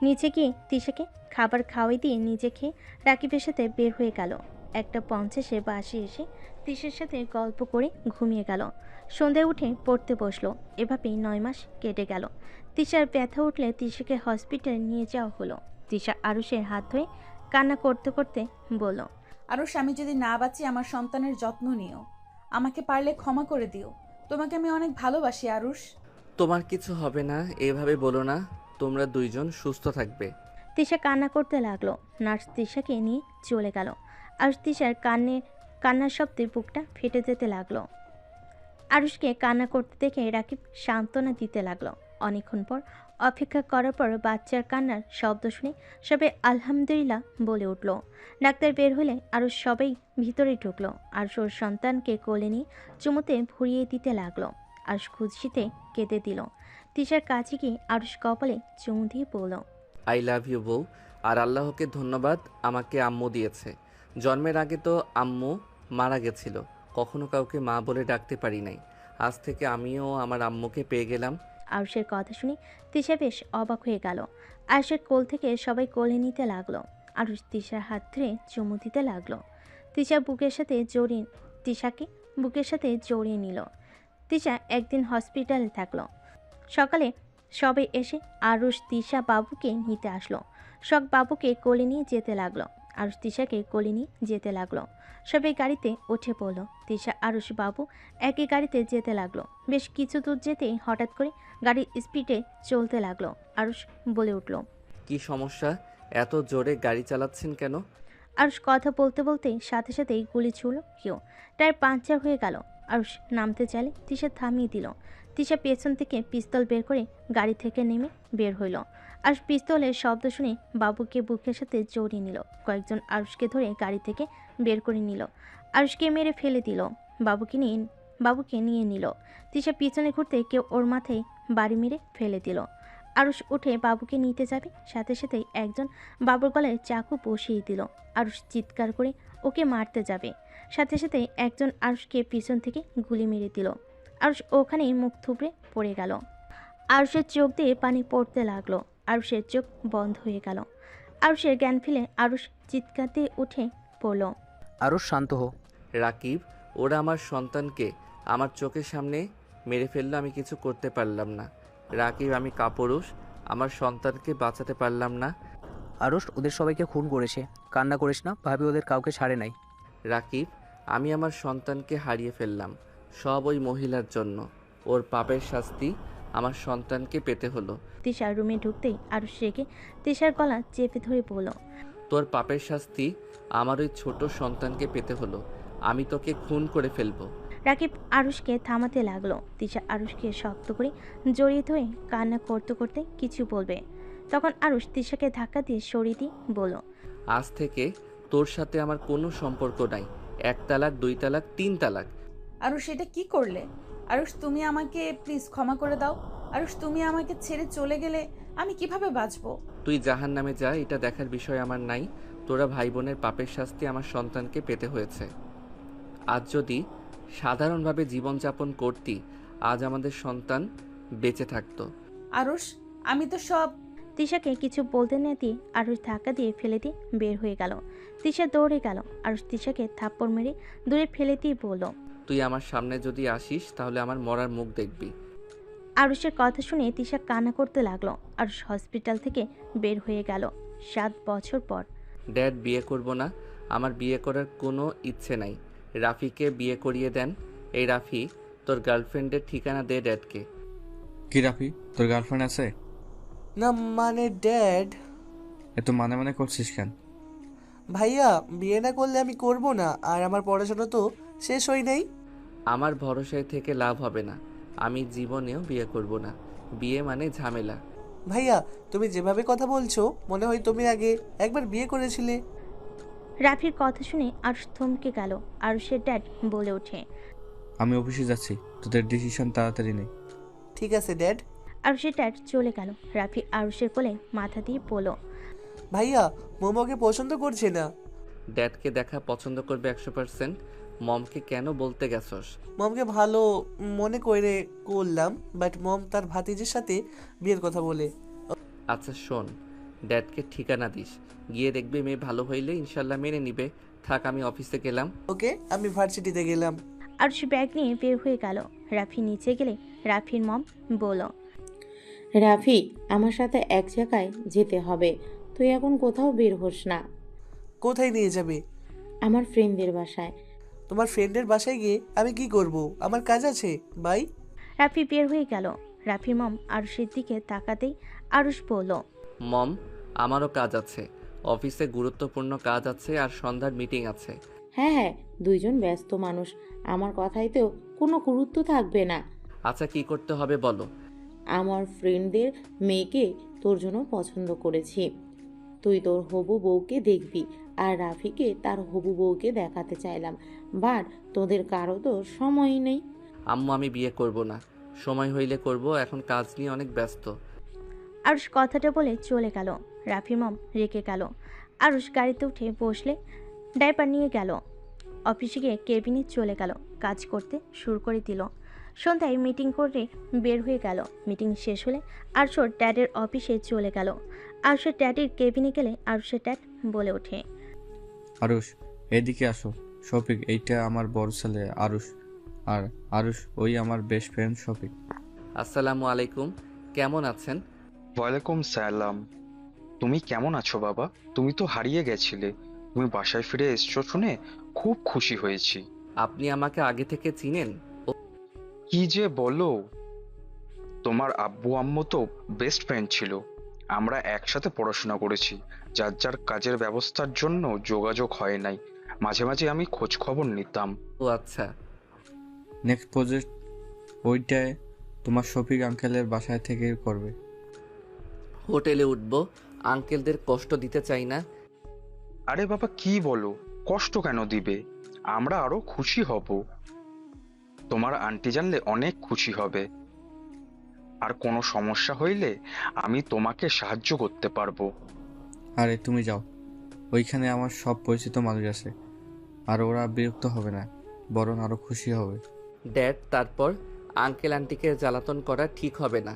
নিচে গিয়ে তিশাকে খাবার খাওয়াই দিয়ে নিজে খেয়ে রাকিবের সাথে বের হয়ে গেল। 1:50 বাসে এসে তিশার সাথে গল্প করে ঘুমিয়ে গেল। সন্ধ্যায় উঠে পড়তে বসলো। এভাবেই 9 মাস কেটে গেল। তিশার ব্যথা উঠলে তিশাকে হসপিটালে নিয়ে যাওয়া হলো। তিশা আরুষের হাত ধরে কান্না করতে করতে বলল, আরুষ, আমি যদি না বাঁচি আমার সন্তানের যত্ন নিও। আমাকে পারলে ক্ষমা করে দিও। তোমাকে আমি অনেক ভালোবাসি আরুষ। তোমার কিছু হবে না, এভাবে বলো না। তোমরা দুইজন সুস্থ থাকবে। তিশা কান্না করতে লাগলো। নার্স তিশাকে নিয়ে চলে গেল। আরুষ তিশার কান্নার শব্দে বুকটা ফেটে যেতে লাগলো। আরুষকে কান্না করতে দেখে রাকিব সান্ত্বনা দিতে লাগলো। অনেকক্ষণ পর অপেক্ষা করার পর বাচ্চার কান্নার শব্দ শুনে সবাই আলহামদুলিল্লাহ বলে উঠল। ডাক্তার বের হলে আরুষ সবাই ভিতরে ঢুকলো। আরুষ ওর সন্তানকে কোলে নিয়ে চুমুতে ভরিয়ে দিতে লাগলো। আরুষ খুশিতে কেঁদে দিল। তিশার কাছে গিয়ে আরুষ কপালে চুমু দিয়ে বলল, আই লাভ ইউ বউ। আর আল্লাহকে ধন্যবাদ, আমাকে আম্মু দিয়েছে। জন্মের আগে তো আম্মু মারা গেছিল, কখনো কাউকে মা বলে ডাকতে পারি নাই। আজ থেকে আমিও আমার আম্মুকে পেয়ে গেলাম। আরুষের কথা শুনে তিশা বেশ অবাক হয়ে গেল। আরুষের কোল থেকে সবাই কোলে নিতে লাগলো। আরুষ তিশার হাত ধরে চুমু দিতে লাগলো। তিশাকে বুকের সাথে জড়িয়ে নিল। তিশা একদিন হসপিটালে থাকলো। সকালে সবাই এসে আরুষ তিশা বাবুকে নিতে আসলো। শখ বাবুকে কোলে নিয়ে যেতে লাগলো। আরুষ তিশাকে কোলে নিয়ে যেতে লাগলো। সবাই গাড়িতে উঠে পড়ল। তিশা আরুষ বাবু একই গাড়িতে যেতে লাগলো। বেশ কিছু দূর যেতেই হঠাৎ করে গাড়ির স্পিডে চলতে লাগলো। আরুষ বলে উঠল, কি সমস্যা? এত জোরে গাড়ি চালাচ্ছেন কেন? আরুষ কথা বলতে বলতে সাথে সাথেই গুলি ছুড়ল কেউ। টায়ার পাংচার হয়ে গেল। আরুষ নামতে চাইলে তিশা থামিয়ে দিল। তিশা পেছন থেকে পিস্তল বের করে গাড়ি থেকে নেমে বের হইল। আরুষ পিস্তলের শব্দ শুনে বাবুকে বুকের সাথে জড়িয়ে নিল। কয়েকজন আরুষকে ধরে গাড়ি থেকে বের করে নিল। আরুষকে মেরে ফেলে দিল। বাবুকে নিয়ে নিল। তিশা পিছনে ঘুরতে কেউ ওর মাথায় বাড়ি মেরে ফেলে দিল। আরুষ উঠে বাবুকে নিতে যাবে, সাথে সাথেই একজন বাবুর গলায় চাকু বসিয়ে দিল। আরুষ চিৎকার করে ওকে মারতে যাবে, সাথে সাথে একজন আরুষকে পিছন থেকে গুলি মেরে দিল। আরুষ ওখানেই মুখ থুবড়ে পড়ে গেল। আরুষের চোখ দিয়ে পানি পড়তে লাগলো। আরুষের চোখ বন্ধ হয়ে গেল। আরুষের জ্ঞান ফিরে আরুষ চিৎকার দিয়ে উঠে পড়ল। আরুষ শান্ত হো। রাকিব, ওরা আমার সন্তানকে আমার চোখের সামনে মেরে ফেললো, আমি কিছু করতে পারলাম না। রাকিব, আমি কাপুরুষ, আমার সন্তানকে বাঁচাতে পারলাম না। আরুষ ওদের সবাইকে খুন করেছে, কান্না করিস না, ভাবি ওদের কাউকে ছাড়ে নাই। রাকিব, আমি আমার সন্তানকে হারিয়ে ফেললাম, সব ওই মহিলার জন্য। ওর পাপের শাস্তি আমার সন্তানকে পেতে হলো। তিশার রুমে ঢুকতেই আরুষ রেগে তিশার গলা চেপে ধরে বলল, তোর পাপের শাস্তি আমার ওই ছোট সন্তানকে পেতে হলো। আমি তোকে খুন করে ফেলবো। রাকিব আরুষকে থামাতে লাগলো। তিশা আরুষকে শক্ত করে জড়িয়ে ধরে কান্না করতে করতে কিছু বলবে, তখন আরুষ তিশাকে ধাক্কা দিয়ে সরিয়ে দিয়ে বলল, আজ থেকে তোর সাথে আমার কোনো সম্পর্ক নাই। 1 তালাক, 2 তালাক, 3 তালাক। আরুষ, এটা কি করলে? আরুষ, তুমি আমাকে প্লিজ ক্ষমা করে দাও। আরুষ, তুমি আমাকে ছেড়ে চলে গেলে আমি কিভাবে বাঁচবো? তুই জাহান্নামে যা, এটা দেখার বিষয় আমার নাই। তোরা ভাই বোনের পাপের শাস্তি আমার সন্তানকে পেতে হয়েছে। আজ যদি সাধারণভাবে জীবনযাপন করতি, আজ আমাদের সন্তান বেঁচে থাকতো। আরুষ, আমি তো সব... তিশাকে কিছু বলতে না দিয়ে আরুষ ধাক্কা দিয়ে ফেলে দিয়ে বের হয়ে গেল। তিশা দৌড়ে গেল। আরুষ তিশাকে থাপ্পড় মেরে দূরে ফেলে দিয়ে বলল, তুই আমার সামনে যদি আসিস তাহলে আমার মরার মুখ দেখবি। আরুষের কথা শুনে তিশা কান্না করতে লাগলো। আরুষ হসপিটাল থেকে বের হয়ে গেল 7 বছর পর। ড্যাড, বিয়ে করব না, আমার বিয়ে করার কোনো ইচ্ছে নাই। রাফিকে বিয়ে করিয়ে দেন। এই রাফি, তোর গার্লফ্রেন্ডের ঠিকানা দে ড্যাডকে। কি রাফি, তোর গার্লফ্রেন্ড আছে? না মানে ড্যাড। এত মানে মানে করছিস কেন? ভাইয়া, বিয়ে না করলে আমি করব না, আর আমার পড়াশোনা তো শেষ হয় নাই। আমার ভরসায় থেকে লাভ হবে না, আমি জীবনেও বিয়ে করব না। বিয়ে মানে ঝামেলা। ভাইয়া, তুমি যেভাবে কথা বলছো মনে হয় তুমি আগে একবার বিয়ে করেছিলে। রাফির কথা শুনে আরুষ থমকে গেল। আরুষের ড্যাড বলে ওঠে, আমি অফিসে যাচ্ছি, তোদের ডিসিশন তাড়াতাড়ি নেই। ঠিক আছে ড্যাড। আরুষের ড্যাড চলে গেল। রাফি আরুষের কোলে মাথা দিয়ে বলল, ভাইয়া, মোমোকে পছন্দ করছে না। ড্যাডকে দেখা পছন্দ করবে 100%। মমকে কেন বলতে গেছস? মমকে ভালো মনে করে করলাম, বাট মম তার ভাতিজির সাথে বিয়ের কথা বলে। আচ্ছা শোন, ড্যাডকে ঠিকানা দিস, গিয়ে দেখবে মেয়ে ভালো হইলে ইনশাল্লাহ মেনে নিবে। থাক, আমি অফিসে গেলাম। ওকে, আমি ভার্সিটিতে গেলাম। আরুষ ব্যাগ নিয়ে বের হয়ে গেল। রাফি নিচে গেলে রাফির মম বলল, রাফি, আমার সাথে এক জায়গায় যেতে হবে, তুই এখন কোথাও বের হোস না। কোথায় নিয়ে যাবে? আমার ফ্রেন্ডদের বাসায়। তোমার ফ্রেন্ডের বাসায় গিয়ে আমি কি করব? আমার কাজ আছে, বাই। রাফি বের হয়ে গেল। রাফির মম আরুষের দিকে তাকাতেই আরুষ বলল, মম, আমারও কাজ আছে, অফিসে গুরুত্বপূর্ণ কাজ আছে আর সন্ধ্যার মিটিং আছে। হ্যাঁ হ্যাঁ, দুইজন ব্যস্ত মানুষ, আমার কথাই তো কোনো গুরুত্ব থাকবে না। আচ্ছা, কি করতে হবে বলো। আমার ফ্রেন্ডদের মেয়েকে তোর জন্য পছন্দ করেছি, তুই তোর হবু বউকে দেখবি, আর রাফিকে তার হবু বউকে দেখাতে চাইলাম, বাট তোদের কারো তো সময়ই নেই। আম্মু, আমি বিয়ে করব না, সময় হইলে করব, এখন কাজ নিয়ে অনেক ব্যস্ত। আরুষ কথাটা বলে চলে গেল। রাফির মম রেগে গেল। আরুষ গাড়িতে উঠে বসলে ডাইপার নিয়ে গেল। অফিসে গিয়ে কেবিনে চলে গেল, কাজ করতে শুরু করে দিল। সন্ধ্যায় মিটিং করে বের হয়ে গেল। মিটিং শেষ হলে আরুষের ড্যাডের অফিসে চলে গেল। আরুষের ড্যাডির কেবিনে গেলে আরুষের ড্যাড বলে ওঠে, আরুষ, এদিকে আসো। শফিক, এইটা আমার বড় ছেলে আরুষ, আর আরুষ ওই আমার বেস্ট ফ্রেন্ড শফিক। আসসালামু আলাইকুম, কেমন আছেন? ওয়ালাইকুম সালাম। তুমি কেমন আছো বাবা? তুমি তো হারিয়ে গেছিলে, তুমি বাসায় ফিরে এসছো শুনে খুব খুশি হয়েছি। আপনি আমাকে আগে থেকে চিনেন? কি যে বলো, তোমার আব্বু আম্মু তো বেস্ট ফ্রেন্ড ছিল, আমরা একসাথে পড়াশোনা করেছি। যার যার কাজের ব্যবস্থার জন্য যোগাযোগ হয় নাই, মাঝে মাঝে আমি খোঁজ খবর নিতাম। ও আচ্ছা। নেক্সট প্রজেক্ট ওইটায় তোমার শফিক আঙ্কেলের বাসায় থেকে করবে। হোটেলে উঠবো, আঙ্কেলদের কষ্ট দিতে চাই না। আরে বাবা, কি বলো, কষ্ট কেন দিবে? আমরা আরো খুশি হব। তোমার আন্টি জানলে অনেক খুশি হবে, আর কোনো সমস্যা হইলে আমি তোমাকে সাহায্য করতে পারবো। আরে তুমি যাও, ওইখানে আমার সব পরিচিত মানুষ আছে, আর ওরা বিরক্ত হবে না, বরং আরো খুশি হবে। ড্যাড, তারপর আঙ্কেল আন্টিকে জ্বালাতন করা ঠিক হবে না।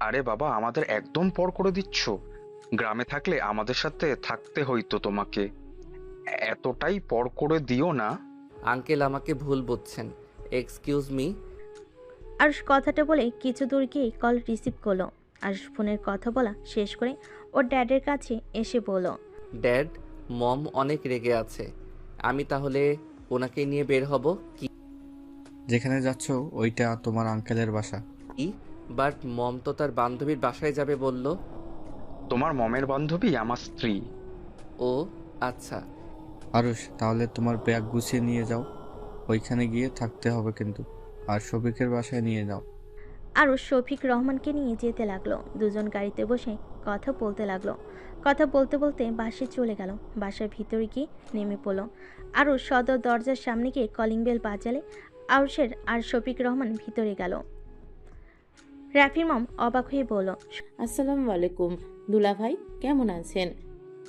আরে বাবা, আমাদের একদম পর করে দিচ্ছ? গ্রামে থাকলে আমাদের সাথে থাকতে হইতো তোমাকে, এতটাই পর করে দিও না। আঙ্কেল আমাকে ভুল বুঝছেন, এক্সকিউজ মি। আরুষ কথাটা বলে কিছু দূর গিয়ে কল রিসিভ করলো। আরুষ ফোনের কথা বলা শেষ করে ওর ড্যাডের কাছে এসে বলল, ড্যাড, মম অনেক রেগে আছে, আমি তাহলে ওনাকে নিয়ে বের হব কি? যেখানে যাচ্ছ ওইটা তোমার আঙ্কেলের বাসা। কি? বাট মম তো তার বান্ধবীর বাসায় যাবে বলল। তোমার মমের বান্ধবী আমার স্ত্রী। ও আচ্ছা। আরুষ, তাহলে তোমার ব্যাগ গুছিয়ে নিয়ে যাও, ওইখানে গিয়ে থাকতে হবে কিন্তু, আর শফিকের বাসায় নিয়ে যাও। আরুষ শফিক রহমানকে নিয়ে যেতে লাগলো। দুজন গাড়িতে বসে কথা বলতে লাগলো। কথা বলতে বলতে বাসে চলে গেল। বাসার ভিতরে গিয়ে নেমে পড়লো। আরুষ সদর দরজার সামনে গিয়ে কলিং বেল বাজালে আরুষের আর শফিক রহমান ভিতরে গেল। রাফির মম অবাক হয়ে বলল, আসসালামু আলাইকুম দুলা ভাই, কেমন আছেন?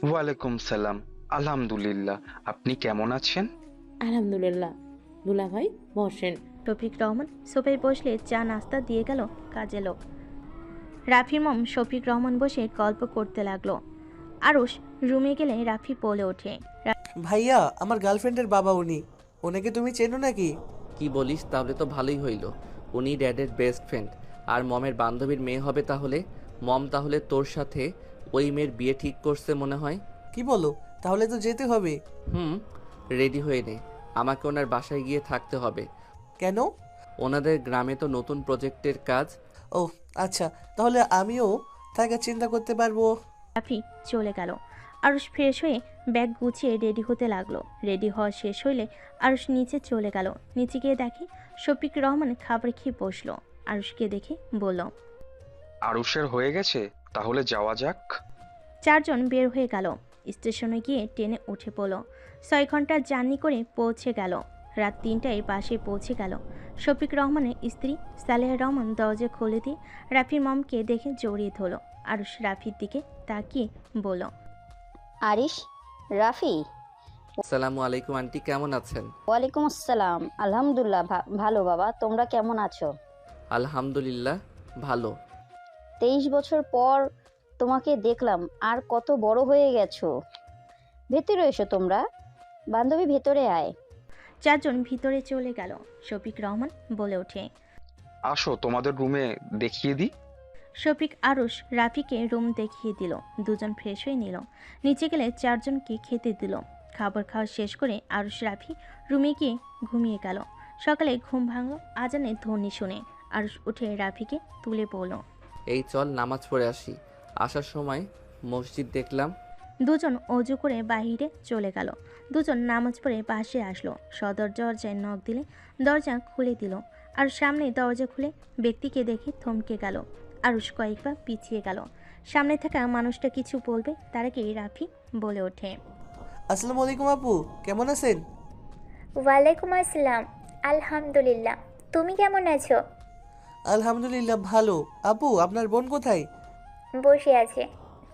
ওয়ালাইকুম সালাম, আলহামদুলিল্লাহ, আপনি কেমন আছেন? আলহামদুলিল্লাহ। দুলা ভাই বসেন। শফিক রহমান সোফায় বসলে চা নাস্তা দিয়ে গেল কাজে লোক। রাফির মম শফিক রহমান বসে গল্প করতে লাগলো। আরুষ রুমে গেলে রাফি বলে ওঠে, ভাইয়া, আমার গার্লফ্রেন্ডের বাবা উনি, ওনাকে তুমি চেনো নাকি? কি বলিস? তাহলে তো ভালোই হইল, উনি ড্যাডের বেস্ট ফ্রেন্ড আর মমের বান্ধবীর মেয়ে হবে। তাহলে মম তাহলে তোর সাথে ওই মেয়ের বিয়ে ঠিক করছে মনে হয়। কি বলো? তাহলে তো যেতে হবে। রেডি হয়ে নে, আমাকে ওনার বাসায় গিয়ে থাকতে হবে। কেন? ওনাদের গ্রামে তো নতুন প্রজেক্টের কাজ। ও আচ্ছা, তাহলে আমিও থাকার চিন্তা করতে পারবো। রাফি চলে গেল। আরুষ ফ্রেশ হয়ে ব্যাগ গুছিয়ে রেডি হতে লাগলো। রেডি হওয়া শেষ হইলে আরুষ নিচে চলে গেল। নিচে গিয়ে দেখে শফিক রহমান খাবার খেয়ে বসলো। আরুষকে দেখে বলল, আরুষের হয়ে গেছে, তাহলে যাওয়া যাক। চারজন বের হয়ে গেল। স্টেশনে গিয়ে ট্রেনে উঠে পড়ল। 6 ঘন্টা জার্নি করে পৌঁছে গেল। রাত 3টায় বাসে পৌঁছে গেল। শফিক রহমানের স্ত্রী সালেহা রহমান দরজা খুলে দিয়ে রাফির মমকে দেখে জড়িয়ে ধরল। আরুষ রাফির দিকে তাকিয়ে বলল, আরিশ, রাফি। আসসালামু আলাইকুম আন্টি, কেমন আছেন? ওয়ালাইকুম আসসালাম। আলহামদুলিল্লাহ ভালো বাবা, তোমরা কেমন আছো? আলহামদুলিল্লাহ ভালো। 23 বছর পর তোমাকে দেখলাম, আর কত বড় হয়ে গেছো। ভেতরে এসো তোমরা, বান্ধবী ভেতরে আয়। চারজন ভিতরে চলে গেল। শফিক রহমান বলে ওঠে, আসো তোমাদের রুমে দেখিয়ে দিই। শফিক আরুষ রাফিকে রুম দেখিয়ে দিল। দুজন ফ্রেশ হয়ে নিল। নিচে গেলে চারজনকে খেতে দিল। খাবার খাওয়া শেষ করে আরুষ রাফি রুমে গিয়ে ঘুমিয়ে গেল। সকালে ঘুম ভাঙল আজানের ধ্বনি শুনে। আরুষ উঠে রাফিকে তুলে বলল, এই চল নামাজ পড়ে আসি। আসার সময় মসজিদ দেখলাম। দুজন অজু করে বাহিরে চলে গেল। দুজন নামাজ পড়ে পাশে আসলো। সদর দরজায় নখ দিলে দরজা খুলে দিল। আর সামনে দরজা খুলে ব্যক্তিকে দেখে থমকে গেল। আরুষ কয়েকবার পিছিয়ে গেল। সামনে থাকা মানুষটা কিছু বলবে তার আগে রাফি বলে ওঠে, আসসালামু আলাইকুম আপু, কেমন আছেন? ওয়ালাইকুম আসসালাম। আলহামদুলিল্লাহ, তুমি কেমন আছো? আলহামদুলিল্লাহ ভালো। আপু, আপনার বোন কোথায়? বসে আছে।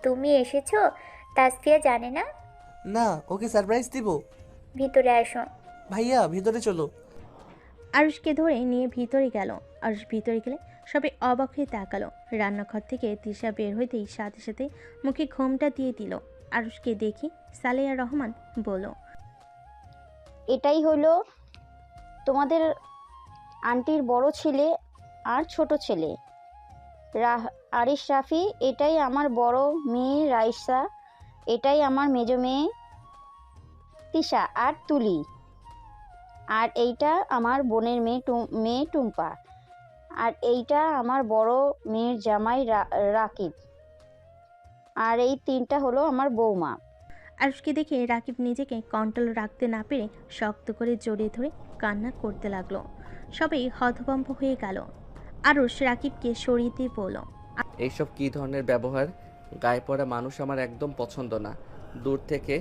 তুমি এসেছো? তাসফিয়া জানে না? না, ওকে সারপ্রাইজ দিব। ভিতরে আসো। ভাইয়া, ভিতরে চলো। আরুষকে ধরে নিয়ে ভিতরে গেল। আরুষ ভিতরে গেলে সবাই অবাক হয়ে তাকালো। রান্নাঘর থেকে তিশা বের হইতেই সাথে সাথে মুখে ঘোমটা দিয়ে দিল। আরুষকে দেখি সালেয়া রহমান বলল, এটাই হলো তোমাদের আন্টির বড় ছেলে আর ছোট ছেলে আরিশ রাফি। এটাই আমার বড় মেয়ে রাইসা। এটাই আমার মেজো মেয়ে তিশা আর তুলি। আর এইটা আমার বোনের মেয়ে টুম্পা। আর এইটা আমার বড় মেয়ের জামাই রাকিব। আর এই তিনটা হলো আমার বৌমা। আরুষকে দেখে রাকিব নিজেকে কন্ট্রোল রাখতে না পেরে শক্ত করে জড়িয়ে ধরে কান্না করতে লাগলো। সবাই হতভম্ব হয়ে গেল। আরুষ রাকিবকে সরিয়ে দিয়ে বলল, এইসব কী ধরনের ব্যবহার? গায়ে পড়া মানুষ আমার একদম পছন্দ না। দূর থেকে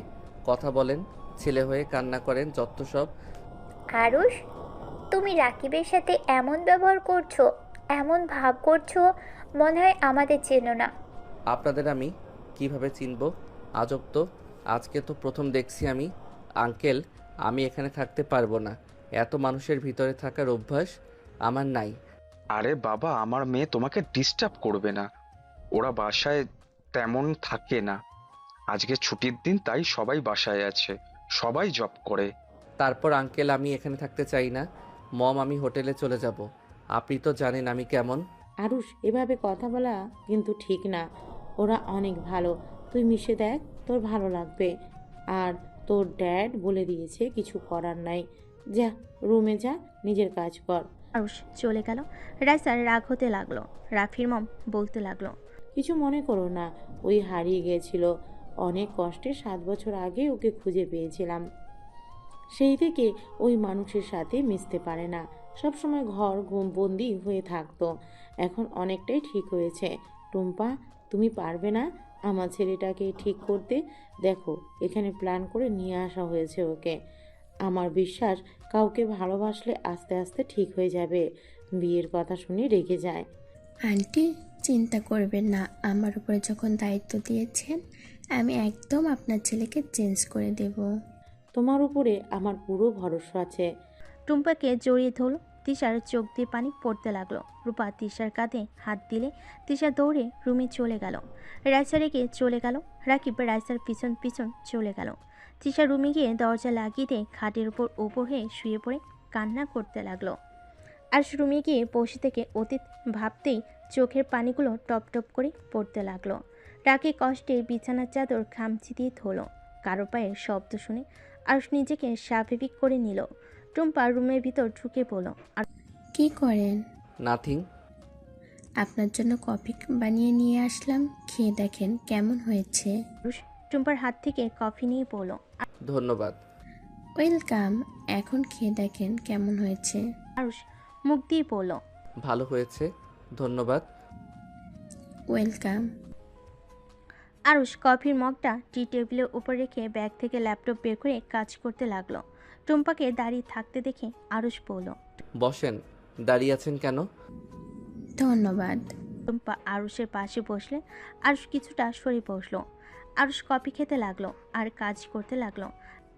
কথা বলেন, ছেলে হয়ে কান্না করেন, যত সব। আরুষ, তুমি রাকিবের সাথে এমন ব্যবহার করছো, এমন ভাব করছো, মনে হয় আমাদের চেনো না। আপনাদের আমি কিভাবে চিনব? আজব তো, আজকে তো প্রথম দেখছি আমি। আঙ্কেল, আমি এখানে থাকতে পারবো না। এত মানুষের ভিতরে থাকার অভ্যাস আমার নাই। আরে বাবা, আমার মেয়ে তোমাকে ডিস্টার্ব করবে না। ওরা বাসায় তেমন থাকে না। আজকে ছুটির দিন, তাই সবাই বাসায় আছে, সবাই জব করে। তারপর আঙ্কেল, আমি এখানে থাকতে চাই না। মম, আমি হোটেলে চলে যাব। আপনি তো জানেন আমি কেমন। আরুষ, এভাবে কথা বলা কিন্তু ঠিক না। ওরা অনেক ভালো, তুই মিশে দেখ, তোর ভালো লাগবে। আর তোর ড্যাড বলে দিয়েছে, কিছু করার নাই। যা রুমে যা, নিজের কাজ কর। আরুষ চলে গেল। রাইসার রাগ হতে লাগলো। রাফির মম বলতে লাগলো, কিছু মনে করো না, ওই হারিয়ে গিয়েছিল। অনেক কষ্টে 7 বছর আগে ওকে খুঁজে পেয়েছিলাম। সেই থেকে ওই মানুষের সাথে মিশতে পারে না, সবসময় ঘর বন্দি হয়ে থাকতো। এখন অনেকটাই ঠিক হয়েছে। টুম্পা, তুমি পারবে না আমার ছেলেটাকে ঠিক করতে? দেখো, এখানে প্ল্যান করে নিয়ে আসা হয়েছে ওকে। আমার বিশ্বাস, কাউকে ভালোবাসলে আস্তে আস্তে ঠিক হয়ে যাবে। বিয়ের কথা শুনে রেগে যায়। আন্টি, চিন্তা করবেন না, আমার উপরে যখন দায়িত্ব দিয়েছেন আমি একদম আপনার ছেলেকে চেঞ্জ করে দেব। তোমার উপরে আমার পুরো ভরসা আছে। টুম্পাকে জড়িয়ে ধরল। তিশার চোখ দিয়ে পানি পড়তে লাগলো। রূপা তিশার কাঁধে হাত দিলে তিশা দৌড়ে রুমে চলে গেল। রাইসা রেখে চলে গেল। রাকিব রাইসার পিছন পিছন চলে গেল। তিশা রুমে গিয়ে দরজা লাগিয়ে দিয়ে খাটের উপর হয়ে শুয়ে পড়ে কান্না করতে লাগলো। আর রুমে গিয়ে বসে থেকে অতীত ভাবতেই চোখের পানিগুলো টপ টপ করে পড়তে লাগলো। রাগে কষ্টে বিছানার চাদর খামচি দিয়ে ধরল। কারো পায়ের শব্দ শুনে আরুষ নিজেকে স্বাভাবিক করে নিল। টুম্পা রুমের ভিতর ঢুকে পড়ল। আর কি করেন? নাথিং। আপনার জন্য কফি বানিয়ে নিয়ে আসলাম, খেয়ে দেখেন কেমন হয়েছে। আরুষ টুম্পার হাত থেকে কফি নিয়ে পড়ল। ধন্যবাদ। ওয়েলকাম, এখন খেয়ে দেখেন কেমন হয়েছে। আরুষ মুখ দিয়ে পড়ল, ভালো হয়েছে, ধন্যবাদ। ওয়েলকাম। আরুষ কফির মগটা টি টেবিলের উপর রেখে ব্যাগ থেকে ল্যাপটপ বের করে কাজ করতে লাগলো। টুম্পাকে দাঁড়িয়ে থাকতে দেখে আরুষ বলল, বসেন। দাঁড়িয়ে আছেন কেন? ধন্যবাদ। টুম্পা আরুষের পাশে বসলে আরুষ কিছুটা সরে বসলো। আরুষ কফি খেতে লাগলো আর কাজ করতে লাগলো।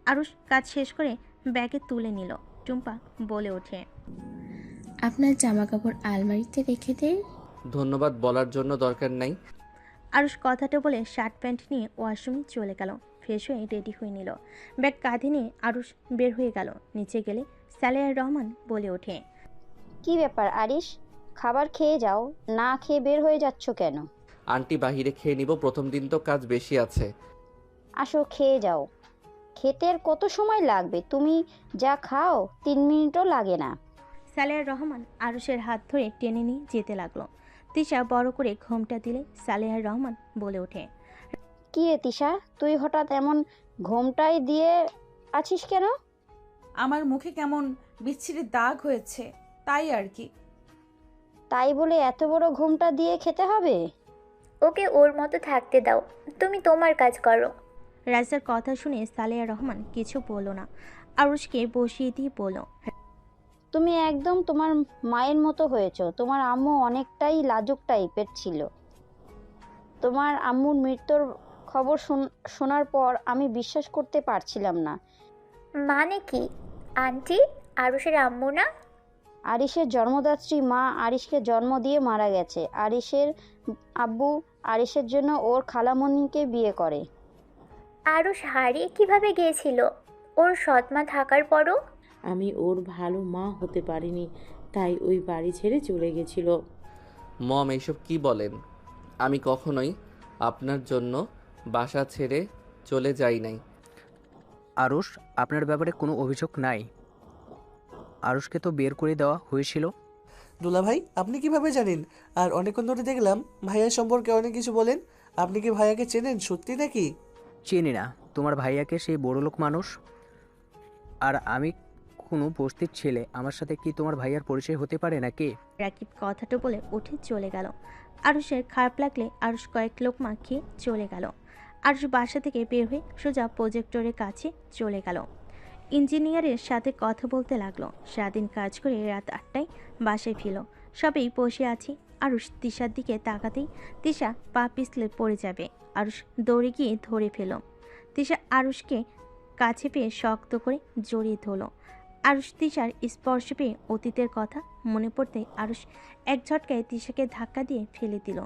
আরুষ কাজ শেষ করে ব্যাগে তুলে নিল। টুম্পা বলে ওঠে, আপনার জামা কাপড় আলমারিতে রেখে দেই। ধন্যবাদ বলার জন্য দরকার নাই। আরুষ কথাটা বলে শার্ট প্যান্ট নিয়ে ওয়াশরুমে চলে গেল। ফ্রেশ হয়ে রেডি হয়ে নিল। ব্যাগ কাঁধে নিয়ে আরুষ বের হয়ে গেল। নিচে গেলে সালেয়া রহমান বলে ওঠে, কি ব্যাপার আরিশ, খাবার খেয়ে যাও, না খেয়ে বের হয়ে যাচ্ছ কেন? আন্টি, বাহিরে খেয়ে নিব, প্রথম দিন তো কাজ বেশি আছে। আসো খেয়ে যাও। খেতে আর কত সময় লাগবে? তুমি যা খাও 3 মিনিটও লাগে না। সালেহা রহমান আরুষের হাত ধরে টেনে নিয়ে যেতে লাগলো। তিশা বড় করে ঘোমটা দিলে সালেহা রহমান বলে ওঠে, কি রে তিশা, তুই হঠাৎ এমন ঘোমটাই দিয়ে আছিস কেন? আমার মুখে কেমন বিচ্ছিরি দাগ হয়েছে, তাই আর কি। তাই বলে এত বড় ঘোমটা দিয়ে খেতে হবে? ওকে ওর মতো থাকতে দাও, তুমি তোমার কাজ করো। রাইসার কথা শুনে সালেহা রহমান কিছু বলল না। আরুষকে বসিয়ে দিয়ে বলল, তুমি একদম তোমার মায়ের মতো হয়েছো। তোমার আম্মু অনেকটাই লাজুক টাইপের ছিল। তোমার আম্মুর মৃত্যুর খবর শোনার পর আমি বিশ্বাস করতে পারছিলাম না। মানে কি আন্টি? আরুষের আম্মু না? আরিশের জন্মদাত্রী মা আরিশকে জন্ম দিয়ে মারা গেছে। আরিশের আব্বু আরিশের জন্য ওর খালামণিকে বিয়ে করে। আরুষ হারিয়ে কিভাবে গিয়েছিল ওর সৎমা থাকার পরও? আমি ওর ভালো মা হতে পারিনি, তাই ওই বাড়ি ছেড়ে চলে গেছিল। মম এইসব কি বলেন? আমি কখনোই আপনার জন্য বাসা ছেড়ে চলে যাই নাই। আরুষ, আপনার ব্যাপারে কোনো অভিযোগ নাই। আরুষকে তো বের করে দেওয়া হয়েছিল। দুলা ভাই, আপনি কিভাবে জানেন? আর অনেকক্ষণ ধরে দেখলাম ভাইয়ার সম্পর্কে অনেক কিছু বলেন। আপনি কি ভাইয়াকে চেনেন সত্যি নাকি? চিনি না, তোমার ভাইয়াকে সেই বড়লোক মানুষ। আর আমি কোনো বস্তির ছেলে, আমার সাথে কি তোমার ভাইয়ার পরিচয় হতে পারে নাকি? রাকিব কথাটা বলে উঠে চলে গেল। আরুষের খারাপ লাগলে আরুষ কয়েক লোকমা খেয়ে চলে গেল। আরুষ বাসা থেকে বের হয়ে সোজা প্রজেক্টরের কাছে চলে গেল। ইঞ্জিনিয়ারের সাথে কথা বলতে লাগলো। সারাদিন কাজ করে রাত 8টায় বাসায় ফিরল। সবেই বসে আছি। আরুষ তিশার দিকে তাকাতেই তিশা পা পিছলে পড়ে যাবে। আরুষ দৌড়ে গিয়ে ধরে ফেল। তিশা আরুষকে কাছে পেয়ে শক্ত করে জড়িয়ে ধরল। আরুষ তিশার স্পর্শ পেয়ে অতীতের কথা মনে পড়তে আরুষ এক ঝটকায় তিশাকে ধাক্কা দিয়ে ফেলে দিল।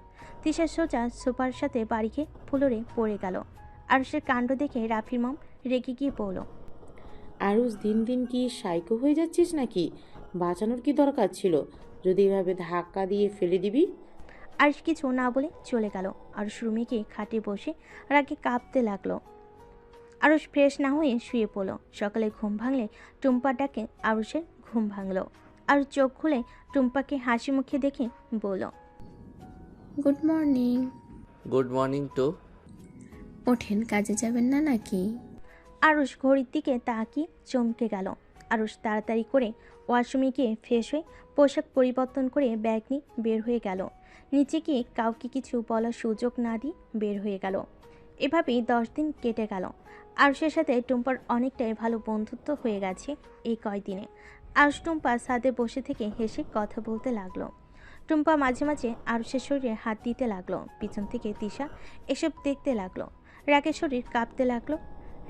তিশা সোজা সোফার সাথে বাড়ি খেয়ে ফ্লোরে পড়ে গেল। আরুষের কাণ্ড দেখে রাফির মম রেগে গিয়ে বলল, আরুষ, দিন দিন কি সাইকো হয়ে যাচ্ছিস নাকি? বাঁচানোর কি দরকার ছিল? যদি এভাবে ধাক্কা দিয়ে ফেলে দিবি। আরুষ কিছু না বলে চলে গেল। আরুষ রুমে গিয়ে খাটে বসে রাগে কাঁপতে লাগলো। আরুষ ফ্রেশ না হয়ে শুয়ে পড়ল। সকালে ঘুম ভাঙলে টুম্পা ডাকে আরুষের ঘুম ভাঙল। আরুষ চোখ খুলে টুম্পাকে হাসি মুখে দেখে বলল, good morning. Good morning to. ওঠেন, কাজে যাবেন না নাকি? আরুষ ঘড়ির দিকে তাকিয়ে চমকে গেল। আরুষ তাড়াতাড়ি করে ওয়াশরুমে গিয়ে ফ্রেশ হয়ে পোশাক পরিবর্তন করে ব্যাগ নিয়ে বের হয়ে গেল। নিচে গিয়ে কাউকে কিছু বলার সুযোগ না দিয়ে বের হয়ে গেল। এভাবেই 10 দিন কেটে গেল। আরুষের সাথে টুম্পার অনেকটাই ভালো বন্ধুত্ব হয়ে গেছে এই কয়দিনে। আরুষ টুম্পা ছাদে বসে থেকে হেসে কথা বলতে লাগলো। টুম্পা মাঝে মাঝে আরুষের শরীরে হাত দিতে লাগলো। পিছন থেকে তিশা এসব দেখতে লাগলো। রাগের শরীর কাঁপতে লাগলো।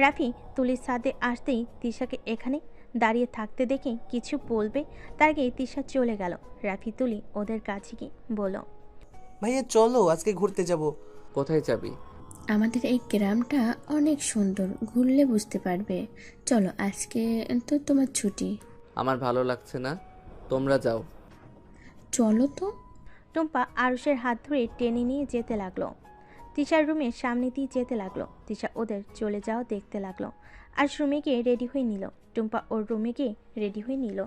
রাফি তুলির ছাদে আসতেই তিশাকে এখানে দাঁড়িয়ে থাকতে দেখে কিছু বলবে তার আগে তিশা চলে গেল। রাফি তুলি ওদের কাছে গিয়ে বলল, ভাইয়া চলো আজকে ঘুরতে যাব। কোথায় যাবি? আমাদের এই গ্রামটা অনেক সুন্দর, ঘুরলে বুঝতে পারবে। চলো, আজকে তো তোমার ছুটি। আমার ভালো লাগছে না, তোমরা যাও। চলো তো। টুম্পা আরুষের হাত ধরে টেনে নিয়ে যেতে লাগলো। তিশার রুমের সামনে দিয়ে যেতে লাগলো। তিশা ওদের চলে যাওয়া দেখতে লাগলো। আর রুমে গিয়ে রেডি হয়ে নিল। টুম্পা ওর রুমে গিয়ে রেডি হয়ে নিল।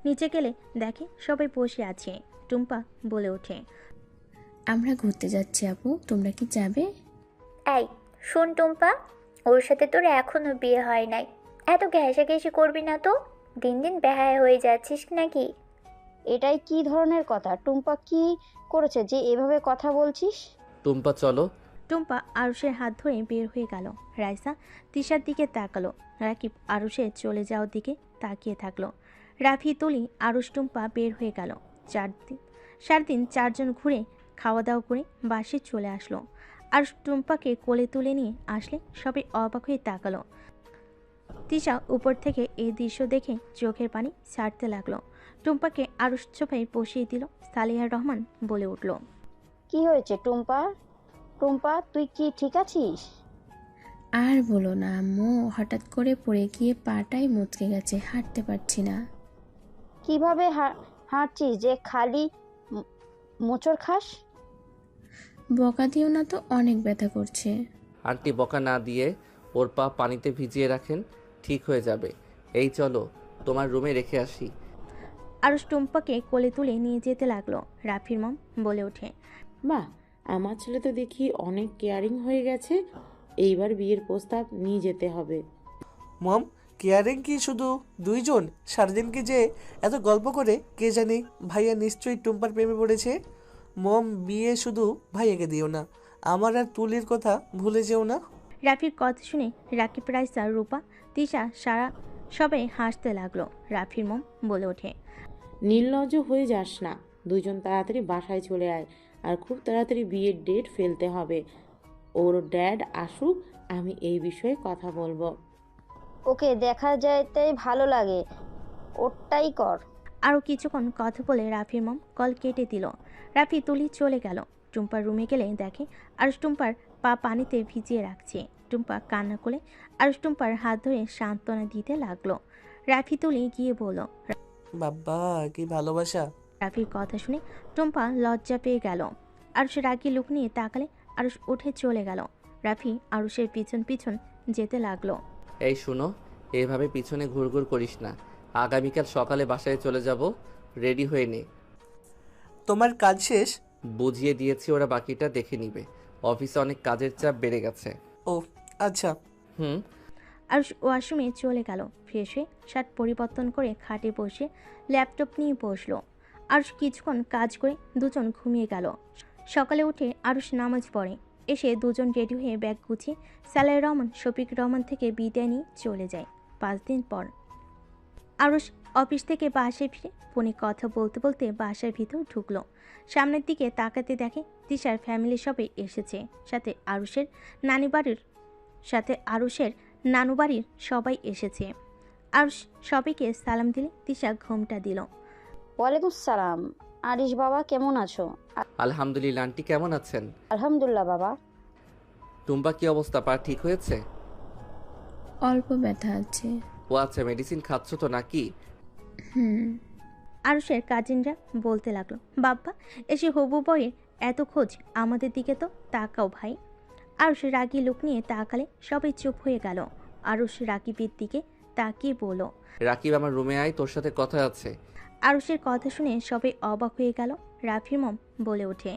নিচে গেলে দেখে সবাই বসে আছে। টুম্পা বলে ওঠে, আমরা ঘুরতে যাচ্ছি আপু, তোমরা কি যাবে? এই শোন টুম্পা, ওর সাথে তোর এখনো বিয়ে হয় নাই, এত ঘেঁষাঘেঁষি করবি না তো। দিন দিন বেহায়া হয়ে যাচ্ছিস নাকি? এটাই কি ধরনের কথা? টুম্পা কি করেছে যে এভাবে কথা বলছিস? টুম্পা চলো। টুম্পা আরুষের হাত ধরে বের হয়ে গেল। রাইসা তিশার দিকে তাকালো। রাকিব আরুষের চলে যাওয়ার দিকে তাকিয়ে থাকলো। রাফি তুলি আরুষ টুম্পা বের হয়ে গেল। সারাদিন 4 জন ঘুরে খাওয়া দাওয়া করে বাসে চলে আসলো। আরুষ টুম্পাকে কোলে তুলে নিয়ে আসলে সবাই অবাক হয়ে তাকালো। তিশা উপর থেকে এই দৃশ্য দেখে চোখের পানি ছাড়তে লাগলো। টুম্পাকে আরুষ সোফায় বসিয়ে দিল। সালেহা রহমান বলে উঠল, কি হয়েছে টুম্পা? টুম্পা, তুই কি ঠিক আছিস? আর বলো না আম্মু, হঠাৎ করে পড়ে গিয়ে পাটাই মুচকে গেছে, হাঁটতে পারছি না। কিভাবে হাঁটছিস যে খালি মোচড় খাস? বকা দিও না তো, অনেক ব্যথা করছে। আন্টি বকা না দিয়ে ওর পা পানিতে ভিজিয়ে রাখেন, ঠিক হয়ে যাবে। এই চলো তোমার রুমে রেখে আসি। আরুষ টুম্পাকে কোলে তুলে নিয়ে যেতে লাগলো। রাফির মম বলে ওঠে, বাহ, আমার ছেলে তো দেখি অনেক কেয়ারিং হয়ে গেছে। এইবার বিয়ের প্রস্তাব নিয়ে যেতে হবে। মম, কেয়ারিং কি শুধু দুইজন? সারাদিন কি যে এত গল্প করে, কে জানে ভাইয়া নিশ্চয়ই টুম্পার প্রেমে পড়েছে। মম, বিয়ে শুধু ভাইয়াকে দিও না, আমার আর তুলির কথা ভুলে যেও না। রাফির কথা শুনে রাকিব, রাইসা, রূপা, তিশা, সারা সবাই হাসতে লাগলো। রাফির মম বলে ওঠে, নির্লজ্জ হয়ে যাস না, দুইজন তাড়াতাড়ি বাসায় চলে আয়। আর খুব তাড়াতাড়ি বিয়ের ডেট ফেলতে হবে। ওর ড্যাড আসুক, আমি এই বিষয়ে কথা বলবো। ওকে দেখা যাইতে ভালো লাগে, ওটাই কর। আরও কিছুক্ষণ কথা বলে রাফির মম কল কেটে দিল। রাফি তুলি চলে গেল। টুম্পার রুমে গেলে দেখে আরুষ টুম্পার পা পানিতে ভিজিয়ে রাখছে। টুম্পা কান্না করে আরুষ টুম্পার হাত ধরে সান্ত্বনা দিতে লাগলো। রাফি তুলি গিয়ে বলল, বাবা কি ভালোবাসা। রাফির কথা শুনে টুম্পা লজ্জা পেয়ে গেল। আরুষ রাগি লুক নিয়ে তাকালে আরুষ উঠে চলে গেল। রাফি আরুষের পিছন পিছন যেতে লাগলো। এই শুনো, এভাবে পিছনে ঘুরঘুর করিস না। আগামীকাল সকালে বাসায় চলে যাব, রেডি হয়ে নে। তোমার কাজ শেষ? বুঝিয়ে দিয়েছি, ওরা বাকিটা দেখে নিবে। অফিসে অনেক কাজের চাপ বেড়ে গেছে। ও আচ্ছা। আরুষ ওয়াশরুমে চলে গেল। ফ্রেশ হয়ে শার্ট পরিবর্তন করে খাটে বসে ল্যাপটপ নিয়ে বসলো। আরুষ কিছুক্ষণ কাজ করে দুজন ঘুমিয়ে গেল। সকালে উঠে আরুষ নামাজ পড়ে। এসে দুজন রেডি হয়ে ব্যাগ গুছিয়ে সালাহ রহমান, শফিক রহমান থেকে বিদায় নিয়ে চলে যায়। 5 দিন পর আরুষ অফিস থেকে বাসায় ফিরে ফোনে কথা বলতে বলতে বাসার ভিতর ঢুকলো। সামনের দিকে তাকাতে দেখে তিশার ফ্যামিলি সবাই এসেছে, সাথে আরুষের নানু বাড়ির সবাই এসেছে। আরুষ সবাইকে সালাম দিলে তিশা ঘুমটা দিল। ওয়ালাইকুম সালাম। আরিশ বাবা কেমন আছো? আলহামদুলিল্লাহ। আন্টি কেমন আছেন? আলহামদুলিল্লাহ বাবা। টুম্পা কি অবস্থা? পা ঠিক হয়েছে? অল্প ব্যথা আছে। ও আচ্ছা, মেডিসিন খাচ্ছ তো নাকি? আরুষের কাজিনরা বলতে লাগলো, বাব্বা এসে হবু বউয়ের এত খোঁজ, আমাদের দিকে তো তাকাও ভাই। আরুষ রাগি লুক নিয়ে তাকালে সবাই চুপ হয়ে গেল। আরুষ রাকিবের দিকে তাকিয়ে বলল, রাকিব আমার রুমে আয়, তোর সাথে কথা আছে। আরুষের কথা শুনে সবাই অবাক হয়ে গেল। রাফির মম বলে ওঠে,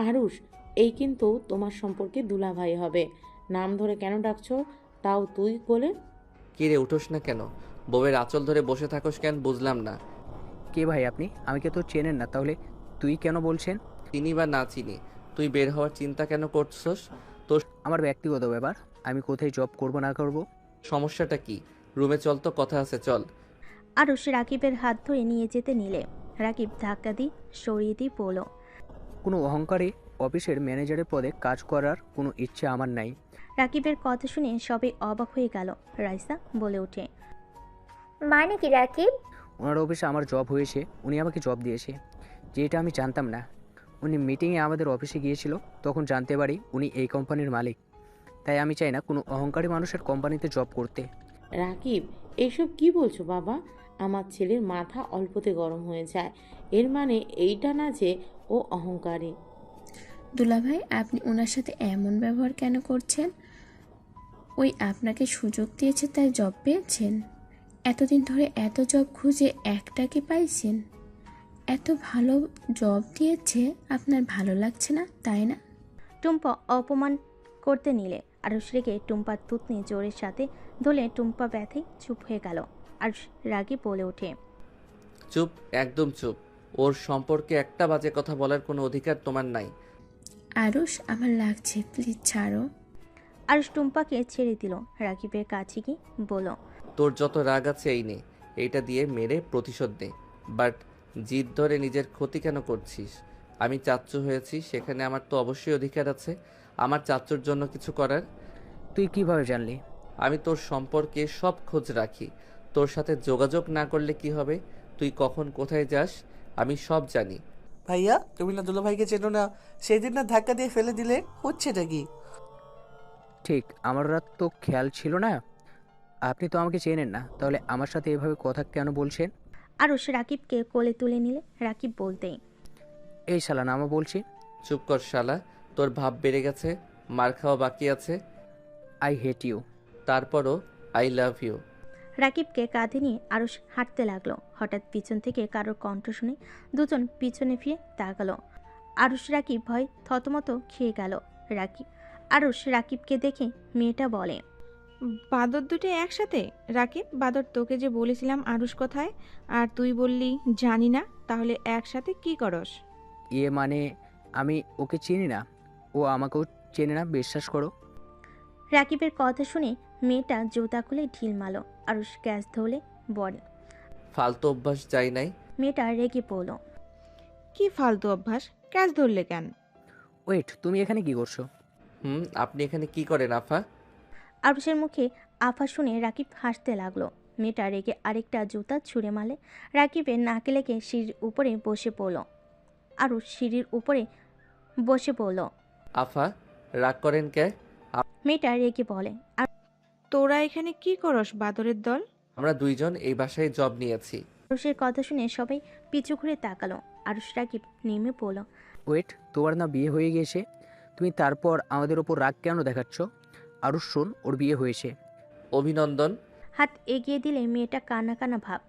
আরুষ, এই কিন্তু তোমার সম্পর্কে দুলাভাই হবে। নাম ধরে কেন ডাকছো? তাও তুই বলে। কি রে, উঠোস না কেন? বউয়ের আঁচল ধরে বসে থাকোস কেন? বুঝলাম না। কে ভাই আপনি? আমাকে তো চেনেন না, তাহলে তুই কেন বলছেন? চিনি বা না চিনি, তুই বের হওয়ার চিন্তা কেন করছস? তোর আমার ব্যক্তিগত ব্যাপার, আমি কোথায় জব করব না করব। সমস্যাটা কি? রুমে চল, তো কথা আছে, চল। আরুষ রাকিবের হাত ধরে নিয়ে যেতে নিলে রাকিব ধাক্কা দিয়ে সরিয়ে দিয়ে বলল, কোনো অহংকারে অফিসের ম্যানেজারের পদে কাজ করার কোনো ইচ্ছে আমার নাই। রাকিবের কথা শুনে সবাই অবাক হয়ে গেল। রাইসা বলে ওঠে, মানে কি রাকিব? ওনার অফিসে আমার জব হয়েছে, উনি আমাকে জব দিয়েছে, যেটা আমি জানতাম না। উনি মিটিংয়ে আমাদের অফিসে গিয়েছিল, তখন জানতে পারি উনি এই কোম্পানির মালিক। তাই আমি চাই না কোনো অহংকারী মানুষের কোম্পানিতে জব করতে। রাকিব, এইসব কি বলছো বাবা? আমার ছেলের মাথা অল্পতে গরম হয়ে যায়। এর মানে এইটা না যে ও অহংকারী। দুলাভাই, আপনি ওনার সাথে এমন ব্যবহার কেন করছেন? ওই আপনাকে সুযোগ দিয়েছে তাই জব পেয়েছেন? এতদিন ধরে এত জব খুঁজে একটা কি পাইছেন? এত ভালো জব দিয়েছে, আপনার ভালো লাগছে না তাই না? টুম্পা অপমান করতে নিলে আরুষ রেগে টুম্পার থুতনি জোরের সাথে ধরলে টুম্পা ব্যথায় চুপ হয়ে গেল। আরুষ রাগে বলে ওঠে, চুপ, একদম চুপ। ওর সম্পর্কে একটা বাজে কথা বলার কোনো অধিকার তোমার নাই। আরুষ, আমার লাগছে, প্লিজ ছাড়ো। আরুষ টুম্পাকে ছেড়ে দিল। রাকিবের কাছে গিয়ে বলল, তোর যত রাগ আছে এই নে, এইটা দিয়ে মেরে প্রতিশোধ নে। বাট জিদ ধরে নিজের ক্ষতি কেন করছিস? আমি চাচ্চু হয়েছি, সেখানে আমার তো অবশ্যই অধিকার আছে আমার চাচ্চুর জন্য কিছু করার। তুই কিভাবে জানলি? আমি তোর সম্পর্কে সব খোঁজ রাখি। তোর সাথে যোগাযোগ না করলে কি হবে? তুই কখন কোথায় যাস আমি সব জানি। ভাইয়া, তুমি না দুলাভাইকে চেনো না? সেই দিন না ধাক্কা দিয়ে ফেলে দিলে, হচ্ছেটা কি? ঠিক, আমার রাত তো খেয়াল ছিল না। আপনি তো আমাকে চেনেন না, তাহলে আমার সাথে এভাবে কথা কেন বলছেন? আরুষ রাকিবকে কোলে তুলে নিলে রাকিব বলতেই, এই শালা নামা বলছি। চুপ কর শালা, তোর ভাব বেড়ে গেছে, মার খাওয়া বাকি আছে। I hate you. তারপরও আই লাভ ইউ। রাকিবকে কাঁধে নিয়ে আরুষ হাঁটতে লাগলো। হঠাৎ পিছন থেকে কারোর কণ্ঠ শুনে দুজন পিছনে ফিরে তাকালো। আরুষ রাকিব ভয় থতমত খেয়ে গেল। আরুষ রাকিবকে দেখে মেয়েটা বলে, বাদর দুটো একসাথে? রাকিব, বাদর তোকে যে বলেছিলাম আরুষ কোথায়, আর তুই বললি জানি না, তাহলে একসাথে কি করস? মানে আমি ওকে চিনি না, ও আমাকেও চেনে না, বিশ্বাস করো। রাকিবের কথা শুনে মেয়েটা জুতা খুলে ঢিল মারল। আরুষ গ্যাস ধরলে বলে, ফালতু অভ্যাস যাই নাই। মেয়েটা রেগে পড়ল। কি ফালতু অভ্যাস? ক্যাচ ধরলে কেন? ওয়েট, তুমি এখানে কি করছো? আপনি এখানে কি করেন আফা? আরুষের মুখে আফা শুনে রাকিব হাসতে লাগলো। মেয়েটা রেগে আরেকটা জুতা ছুঁড়ে মারলে রাকিবের নাকে লেগে সিঁড়ির উপরে বসে পড়ল। আরুষ সিঁড়ির উপরে বসে পড়ল। আফা রাগ করেন কে? মেয়েটা রেগে বলে, তোরা এখানে কি করস বাদরের দল? আমরা দুইজন এই বাসায় জব নিয়েছি। আরুষের কথা শুনে সবাই পিছু ঘুরে তাকালো। আরুষ রাকিব নেমে পড়ল। ওয়েট, তোমার না বিয়ে হয়ে গেছে, তুমি তারপর আমাদের ওপর রাগ কেন দেখাচ্ছ? আরুষ শোন, ওর বিয়ে হয়েছে। অভিনন্দন। হাত এগিয়ে দিলে মেয়েটা কানা কানা ভাব।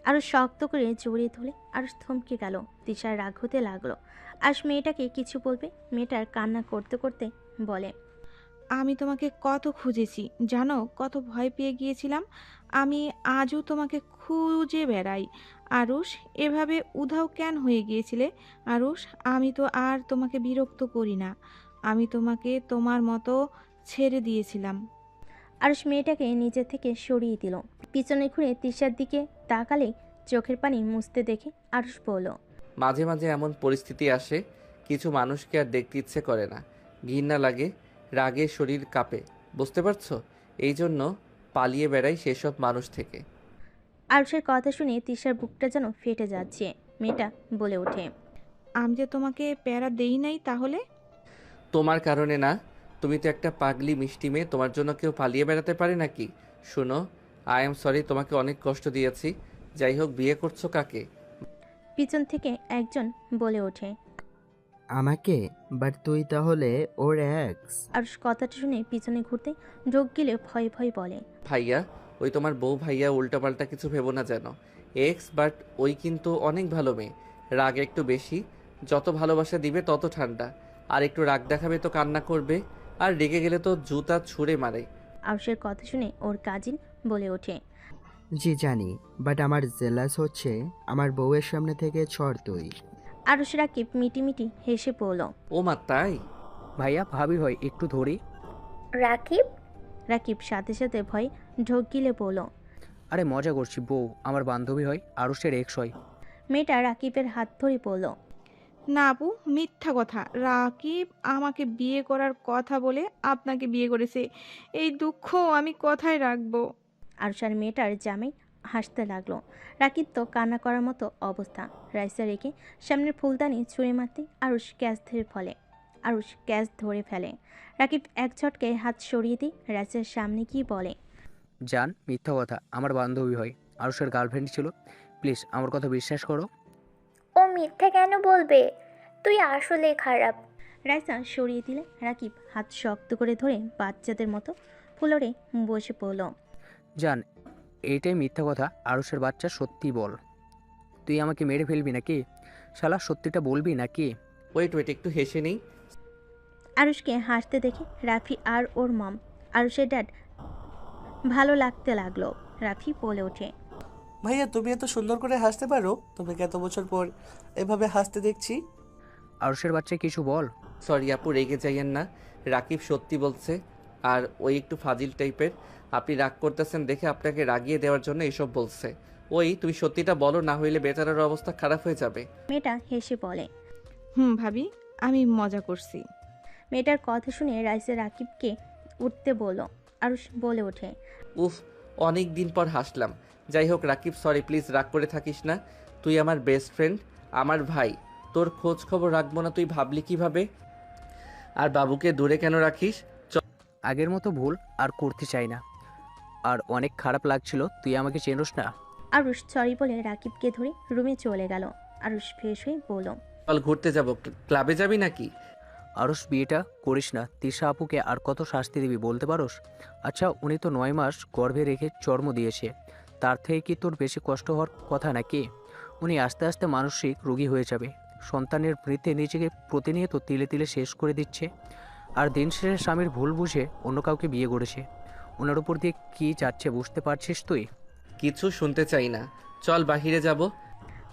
আরুষ শক্ত করে জড়িয়ে ধরে আরুষ থমকে গেল। তিশার রাগ হতে লাগলো। আজ মেয়েটাকে কিছু বলবে, মেয়েটার কান্না করতে করতে বলে, আমি তোমাকে কত খুঁজেছি জানো, কত ভয় পেয়ে গিয়েছিলাম। আমি আজও তোমাকে খুঁজে বেড়াই। আরুষ, এভাবে উধাও কেন হয়ে গিয়েছিলে? আরুষ, আমি তো আর তোমাকে বিরক্ত করি না, আমি তোমাকে তোমার মতো ছেড়ে দিয়েছিলাম। আরুষ মেয়েটাকে নিজে থেকে সরিয়ে দিল। পিছনে ঘুরে তিশার দিকে তাকালে চোখের পানি মুছতে দেখে আরুষ বলল, মাঝে মাঝে এমন পরিস্থিতি আসে, কিছু মানুষকে আর দেখতে ইচ্ছে করে না, ঘৃণা লাগে, রাগে শরীর কাঁপে, বুঝতে পারছো? এই জন্য পালিয়ে বেড়াই সেসব মানুষ থেকে। আরুষের কথা শুনে তিশার বুকটা যেন ফেটে যাচ্ছে। মেয়েটা বলে ওঠে, আমি যে তোমাকে প্যারা দেই নাই তাহলে? তোমার কারণে না, তুমি তো একটা পাগলি মিষ্টি মেয়ে, তোমার জন্য কেউ পালিয়ে বেড়াতে পারে নাকি? শোনো, আই এম সরি, তোমাকে অনেক কষ্ট দিয়েছি। যাই হোক, বিয়ে করছো কাকে? পিছন থেকে একজন বলে ওঠে, আমাকে? বাট তুই তাহলে ওর এক্স? আরুষ কথাটা শুনে পিছনে ঘুরতে ঢোক গেলে ভয় ভয় বলে, ভাইয়া, ওই তোমার বউ ভাইয়া, উল্টাপাল্টা কিছু ভেবো না যেন। এক্স, বাট ওই কিন্তু অনেক ভালো মেয়ে, রাগ একটু বেশি, যত ভালোবাসা দিবে তত ঠান্ডা, আর একটু রাগ দেখাবে তো কান্না করবে, আর রেগে গেলে তো জুতা ছুঁড়ে মারে। আরুষের কথা শুনে ওর কাজিন বলে ওঠে, জি জানি, বাট আমার জেলাস হচ্ছে আমার বউয়ের সামনে থেকে ছড় তুই। আরুষ রাকিব মিটিমিটি হেসে পড়ল। ও মা, তাই? ভাইয়া ভাবি হয়, একটু ধরি। রাকিব? রাকিব সাথে সাথে ভয় ঢোক গিলে পড়ল, আরে মজা করছি, বউ আমার বান্ধবী হয়, আরুষের এক্স হয়। মেয়েটা রাকিবের হাত ধরে পড়ল, না আপু, মিথ্যা কথা। রাকিব আমাকে বিয়ে করার কথা বলে আপনাকে বিয়ে করেছে, এই দুঃখ আমি কোথায় রাখবো? আরুষ আর মেয়েটার জামাই হাসতে লাগলো। রাকিব তো কান্না করার মতো অবস্থা। রাইসা রেখে সামনের ফুলদানি ছুঁড়ে মারতে আরুষ ক্যাচ ধরে ফেলে। রাকিব এক ঝটকে হাত সরিয়ে দিয়ে রাইসার সামনে গিয়ে বলে, জান, মিথ্যা কথা, আমার বান্ধবী হয়, আরুষের গার্লফ্রেন্ড ছিল, প্লিজ আমার কথা বিশ্বাস করো। ও মিথ্যা কেন বলবে? তুই আসলে খারাপ। রাইসা সরিয়ে দিলে রাকিব হাত শক্ত করে ধরে বাচ্চাদের মতো ফ্লোরে বসে পড়ল। জান, এইটাই মিথ্যা কথা, আরুষের বাচ্চা, সত্যি বল, তুই আমাকে মেরে ফেলবি নাকি? শালা সত্যিটা বলবি নাকি? ওয়েট, একটু হেসে নেই। আরুষকে হাসতে দেখে রাফি আর ওর মম আরুষের ড্যাড ভালো লাগতে লাগলো। রাফি বলে ওঠে, ভাইয়া তুমি এত সুন্দর করে হাসতে পারো? তোমাকে এত বছর পর এভাবে হাসতে দেখছি। আরুষের বাচ্চা কিছু বল। সরি আপু, রেগে যাইয়েন না, রাকিব সত্যি বলছে, আর ওই একটু ফাজিল টাইপের, আপনি রাগ করতেছেন দেখে আপনাকে রাগিয়ে দেওয়ার জন্য এসব বলছে। ওই তুমি সত্যিটা বলো, না হইলে বেচারার অবস্থা খারাপ হয়ে যাবে। মেয়েটা হেসে বলে, ভাবি, আমি মজা করছি। মেয়েটার কথা শুনে রাইসা রাকিবকে উঠতে বলল। আরুষ বলে ওঠে, উফ, অনেক দিন পর হাসলাম। যাই হোক রাকিব, সরি, প্লিজ রাগ করে থাকিস না, তুই আমার বেস্ট ফ্রেন্ড, আমার ভাই, তোর খোঁজ খবর রাখবো না তুই ভাবলি কিভাবে? আর বাবুকে দূরে কেন রাখিস? আগের মতো ভুল আর করতে চাই না, আর অনেক খারাপ লাগছিল, তুই আমাকে চেনোস না। আরুষ সরি বলে রাকিবকে ধরে রুমে চলে গেল। আরুষ ফ্রেশ হয়ে বলল, চল ঘুরতে যাব, ক্লাবে যাবি নাকি? আরস বিয়েটা করিস না, তিশা আপুকে আর কত শাস্তি দিবি বলতে পারোস? আচ্ছা, উনি তো 9 মাস গর্ভে রেখে জন্ম দিয়েছে, তার থেকে কি তোর বেশি কষ্ট হওয়ার কথা নাকি? উনি আস্তে আস্তে মানসিক রোগী হয়ে যাবে, সন্তানের মৃত্যে নিজেকে প্রতিনিয়ত তিলে তিলে শেষ করে দিচ্ছে, আর দিন শেষে স্বামীর ভুল বুঝে অন্য কাউকে বিয়ে করেছে। ওনার উপর দিয়ে কি যাচ্ছে বুঝতে পারছিস তুই? কিছু শুনতে চাই না, চল বাহিরে যাব।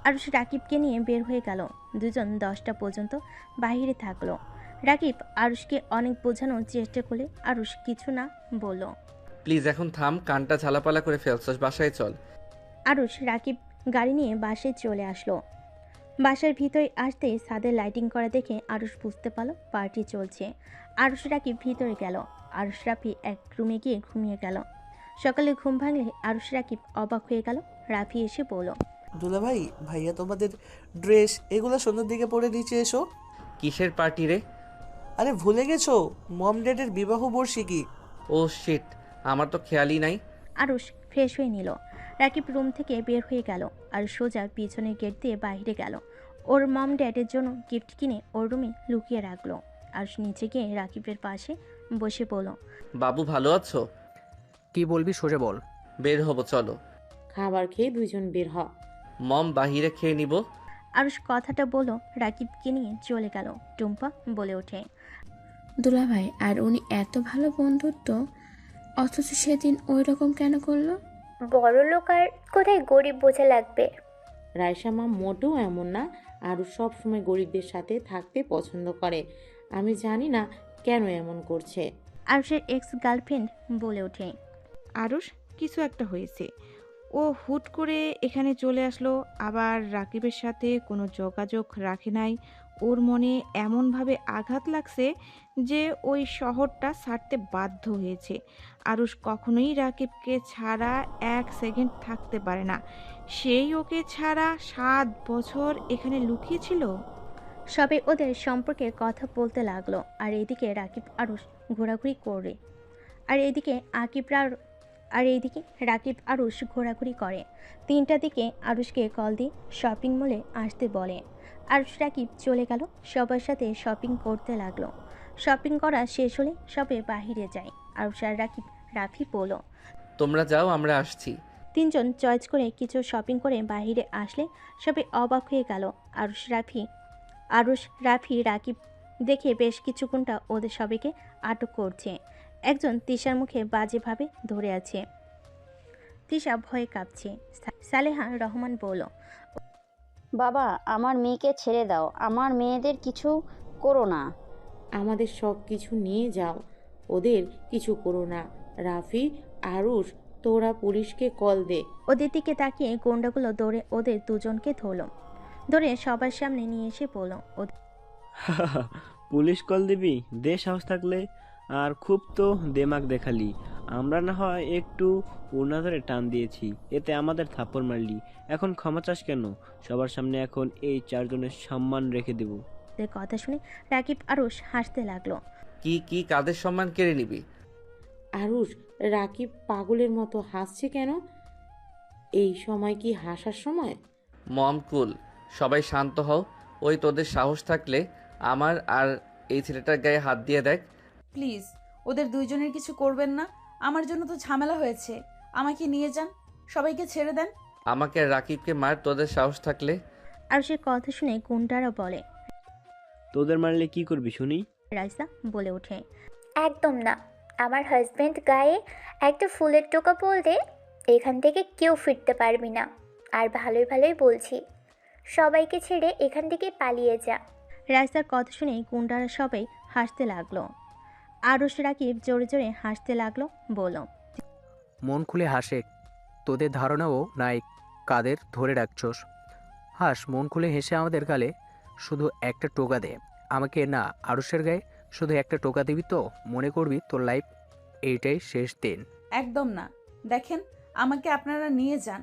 আরুষ রাকিবকে নিয়ে বের হয়ে গেল। দুজন 10টা পর্যন্ত বাইরে থাকলো। রাকিব আরুষকে অনেক বোঝানোর চেষ্টা করলে আরুষ কিছু না বলল। প্লিজ এখন থাম, কানটা ঝালাপালা করে ফেলছস, বাসায় চল। আরুষ রাকিব গাড়ি নিয়ে বাসায় চলে আসলো। বাসার ভিতরে আসতেই ছাদের লাইটিং করা দেখে আরুষ বুঝতে পারলো পার্টি চলছে। আরুষ রাকিব ভিতরে গেল। আরুষ রাফি এক রুমে গিয়ে ঘুমিয়ে গেল। সকালে ঘুম ভাঙলে আরুষ রাকিব অবাক হয়ে গেল। রাফি এসে বলল, দুলাভাই, ভাইয়া তোমাদের ড্রেস এগুলো সন্ধ্যার দিকে পরে নিচে এসো। কিসের পার্টি রে? আরে ভুলে গেছো, মম ড্যাডের বিবাহ বার্ষিকী। ও শিট, আমার তো খেয়ালই নাই। আরুষ ফ্রেশ হয়ে নিল। রাকিব রুম থেকে বের হয়ে গেল আর সোজা পিছনের গেট দিয়ে বাইরে গেল। ওর মম ড্যাডের জন্য গিফট কিনে ওর রুমে লুকিয়ে রাখলো। আরুষ নিচে গিয়ে রাকিবের পাশে বসে বলল, বাবু ভালো আছো? কি বলবি সোজা বল। বের হবো, চলো। খাবার খেয়ে দুজন বের হ। মম বাহিরে খেয়ে নিব। আরুষ কথাটা বলল রাকিবকে নিয়ে চলে গেল। টুম্পা বলে ওঠে, দুলাভাই আর উনি এত ভালো বন্ধুত্ব, অথচ সেদিন ওই রকম কেন করলো? বড় লোক আর কোথায় গরিব বোঝা লাগবে। রায়শা মা মোটেও এমন না, আরও সবসময় গরিবদের সাথে থাকতে পছন্দ করে। আমি জানি না কেন এমন করছে। আরুষের এক্স গার্লফ্রেন্ড বলে ওঠে, আরুষ, কিছু একটা হয়েছে। ও হুট করে এখানে চলে আসলো, আবার রাকিবের সাথে কোনো যোগাযোগ রাখে নাই। ওর মনে এমনভাবে আঘাত লাগছে যে ওই শহরটা ছাড়তে বাধ্য হয়েছে। আরুষ কখনোই রাকিবকে ছাড়া 1 সেকেন্ড থাকতে পারে না। সেই ওকে ছাড়া 7 বছর এখানে লুকিয়েছিল। সবে ওদের সম্পর্কে কথা বলতে লাগলো। আর এদিকে রাকিব আরুষ ঘোরাঘুরি করে। আর এইদিকে রাকিব আরুষ ঘোরাঘুরি করে। 3টার দিকে আরুষকে কল দিয়ে শপিং মলে আসতে বলে। আরুষ রাকিব চলে গেল, সবার সাথে শপিং করতে লাগলো। শপিং করা শেষ হলে সবে বাহিরে যায়। আরুষ আর রাফি বলল, তোমরা যাও, আমরা আসছি। 3জন চয়েস করে কিছু শপিং করে বাহিরে আসলে সবে অবাক হয়ে গেল। আরুষ রাফি রাকিব দেখে বেশ কিছুক্ষণটা ওদের সবাইকে আটক করছে। একজন তিশার মুখে বাজেভাবে ধরে আছে। তিশা ভয়ে কাঁপছে। সালেহা রহমান বলল, বাবা, আমার মেয়েকে ছেড়ে দাও, আমার মেয়েদের কিছু করো না। আমাদের সব কিছু নিয়ে যাও, ওদের কিছু করো না। রাফি, আরুষ, তোরা পুলিশকে কল দে। ওদের দিকে তাকিয়ে গোন্ডাগুলো দৌড়ে ওদের দুজনকে ধরে সবার সামনে নিয়ে এসে বলল, পুলিশ কল দিবি? দে সাহস থাকলে। আর খুব তো দেমাগ দেখালি। আমরা না হয় একটু উড়না ধরে টান দিয়েছি, এতে আমাদের থাপ্পড় মারলি। এখন ক্ষমা চাস কেন? সবার সামনে এখন এই 4 জনের সম্মান রেখে দেব। ওদের কথা শুনে রাকিব আরুষ হাসতে লাগলো। কি কাদের সম্মান কেড়ে নিবি? আরুষ, রাকিব পাগলের মতো হাসছে কেন? এই সময় কি হাসার সময়? মম কুল, সবাই শান্ত হও। ওই তোদের সাহস থাকলে আমার আর এই ছেলেটার গায়ে হাত দিয়ে দেখ। প্লিজ ওদের দুইজনের কিছু করবেন না, আমার জন্য তো ঝামেলা হয়েছে। আমাকে নিয়ে যান, সবাইকে ছেড়ে দেন। আমাকে আর রাকিবকে মার তোদের সাহস থাকলে। আরুষের কথা শুনে গুন্ডারা বলে, তোদের মারলে কি করবি শুনি? রাইসা বলে ওঠে, একদম না। আমার হাজব্যান্ড গায়ে একটা ফুলের টোকা পড়লে এখান থেকে কেউ ফিরতে পারবি না। আর ভালোই ভালোই বলছি, সবাইকে ছেড়ে এখান থেকে পালিয়ে যা। রাইসার কথা শুনে গুন্ডারা সবাই হাসতে লাগলো। আরুষ রাকিব জোরে জোরে হাসতে লাগলো। বলল, মন খুলে হাসে, তোদের ধারণাও নাই কাদের ধরে রাখছস। হাস, মন খুলে হেসে আমাদের গালে শুধু একটা টোকা দে। আমাকে না, আরুষের গায়ে শুধু একটা টোকা দিবি তো মনে করবি তোর লাইফ এইটাই শেষ দিন। একদম না। দেখেন, আমাকে আপনারা নিয়ে যান,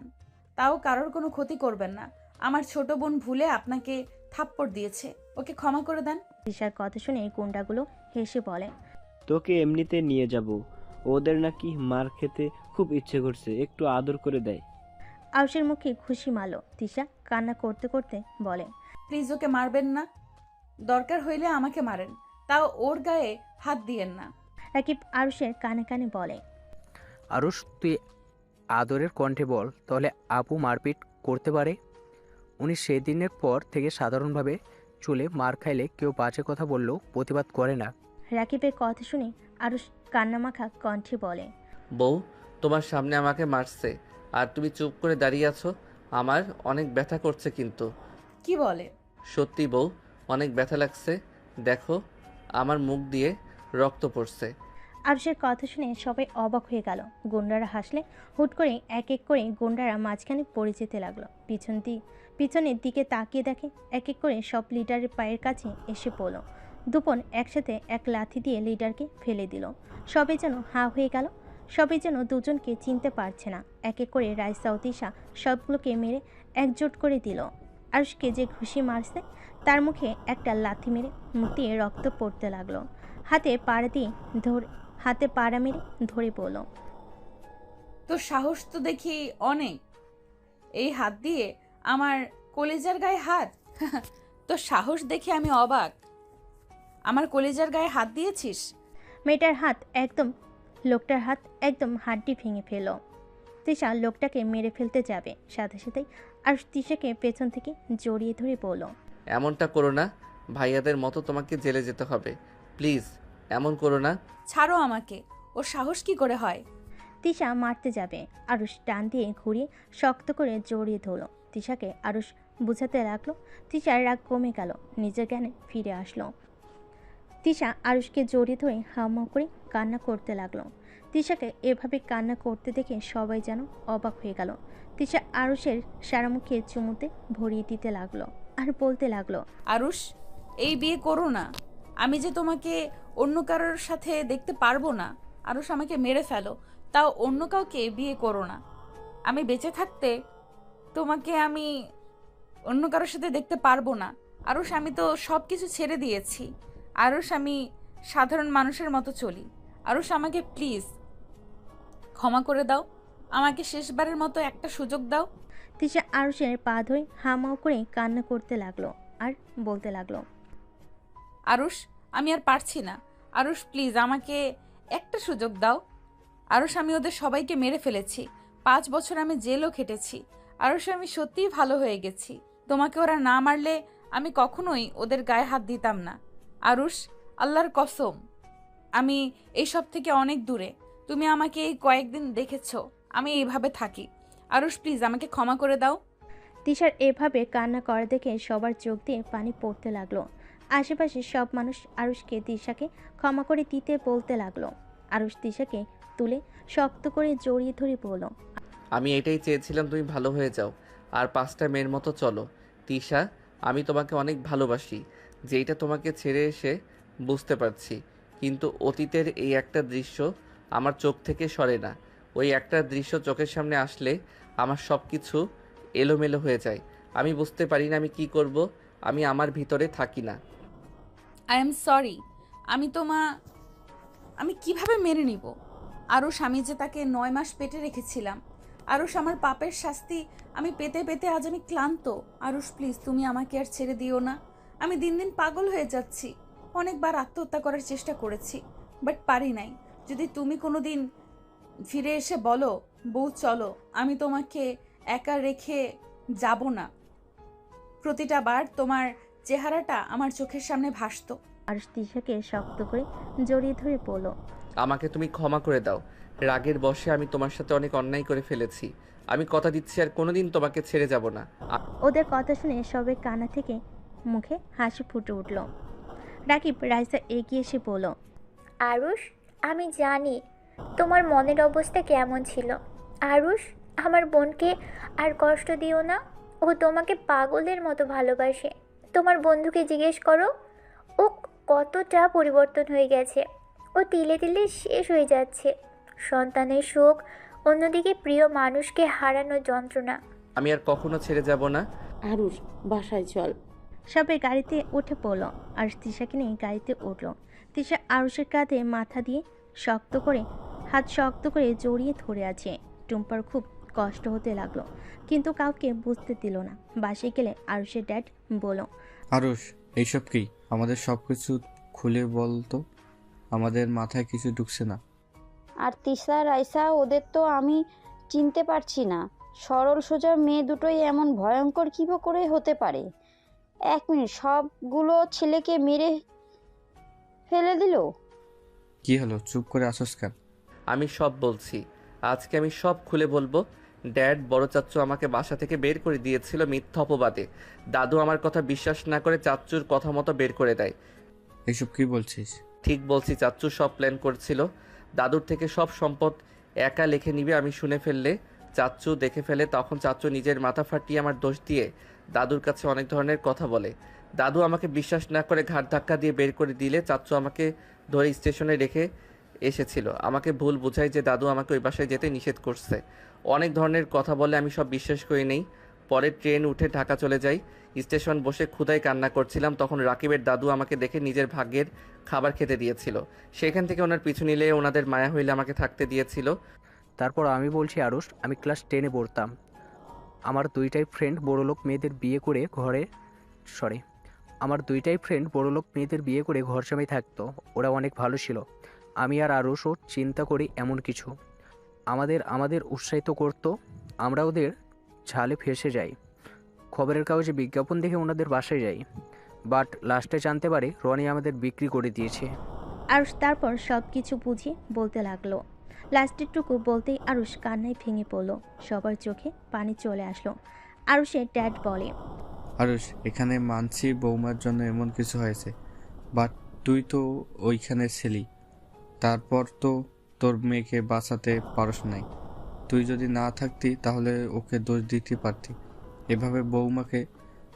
তাও কারোর কোনো ক্ষতি করবেন না। আমার ছোট বোন ভুলে আপনাকে থাপ্পড় দিয়েছে, ওকে ক্ষমা করে দেন। তিশার কথা শুনে গুন্ডাগুলো হেসে বলে, তোকে এমনিতে নিয়ে যাব, ওদের নাকি মার খেতে খুব ইচ্ছে করছে, একটু আদর করে দেয়। আরুষের মুখে খুশি মারল। তিশা কান্না করতে করতে বলে, প্লিজ ওকে মারবেন না, দরকার হইলে আমাকে মারেন, তাও ওর গায়ে হাত দিয়েন না। রাকিব আরুষের কানে কানে বলে। আরুষ, তুই আদরের কণ্ঠে বল, তাহলে আপু মারপিট করতে পারে? উনি সেদিনের পর থেকে সাধারণভাবে চলে মার খাইলে কেউ বাজে কথা বললেও প্রতিবাদ করে না। রাকিবের কথা শুনে আরুষ কান্নামাখা কণ্ঠে বলে। বউ, তোমার সামনে আমাকে মারছে আর তুমি চুপ করে দাঁড়িয়ে আছো। আমার অনেক ব্যথা করছে কিন্তু। কি বলে? সত্যি বউ, অনেক ব্যথা লাগছে। দেখো, আমার মুখ দিয়ে রক্ত পড়ছে। আরুষের কথা শুনে সবাই অবাক হয়ে গেল। গুন্ডারা হাসলে হুট করে এক এক করে গুন্ডারা মাঝখানে পড়ে যেতে লাগলো। পিছনের দিকে তাকিয়ে দেখে এক এক করে সব লিডারের পায়ের কাছে এসে পড়ল। দুপন একসাথে এক লাথি দিয়ে লিডারকে ফেলে দিল। সবাই যেন হাঁ হয়ে গেল। সবাই যেন দুজনকে চিনতে পারছে না। এক এক করে রাইসা ও তিশা সবগুলোকে মেরে একজোট করে দিল। আরুষকে যে ঘুষি মারছে তার মুখে একটা লাথি মেরে মুখ দিয়ে রক্ত পড়তে লাগলো। হাতে পাড়া মেরে ধরে পড়ল। তোর সাহস তো দেখি অনেক, এই হাত দিয়ে আমার কলেজার গায়ে হাত। তোর সাহস দেখে আমি অবাক। আমার কলেজার গায়ে হাত দিয়েছিস? লোকটার হাত একদম হাড্ডি ভেঙে ফেল। তিশা লোকটাকে মেরে ফেলতে যাবে, সাথে সাথেই আর তিশাকে পেছন থেকে জড়িয়ে ধরে বলল, এমনটা করো না, ভাইয়াদের মতো তোমাকে জেলে যেতে হবে। প্লিজ এমন করো না। ছাড়ো আমাকে, ওর সাহস কি করে হয়? তিশা মারতে যাবে, আরুষ টান দিয়ে ঘুরিয়ে শক্ত করে জড়িয়ে ধরল। তিশাকে আরুষ বুঝাতে লাগলো। তিশার রাগ কমে গেল, নিজের জ্ঞানে ফিরে আসলো। তিশা আরুষকে জড়িয়ে ধরে হাউমাউ করে কান্না করতে লাগলো। তিশাকে এভাবে কান্না করতে দেখে সবাই যেন অবাক হয়ে গেল। তিশা আরুষের সারা মুখে চুমুতে ভরিয়ে দিতে লাগলো আর বলতে লাগলো, আরুষ, এই বিয়ে করো না। আমি যে তোমাকে অন্য কারোর সাথে দেখতে পারবো না। আরুষ, আমাকে মেরে ফেলো, তাও অন্য কাউকে বিয়ে করো না। আমি বেঁচে থাকতে তোমাকে আমি অন্য কারোর সাথে দেখতে পারবো না। আরুষ, আমি তো সব কিছু ছেড়ে দিয়েছি। আরুষ, আমি সাধারণ মানুষের মতো চলি। আরুষ, আমাকে প্লিজ ক্ষমা করে দাও। আমাকে শেষবারের মতো একটা সুযোগ দাও। তিশা আরুষের পা ধরে হামাও করে কান্না করতে লাগলো আর বলতে লাগলো, আরুষ, আমি আর পারছি না। আরুষ, প্লিজ আমাকে একটা সুযোগ দাও। আরুষ, আমি ওদের সবাইকে মেরে ফেলেছি। 5 বছর আমি জেলও খেটেছি। আরুষ, আমি সত্যিই ভালো হয়ে গেছি। তোমাকে ওরা না মারলে আমি কখনোই ওদের গায়ে হাত দিতাম না। আরুষ, আল্লাহর কসম, আমি এইসব থেকে অনেক দূরে। তুমি আমাকে এই কয়েকদিন দেখেছ আমি এইভাবে থাকি। আরুষ, প্লিজ আমাকে ক্ষমা করে দাও। তিশার এভাবে কান্না করা দেখে সবার চোখ দিয়ে পানি পড়তে লাগলো। আশেপাশে সব মানুষ আরুষকে তিশাকে ক্ষমা করে দিতে বলতে লাগলো। আরুষ তিশাকে তুলে শক্ত করে জড়িয়ে ধরে বলল, আমি এটাই চেয়েছিলাম, তুমি ভালো হয়ে যাও আর 5টা মেয়ের মতো চলো। তিশা, আমি তোমাকে অনেক ভালোবাসি, যেইটা তোমাকে ছেড়ে এসে বুঝতে পারছি। কিন্তু অতীতের এই একটা দৃশ্য আমার চোখ থেকে সরে না। ওই একটা দৃশ্য চোখের সামনে আসলে আমার সব কিছু এলোমেলো হয়ে যায়। আমি বুঝতে পারি না আমি কি করব। আমি আমার ভিতরে থাকি না। I am sorry. আমি কিভাবে মেনে নিব? আরুষ, আমি যে তাকে 9 মাস পেটে রেখেছিলাম। আরুষ, আমার পাপের শাস্তি আমি পেতে পেতে আজ আমি ক্লান্ত। আরুষ, প্লিজ তুমি আমাকে আর ছেড়ে দিও না। আমি দিন দিন পাগল হয়ে যাচ্ছি। অনেকবার আত্মহত্যা করার চেষ্টা করেছি, বাট পারি নাই। যদি তুমি কোনোদিন ফিরে এসে বলো, বউ চলো, আমি তোমাকে একা রেখে যাব না। প্রতিটা বার তোমার চেহারাটা আমার চোখের সামনে ভাসতো। আরুষ তিশাকে শক্ত করে জড়িয়ে ধরে বলল, আমাকে তুমি ক্ষমা করে দাও। রাগের বশে আমি তোমার সাথে অনেক অন্যায় করে ফেলেছি। আমি কথা দিচ্ছি আর কোনোদিন তোমাকে ছেড়ে যাব না। ওদের কথা শুনে সবে কানা থেকে মুখে হাসি ফুটে উঠল। রাকিব রাইসা এগিয়ে এসে বলল, আরুষ, আমি জানি তোমার মনের অবস্থা কেমন ছিল। আরুষ, আমার বোনকে আর কষ্ট দিও না। ও তোমাকে পাগলের মতো ভালোবাসে। তোমার বন্ধুকে জিজ্ঞেস করো, ও কতটা পরিবর্তন হয়ে গেছে। ও তিলে তিলে শেষ হয়ে যাচ্ছে। সন্তানের শোক, অন্যদিকে প্রিয় মানুষকে হারানোর যন্ত্রণা। আমি আর কখনো ছেড়ে যাব না। আরুষ, বাসায় চল। সবাই গাড়িতে উঠে পড়ল। আরুষ তিশাকে নিয়ে গাড়িতে উঠল। তিশা আরুষের কাঁধে মাথা দিয়ে হাত শক্ত করে জড়িয়ে ধরে আছে। টুম্পার খুব কষ্ট হতে লাগলো, কিন্তু কাউকে বুঝতে দিল না। বাসে গেলে আরুষের ড্যাড বলল, আরুষ, এইসব কি? আমাদের সব কিছু খুলে বল তো, আমাদের মাথায় কিছু ঢুকছে না। আর তিশা রাইসা ওদের তো আমি চিনতে পারছি না। সরল সোজা মেয়ে দুটোই এমন ভয়ঙ্কর কী করে হতে পারে? 1 মিনিট, সবগুলো ছেলেকে মেরে ফেলে দিল? কি হলো, চুপ করে আসোস কেন? আমি সব বলছি, আজকে আমি সব খুলে বলবো। ড্যাড, বড় চাচ্চু আমাকে বাসা থেকে বের করে দিয়েছিল মিথ্যা অপবাদে। দাদু আমার কথা বিশ্বাস না করে চাচ্চুর কথা মতো বের করে দেয়। এইসব কি বলছিস? ঠিক বলছি, চাচ্চু সব প্ল্যান করছিল। দাদুর থেকে সব সম্পদ একা লিখে নিবে, আমি শুনে ফেললে চাচ্চু দেখে ফেলে, তখন চাচ্চু নিজের মাথা ফাটিয়ে আমার দোষ দিয়ে দাদুর কাছে অনেক ধরনের কথা বলে। দাদু আমাকে বিশ্বাস না করে ঘাট ধাক্কা দিয়ে বের করে দিলে চাচ্চু আমাকে ধরে স্টেশনে রেখে এসেছিল। আমাকে ভুল বোঝায় যে দাদু আমাকে ওই বাসায় যেতে নিষেধ করছে। অনেক ধরনের কথা বলে, আমি সব বিশ্বাস করে নেই। পরে ট্রেন উঠে ঢাকা চলে যাই। স্টেশন বসে ক্ষুধায় কান্না করছিলাম, তখন রাকিবের দাদু আমাকে দেখে নিজের ভাগ্যের খাবার খেতে দিয়েছিল। সেখান থেকে ওনার পিছু নিলে ওনাদের মায়া হইলে আমাকে থাকতে দিয়েছিল। তারপর আমি বলছি আরুষ, আমি ক্লাস 10-এ পড়তাম। আমার দুইটাই ফ্রেন্ড বড়লোক মেয়েদের বিয়ে করে ঘর জামাই থাকতো। ওরা অনেক ভালো ছিল। আমি আর আরুষও চিন্তা করি এমন কিছু। আমাদের উৎসাহিত করতো। আমরা ওদের ঝালে ফেসে যাই। খবরের কাগজে বিজ্ঞাপন দেখে ওনাদের বাসায় যাই, বাট লাস্টে জানতে পারি রনি আমাদের বিক্রি করে দিয়েছে। আরুষ তারপর সব কিছু বুঝিয়ে বলতে লাগলো। লাস্টেরটুকু বলতেই আরুষ কান্নায় ভেঙে পড়লো। সবার চোখে পানি চলে আসলো। আরুষের ড্যাড বলে, আরুষ, এখানে মানছি বৌমার জন্য এমন কিছু হয়েছে, বাট তুই তো ওইখানে ছিলি। তারপর তো তোর মেয়েকে বাঁচাতে পারস নাই। তুই যদি না থাকতি তাহলে ওকে দোষ দিতে পারতি। এভাবে বৌমাকে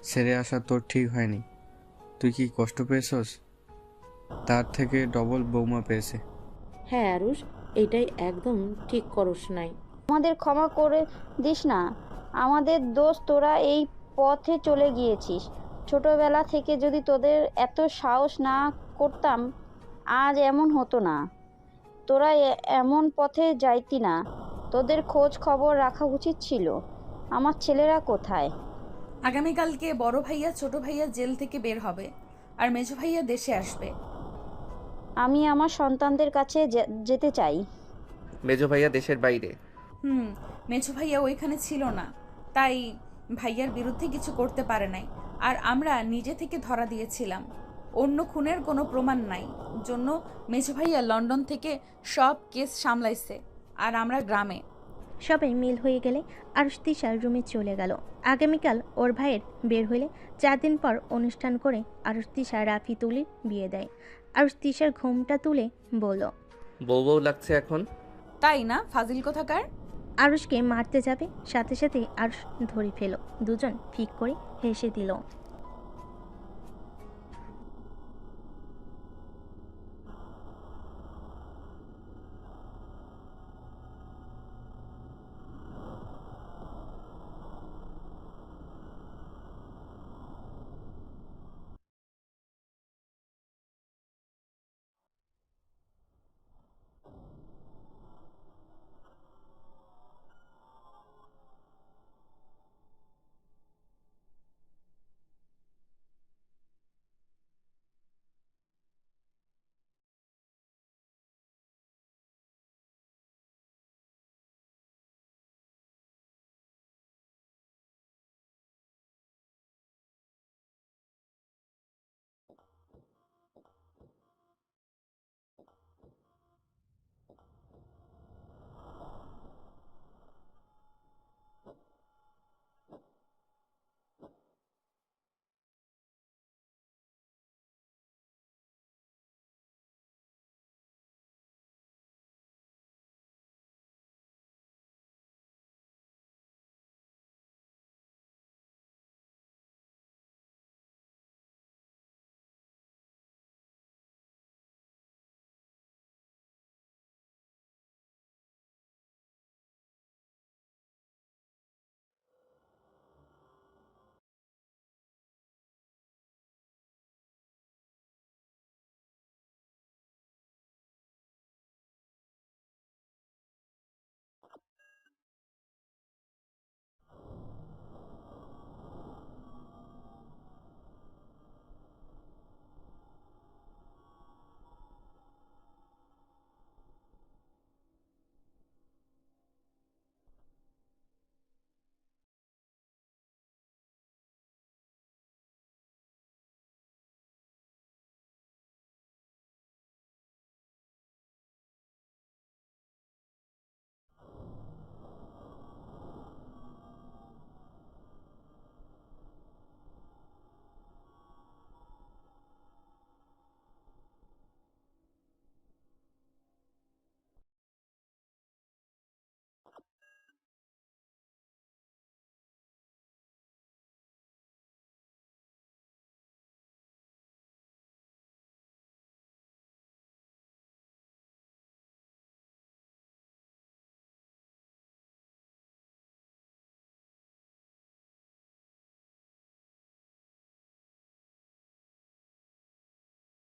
ছেড়ে আসা তোর ঠিক হয়নি। তুই কি কষ্ট পেয়েছস? তার থেকে ডবল বৌমা পেয়েছে। হ্যাঁ আরুষ, এটাই একদম ঠিক করস নাই। আমাদের ক্ষমা করে দিস না। আমাদের দোষ, তোরা এই পথে চলে গিয়েছিস। ছোটবেলা থেকে যদি তোদের এত সাহস না করতাম, আজ এমন হতো না। তোরা এমন পথে যাইতি না। তোদের খোঁজ খবর রাখা উচিত ছিল। আমার ছেলেরা কোথায়? আগামীকালকে বড় ভাইয়া ছোট ভাইয়া জেল থেকে বের হবে, আর মেজো ভাইয়া দেশে আসবে। আমি আমার সন্তানদের কাছে যেতে চাই। মেজো ভাইয়া দেশের বাইরে। মেজো ভাইয়া ওইখানে ছিল না, তাই ভাইয়ার বিরুদ্ধে কিছু করতে পারে নাই। আর আমরা নিজে থেকে ধরা দিয়েছিলাম। অন্য খুনের কোনো প্রমাণ নাই জন্য মেজো ভাইয়া লন্ডন থেকে সব কেস সামলাইছে, আর আমরা গ্রামে। সবাই মিল হয়ে গেলে আরুষ তিশার রুমে চলে গেল। আগামীকাল ওর ভাইয়ের বের হলে 4 দিন পর অনুষ্ঠান করে আরুষ তিশা রাফি তুলির বিয়ে দেয়। আরুষ তিশার ঘুমটা তুলে বলল, বউ বউ লাগছে এখন। তাই না ফাজিল কোথাকার? আরুষকে মারতে যাবে, সাথে সাথে আরুষ ধরে ফেলো। দুজন ঠিক করে হেসে দিল।